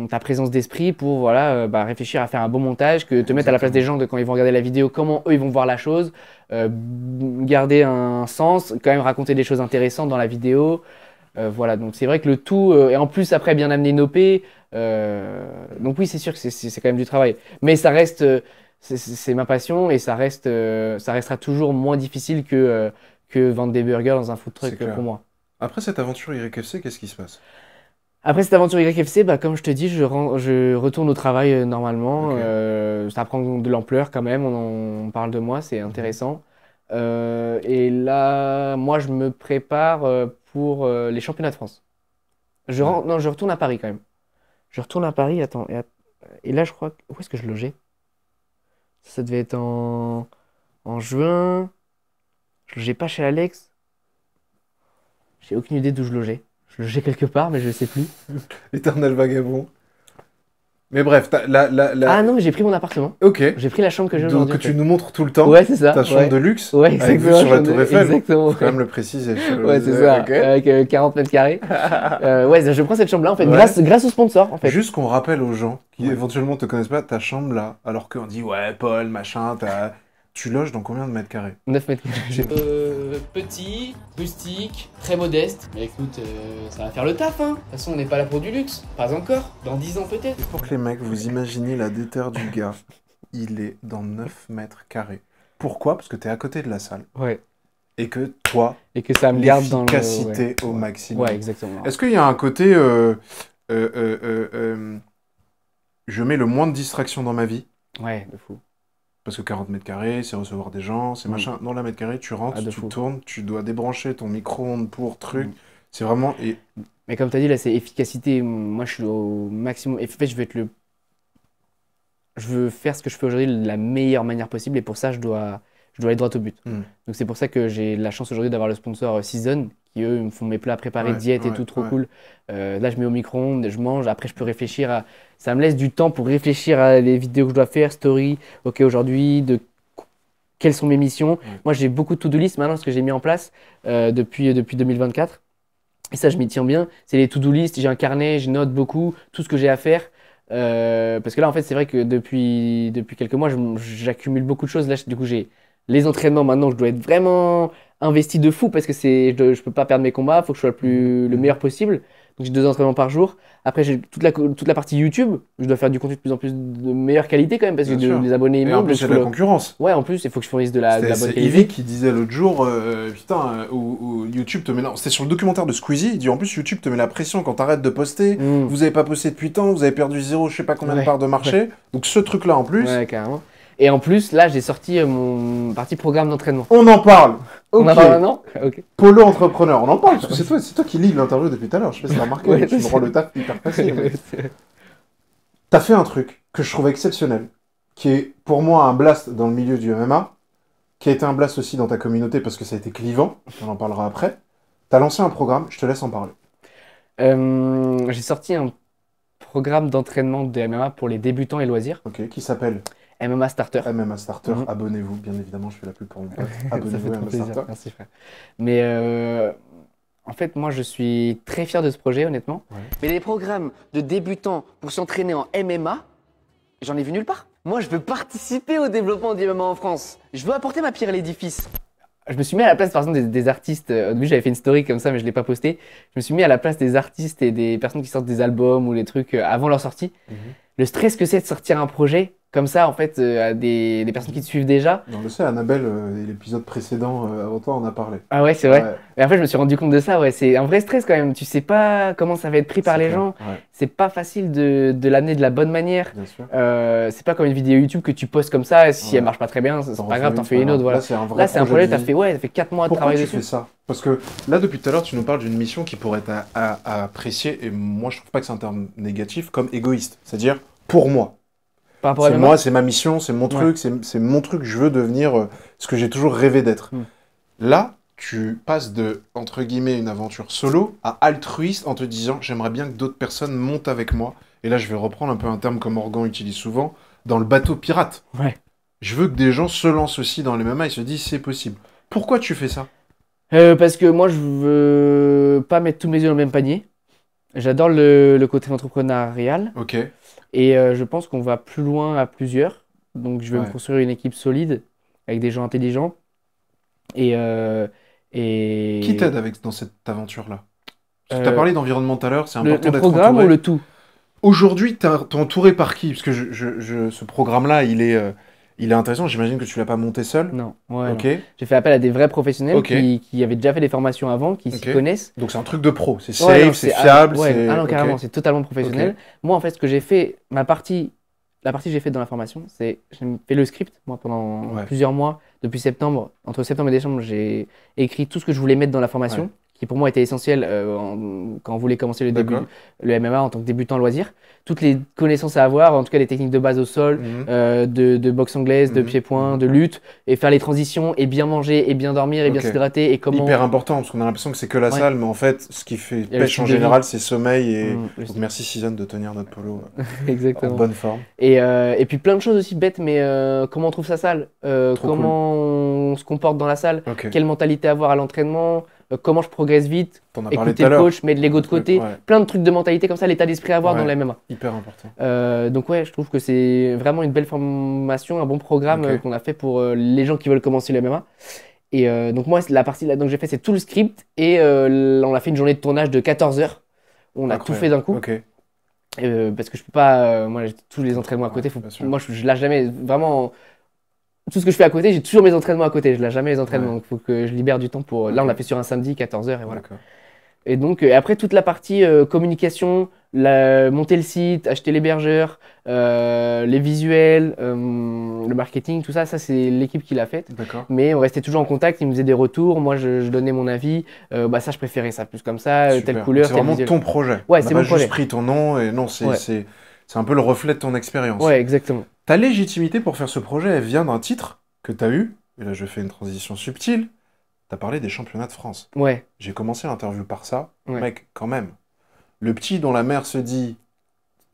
ta présence d'esprit pour voilà, réfléchir à faire un bon montage, que te mettre à la place des gens quand ils vont regarder la vidéo, comment eux ils vont voir la chose, garder un un sens, quand même raconter des choses intéressantes dans la vidéo. Voilà, donc c'est vrai que le tout, et en plus après bien amener une OP, donc oui c'est sûr que c'est quand même du travail. Mais ça reste, c'est ma passion et ça restera toujours moins difficile que vendre des burgers dans un food truck pour moi. Après cette aventure YFC, qu'est-ce qui se passe? Après cette aventure YFC, bah, comme je te dis, je retourne au travail normalement. Ok. Ça prend de l'ampleur quand même, on parle de moi, c'est intéressant. Et là, moi, je me prépare pour les championnats de France. Non, je retourne à Paris quand même. Je retourne à Paris, attends. Et là, je crois où est-ce que je logeais? Ça devait être en juin. Je logeais pas chez Alex. J'ai aucune idée d'où je logeais. Je logeais quelque part, mais je sais plus. L'éternel vagabond. Mais bref, Ah non, mais j'ai pris mon appartement. Ok. J'ai pris la chambre que j'ai Donc aujourd'hui. que tu nous montres tout le temps. Ouais, c'est ça. Ta chambre de luxe. Ouais, avec vue exactement. sur la Tour Eiffel. Exactement. Faut quand même le préciser. Ouais, c'est ça. Ok. Avec 40 mètres carrés. Ouais, je prends cette chambre-là en fait, Ouais. grâce au sponsor en fait. Juste qu'on rappelle aux gens qui éventuellement te connaissent pas, ta chambre là, alors qu'on dit ouais, Paul, machin, tu loges dans combien de mètres carrés? 9 mètres carrés. Petit, rustique, très modeste. Mais écoute, ça va faire le taf, hein. De toute façon, on n'est pas là pour du luxe. Pas encore. Dans 10 ans peut-être. Et pour que les mecs, vous imaginez la déterre du gars, il est dans 9 mètres carrés. Pourquoi? Parce que t'es à côté de la salle. Ouais. Et que toi, et que ça me garde dans l'efficacité au maximum. Ouais, exactement. Est-ce qu'il y a un côté, je mets le moins de distractions dans ma vie? Ouais, de fou. Parce que 40 mètres carrés, c'est recevoir des gens, c'est machin. Dans la mètre carré, tu rentres, tu tournes, tu dois débrancher ton micro-ondes pour truc. C'est vraiment... Mais comme tu as dit, là, c'est efficacité. Moi, je suis au maximum. Et en fait, je veux faire ce que je fais aujourd'hui de la meilleure manière possible. Et pour ça, je dois aller droit au but. Donc, c'est pour ça que j'ai la chance aujourd'hui d'avoir le sponsor Season, qui, eux, me font mes plats préparés, diète et tout, trop cool. Là, je mets au micro-ondes, je mange. Après, je peux réfléchir à... Ça me laisse du temps pour réfléchir à les vidéos que je dois faire, story. OK, aujourd'hui, quelles sont mes missions. Moi, j'ai beaucoup de to-do list maintenant, ce que j'ai mis en place depuis 2024. Et ça, je m'y tiens bien. C'est les to-do list. J'ai un carnet, je note beaucoup, tout ce que j'ai à faire. Parce que là, en fait, c'est vrai que depuis quelques mois, j'accumule beaucoup de choses. Là, du coup, j'ai les entraînements maintenant. Je dois être vraiment investi de fou parce que je peux pas perdre mes combats. Il faut que je sois le meilleur possible. Donc, j'ai 2 entraînements par jour. Après, j'ai toute la partie YouTube. Je dois faire du contenu de plus en plus de meilleure qualité quand même parce que les abonnés et en plus, il y a de la concurrence. Ouais, en plus, il faut que je fournisse de la bonne qualité. C'est Yvick qui disait l'autre jour, putain, où YouTube te met là. C'était sur le documentaire de Squeezie. Il dit en plus, YouTube te met la pression quand t'arrêtes de poster. Vous avez pas posté depuis tant, vous avez perdu 0, je sais pas combien de parts de marché. Donc, ce truc-là en plus. Ouais, carrément. Et en plus, là, j'ai sorti mon partie programme d'entraînement. On en parle. On en parle maintenant. Ok. Polo entrepreneur, on en parle parce que c'est toi qui lis l'interview depuis tout à l'heure. Je sais pas si t'as remarqué, tu me rends le taf hyper facile. T'as fait un truc que je trouve exceptionnel, qui est pour moi un blast dans le milieu du MMA, qui a été un blast aussi dans ta communauté parce que ça a été clivant. On en parlera après. T'as lancé un programme, je te laisse en parler. J'ai sorti un programme d'entraînement de MMA pour les débutants et loisirs. Ok, qui s'appelle MMA Starter. MMA Starter, abonnez-vous, bien évidemment, je fais la pub pour mon pote. Abonnez-vous à MMA Starter. Merci frère. Mais en fait, moi je suis très fier de ce projet, honnêtement. Ouais. Mais les programmes de débutants pour s'entraîner en MMA, j'en ai vu nulle part. Moi, je veux participer au développement du MMA en France. Je veux apporter ma pierre à l'édifice. Je me suis mis à la place, par exemple, des artistes. Au début, j'avais fait une story comme ça, mais je ne l'ai pas posté. Je me suis mis à la place des artistes et des personnes qui sortent des albums ou des trucs avant leur sortie. Le stress que c'est de sortir un projet comme ça, en fait, à des personnes qui te suivent déjà. On le sait, Annabelle, l'épisode précédent, avant toi, on a parlé. Ah ouais, c'est vrai. Ouais. Et après, je me suis rendu compte de ça. Ouais, c'est un vrai stress quand même. Tu sais pas comment ça va être pris par les gens. Ouais. C'est pas facile de l'amener de la bonne manière. Bien sûr. C'est pas comme une vidéo YouTube que tu postes comme ça. Si elle marche pas très bien, c'est pas grave, t'en fais une autre. Voilà. Là, c'est un projet, t'as fait 4 mois de travail dessus. Pourquoi tu fais ça? Parce que là, depuis tout à l'heure, tu nous parles d'une mission qui pourrait être à apprécier, et moi, je trouve pas que c'est un terme négatif, comme égoïste. C'est-à-dire, pour moi. C'est moi, c'est ma mission, c'est mon truc, c'est mon truc, je veux devenir ce que j'ai toujours rêvé d'être. Là, tu passes de, entre guillemets, une aventure solo à altruiste en te disant, j'aimerais bien que d'autres personnes montent avec moi. Et là, je vais reprendre un peu un terme que Morgan utilise souvent, dans le bateau pirate. Ouais. Je veux que des gens se lancent aussi dans les MMA et se disent, c'est possible. Pourquoi tu fais ça? Parce que moi, je veux pas mettre tous mes œufs dans le même panier. J'adore le côté entrepreneurial. Ok. Et je pense qu'on va plus loin à plusieurs. Donc, je vais me construire une équipe solide avec des gens intelligents. Et Et... Qui t'aide dans cette aventure-là? Parce que tu as parlé d'environnement tout à l'heure, c'est Le important d'être programme entouré. ou le tout? Aujourd'hui, t'es entouré par qui? Parce que ce programme-là, il est intéressant. J'imagine que tu l'as pas monté seul. Non, ouais, Ok. non. J'ai fait appel à des vrais professionnels Ok. qui avaient déjà fait des formations avant, qui s'y Ok. connaissent. Donc c'est un truc de pro. C'est Ouais, safe, non, c'est fiable. ouais, c'est... ah non, carrément, ok. c'est totalement professionnel. Ok. Moi, en fait, ce que j'ai fait, la partie que j'ai faite dans la formation, c'est j'ai fait le script. Moi, pendant plusieurs mois, depuis septembre, entre septembre et décembre, j'ai écrit tout ce que je voulais mettre dans la formation, Ouais. qui pour moi était essentiel quand on voulait commencer D'accord. le MMA en tant que débutant loisir. Toutes les connaissances à avoir, en tout cas les techniques de base au sol, de boxe anglaise, de pied-point, de lutte, et faire les transitions, et bien manger, et bien dormir, et bien Ok. s'hydrater, et comment... Hyper important, parce qu'on a l'impression que c'est que la Ouais. salle, mais en fait, ce qui fait Il y a le pêche style en de vie. général, c'est sommeil. Et... le Donc, merci Suzanne de tenir notre polo Exactement. en bonne forme. Et puis plein de choses aussi bêtes, mais comment on trouve sa salle, comment on se comporte dans la salle, Ok. quelle mentalité avoir à l'entraînement, comment je progresse vite, T'en as parlé écouter tout à le l'heure. coach, mettre l'ego de côté, Ouais. plein de trucs de mentalité comme ça, l'état d'esprit à avoir Ouais. dans la MMA. Hyper important. Donc ouais, je trouve que c'est vraiment une belle formation, un bon programme Ok. qu'on a fait pour les gens qui veulent commencer le MMA. Et donc moi, la partie là, donc j'ai fait, c'est tout le script et on a fait une journée de tournage de 14 heures. On a tout fait d'un coup. Ok. Parce que je peux pas, moi j'ai tous les entraînements à côté. Moi je lâche jamais, vraiment, tout ce que je fais à côté, j'ai toujours mes entraînements à côté. Je lâche jamais les entraînements. Donc il faut que je libère du temps pour. Là, on l'a fait sur un samedi, 14 heures et voilà. Et donc après toute la partie communication, monter le site, acheter l'hébergeur, les visuels, le marketing, tout ça, c'est l'équipe qui l'a fait. D'accord. Mais on restait toujours en contact, ils me faisaient des retours, moi je donnais mon avis, bah ça je préférais ça plus comme ça, telle Super. couleur, C'est tel vraiment visuel. ton projet. Ouais, On c'est n'a mon pas projet. juste pris ton nom et non, c'est Ouais. c'est un peu le reflet de ton expérience. Ouais, exactement. Ta légitimité pour faire ce projet, elle vient d'un titre que tu as eu. Et là, je fais une transition subtile. Tu as parlé des championnats de France. Ouais. J'ai commencé l'interview par ça. Ouais. Mec, quand même. Le petit dont la mère se dit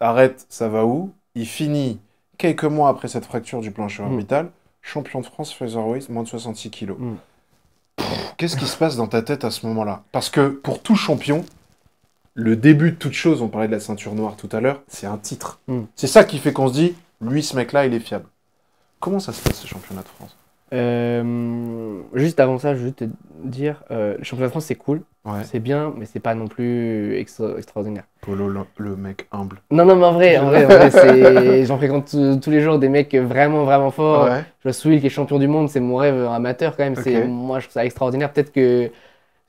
arrête, ça va où? Il finit quelques mois après cette fracture du plancher orbital, champion de France featherweight, moins de 66 kilos. Qu'est-ce qui se passe dans ta tête à ce moment-là? Parce que pour tout champion, le début de toute chose, on parlait de la ceinture noire tout à l'heure, c'est un titre. C'est ça qui fait qu'on se dit, lui, ce mec-là, il est fiable. Comment ça se passe, ce championnat de France? Juste avant ça, je veux te dire, le championnat de France c'est cool, Ouais. c'est bien, mais c'est pas non plus extraordinaire. Polo, le mec humble. Non, mais en vrai, j'en fréquente tous les jours des mecs vraiment, vraiment forts. Ouais. Je vois Souil qui est champion du monde, c'est mon rêve amateur quand même. Ok. Moi, je trouve ça extraordinaire. Peut-être que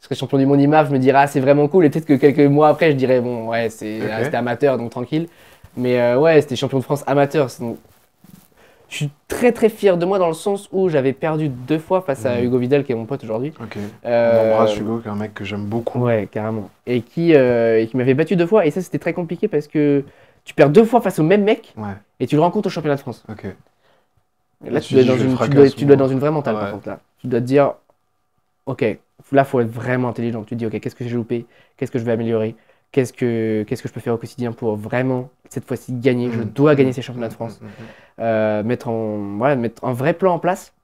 je serais champion du monde IMAF, je me dirais, ah, c'est vraiment cool. Et peut-être que quelques mois après, je dirais, bon, ouais, c'était amateur, donc tranquille. Mais ouais, c'était champion de France amateur. Donc, je suis très, très fier de moi dans le sens où j'avais perdu 2 fois face à Hugo Vidal, qui est mon pote aujourd'hui. Ok. On embrasse Hugo, qui est un mec que j'aime beaucoup. Ouais, carrément. Et qui m'avait battu 2 fois. Et ça, c'était très compliqué parce que tu perds 2 fois face au même mec et tu le rencontres au championnat de France. Ok. Là, tu dois être dans une vraie mentale, par contre. Là. Tu dois te dire, ok, là, il faut être vraiment intelligent. Tu te dis, ok, qu'est-ce que j'ai loupé? Qu'est-ce que je vais améliorer? Qu'est-ce que je peux faire au quotidien pour vraiment, cette fois-ci, gagner? Je dois gagner ces championnats de France. Mettre un vrai plan en place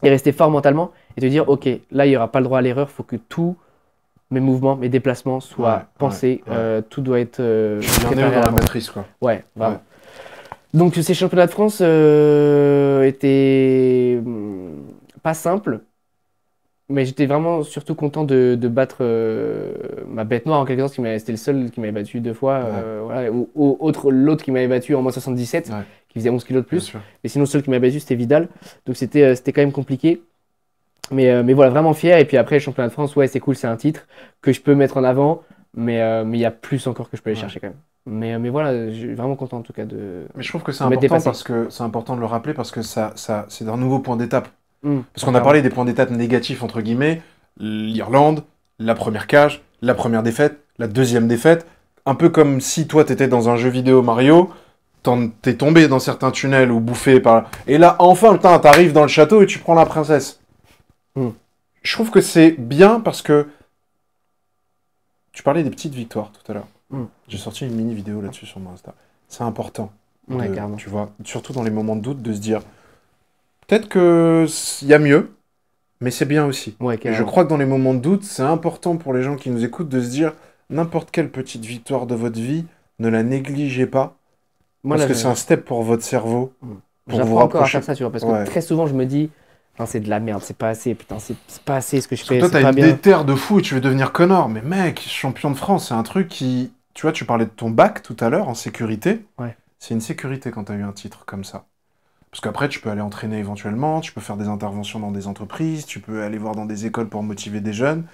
et rester fort mentalement et te dire, ok, là, il n'y aura pas le droit à l'erreur. Il faut que tous mes mouvements, mes déplacements soient pensés. Tout doit être bien préparé dans à la l'avance. matrice, quoi. Ouais, vraiment. Donc ces championnats de France étaient pas simples, mais j'étais vraiment surtout content de battre ma bête noire en quelque sorte, c'était le seul qui m'avait battu 2 fois. Voilà, l'autre qui m'avait battu en moins 77, qui faisait 11 kilos de plus. Et sinon le seul qui m'avait battu c'était Vidal, donc c'était quand même compliqué. Mais voilà, vraiment fier. Et puis après, le championnat de France, ouais, c'est cool, c'est un titre que je peux mettre en avant, mais il y a plus encore que je peux aller chercher quand même. Mais voilà, je suis vraiment content en tout cas de. Mais je trouve que c'est m'être important dépassé. parce que c'est important de le rappeler parce que ça c'est un nouveau point d'étape. Parce qu'on a Clairement. parlé des points d'étape négatifs entre guillemets, l'Irlande, la première cage, la première défaite, la deuxième défaite. Un peu comme si toi t'étais dans un jeu vidéo Mario, t'es tombé dans certains tunnels ou bouffé par. Et là enfin t'arrives dans le château et tu prends la princesse. Je trouve que c'est bien parce que tu parlais des petites victoires tout à l'heure. J'ai sorti une mini vidéo là-dessus sur mon Insta. C'est important, Ouais, carrément. tu vois, surtout dans les moments de doute, de se dire peut-être qu'il y a mieux, mais c'est bien aussi. Ouais, Et je carrément. crois que dans les moments de doute, c'est important pour les gens qui nous écoutent de se dire n'importe quelle petite victoire de votre vie, ne la négligez pas, Moi, parce là, que c'est un step pour votre cerveau. Pour vous J'apprends encore à rapprocher. faire ça, tu vois, parce que Ouais. très souvent je me dis, Non, c'est de la merde, c'est pas assez, putain, c'est pas assez ce que je Parce que fais, toi, c'est t'as pas une bien. déterre de fou et tu veux devenir Connor. Mais mec, champion de France, c'est un truc qui... Tu vois, tu parlais de ton bac tout à l'heure en sécurité. Ouais. C'est une sécurité quand t'as eu un titre comme ça. Parce qu'après, tu peux aller entraîner éventuellement, tu peux faire des interventions dans des entreprises, tu peux aller voir dans des écoles pour motiver des jeunes.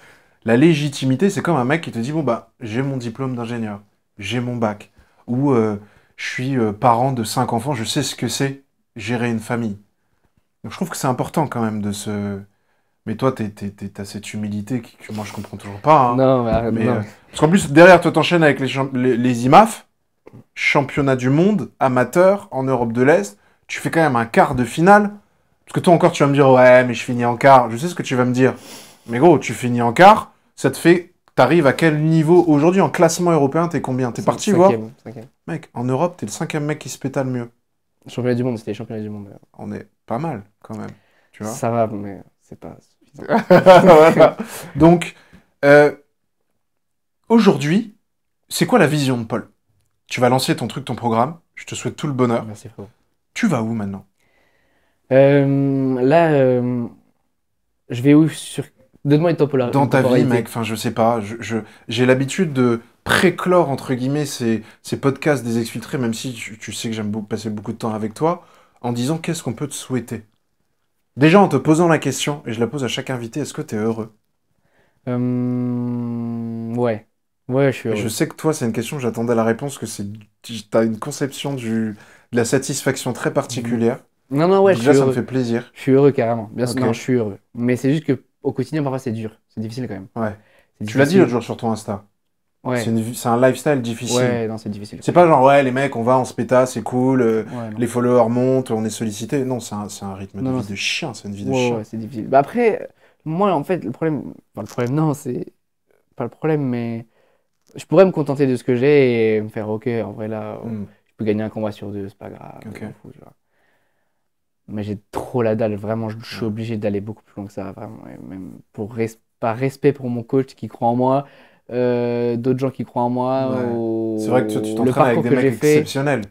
La légitimité, c'est comme un mec qui te dit, bon bah, j'ai mon diplôme d'ingénieur, j'ai mon bac, ou je suis parent de 5 enfants, je sais ce que c'est gérer une famille. Donc je trouve que c'est important quand même de se... Mais toi, t'as cette humilité que moi je comprends toujours pas. Hein. Non, mais arrête, non. Parce qu'en plus, derrière, toi, t'enchaînes avec les IMAF, championnat du monde, amateur, en Europe de l'Est. Tu fais quand même un quart de finale. Parce que toi encore, tu vas me dire, ouais, mais je finis en quart. Je sais ce que tu vas me dire. Mais gros, tu finis en quart, ça te fait... T'arrives à quel niveau aujourd'hui en classement européen? T'es combien? T'es parti voir? Cinquième. Mec, en Europe, t'es le 5e mec qui se pétale mieux. Championnat du monde, c'était les championnats du monde. On est pas mal, quand même. Tu vois? Ça va, mais c'est pas suffisant. Voilà. Donc, aujourd'hui, c'est quoi la vision de Paul? Tu vas lancer ton truc, ton programme. Je te souhaite tout le bonheur. Merci, frérot. Tu vas où maintenant? Là, je vais où sur... Donne-moi une temporalité. Dans ta vie, mec, enfin, je sais pas. J'ai l'habitude de préclore, entre guillemets, ces podcasts des exfiltrés, même si tu sais que j'aime passer beaucoup de temps avec toi, en disant qu'est-ce qu'on peut te souhaiter. Déjà, en te posant la question, et je la pose à chaque invité, est-ce que tu es heureux? Ouais. Ouais, je suis Et heureux. je sais que toi, c'est une question, j'attendais la réponse, que t'as une conception de la satisfaction très particulière. Non, ouais, Déjà, je suis ça me heureux. fait plaisir. Je suis heureux, carrément. Bien sûr, Ok. non, je suis heureux. Mais c'est juste que au quotidien, parfois, c'est dur. C'est difficile quand même. Ouais. C'est Tu l'as dit difficile. l'autre jour sur ton Insta. Ouais. C'est un lifestyle difficile. Ouais, non, c'est difficile. C'est pas genre, ouais, les mecs, on va, on se pétasse, c'est cool, non. les followers montent, on est sollicité. Non, c'est un rythme de Non, vie de chien, c'est une vie de Ouais, chien. ouais, c'est difficile. Bah après, moi, en fait, le problème... Enfin, le problème, non, c'est pas le problème, mais je pourrais me contenter de ce que j'ai et me faire, ok, en vrai, là, je peux gagner un combat sur 2, c'est pas grave. Ok. Je m'en fous, tu vois. Mais j'ai trop la dalle, vraiment, je suis obligé d'aller beaucoup plus loin que ça, vraiment. Et même par respect pour mon coach qui croit en moi, d'autres gens qui croient en moi, Ouais. C'est vrai que toi, tu le t'entraînes avec parcours des que mecs j'ai fait. exceptionnels.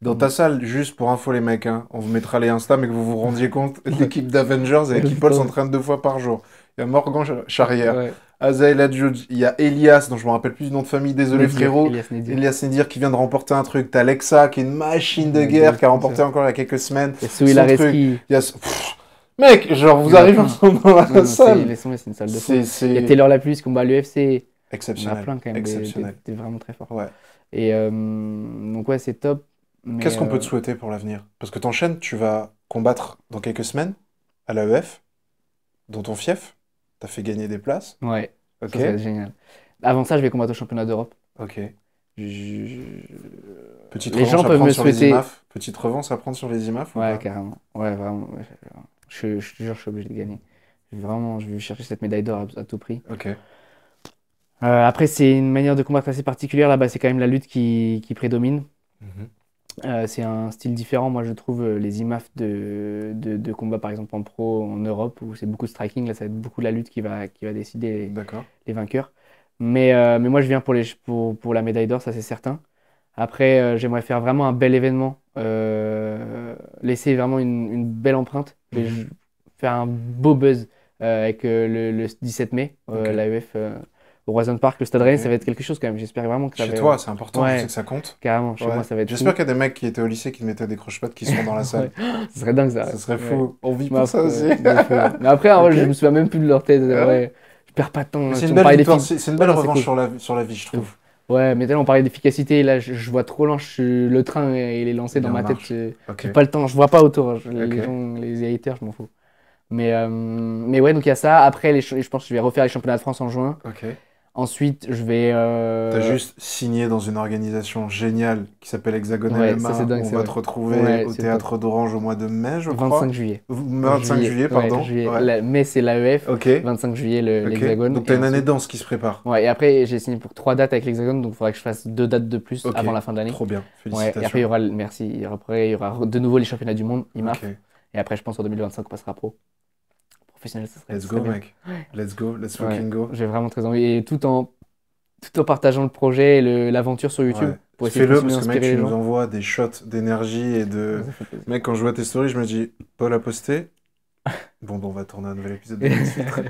Dans ta salle, juste pour info les mecs, hein, on vous mettra les Insta, mais que vous vous rendiez compte, l'équipe d'Avengers et l'équipe Paul s'entraîne 2 fois par jour. Il y a Morgan Charrière, Ouais. Azael Adjouj, il y a Elias, dont je me rappelle plus du nom de famille, désolé Nedir, frérot. Elias Nedir. Elias Nedir qui vient de remporter un truc. T'as Alexa qui est une machine de guerre, qui a remporté encore il y a quelques semaines. Et Souil Areski. Il y a... Pff, mec, genre vous arrivez ensemble dans la salle. C'est une salle de fou. C'est- Il y a Taylor Lapuce qui combat à l'UFC. Il y en a Exceptionnel. plein quand même, Exceptionnel. des vraiment très forts. Ouais. Et donc ouais, c'est top. mais, Qu'est-ce qu'on peut te souhaiter pour l'avenir? Parce que t'enchaînes, tu vas combattre dans quelques semaines à l'AEF, dans ton fief. T'as fait gagner des places. Ouais, Ok. ça va être génial. Avant ça, je vais combattre au championnat d'Europe. Ok. Je- Petite Les revanche gens à peuvent prendre me sur les souhaiter. IMAF. Petite revanche à prendre sur les IMAF ou Ouais, pas? carrément. Ouais, vraiment. Ouais, je te jure, je suis obligé de gagner. Vraiment, je vais chercher cette médaille d'or à tout prix. Ok. Après, c'est une manière de combattre assez particulière. Là-bas, c'est quand même la lutte qui prédomine. C'est un style différent. Moi, je trouve les IMAF de combat, par exemple en pro en Europe, où c'est beaucoup de striking. Là, ça va être beaucoup la lutte qui va décider les vainqueurs. Mais moi, je viens pour la médaille d'or, ça c'est certain. Après, j'aimerais faire vraiment un bel événement, laisser vraiment une belle empreinte, faire un beau buzz avec le 17 mai, l'AEF au Roison Park, le Stade Rennais, ça va être quelque chose quand même. J'espère vraiment que ça Chez va... toi, c'est important, Ouais, je sais que ça compte. carrément, chez Ouais. moi, ça va être J'espère fou. qu'il y a des mecs qui étaient au lycée qui mettaient des croche-pattes qui seront dans la salle. Ouais. Ce serait dingue ça. Ça serait Ouais. fou. On vit Mais pour ça après, aussi. de fou. Mais après, en vrai, Ok. je me souviens même plus de leur tête. Ouais. Ouais. Je perds pas de temps. Mais Si c'est on une belle parlait victoire, d'effi- c'est une belle Ouais, revanche cool. sur la vie, je trouve. Ouais, mais tellement on parlait d'efficacité, là je vois trop loin, le train il est lancé dans Il est en ma tête, marche. j'ai Ok. pas le temps, je vois pas autour, les Ok. gens, les haters, je m'en fous. Mais ouais, donc il y a ça, après je pense que je vais refaire les championnats de France en juin. Ok. Ensuite je vais... T'as juste signé dans une organisation géniale qui s'appelle Hexagone Ouais, MMA. ça, c'est dingue, On c'est va vrai. te retrouver Ouais, au c'est Théâtre d'Orange au mois de mai, je crois. 25 juillet. 25 juillet, pardon. Ouais, juillet. Ouais. Mai c'est l'AEF, Ok. 25 juillet Ok. l'Hexagone. Donc t'as et une année ensuite- de danse qui se prépare. Ouais, et après j'ai signé pour 3 dates avec l'Hexagone, donc il faudrait que je fasse 2 dates de plus Ok. avant la fin de l'année. Trop bien, Ouais, félicitations. et après il y aura, merci, après il y aura de nouveau les championnats du monde, IMAF. Ok. Et après je pense en 2025 on passera pro. Professionnel, ça serait Let's ça go, serait bien. mec. Let's go, let's Ouais, fucking go. j'ai vraiment très envie. Et tout en partageant le projet et l'aventure sur YouTube. Ouais. Pour essayer de Fais-le continuer parce à que mec, inspirer tu les nous gens. envoies des shots d'énergie et de. Ça fait plaisir. Mec, quand je vois tes stories, je me dis, Paul a posté. Bon, on va tourner un nouvel épisode de X-Filtre.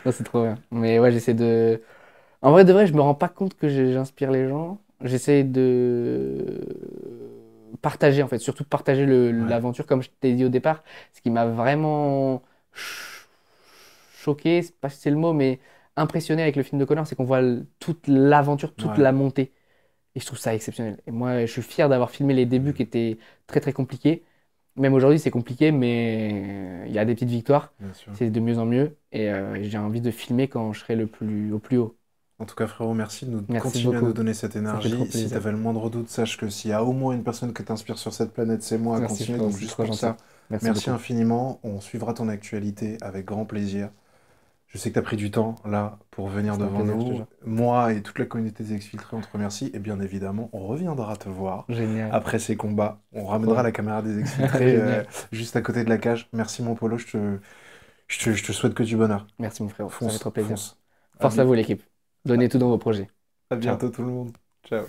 Non, c'est trop bien. Mais ouais, j'essaie de. En vrai, de vrai, je me rends pas compte que j'inspire les gens. J'essaie de partager, en fait, surtout partager l'aventure, comme je t'ai dit au départ. Ce qui m'a vraiment choqué, c'est pas si c'est le mot, mais impressionné avec le film de Connor, c'est qu'on voit toute l'aventure, toute Ouais. la montée. Et je trouve ça exceptionnel. Et moi, je suis fier d'avoir filmé les débuts qui étaient très très compliqués. Même aujourd'hui, c'est compliqué, mais il y a des petites victoires. Bien sûr. C'est de mieux en mieux. Et j'ai envie de filmer quand je serai au plus haut. En tout cas, frérot, merci de Merci continuer à beaucoup. nous donner cette Ça fait trop énergie. Si plaisir. tu avais le moindre doute, sache que s'il y a au moins une personne que t'inspire sur cette planète, c'est moi à Merci, continuer. frérot, Donc c'est juste trop pour gentil. ça, Merci merci beaucoup. infiniment. On suivra ton actualité avec grand plaisir. Je sais que tu as pris du temps là pour venir C'est un devant plaisir, je te nous. jure. Moi et toute la communauté des Exfiltrés, on te remercie. Et bien évidemment, on reviendra te voir Génial. après ces combats. On ramènera Ouais. la caméra des Exfiltrés Génial. juste à côté de la cage. Merci mon Polo, je te souhaite que du bonheur. Merci mon frérot, ça Fonce, fait trop plaisir. fonce. Force à vous l'équipe. Donnez tout dans vos projets. À Ciao. bientôt tout le monde. Ciao.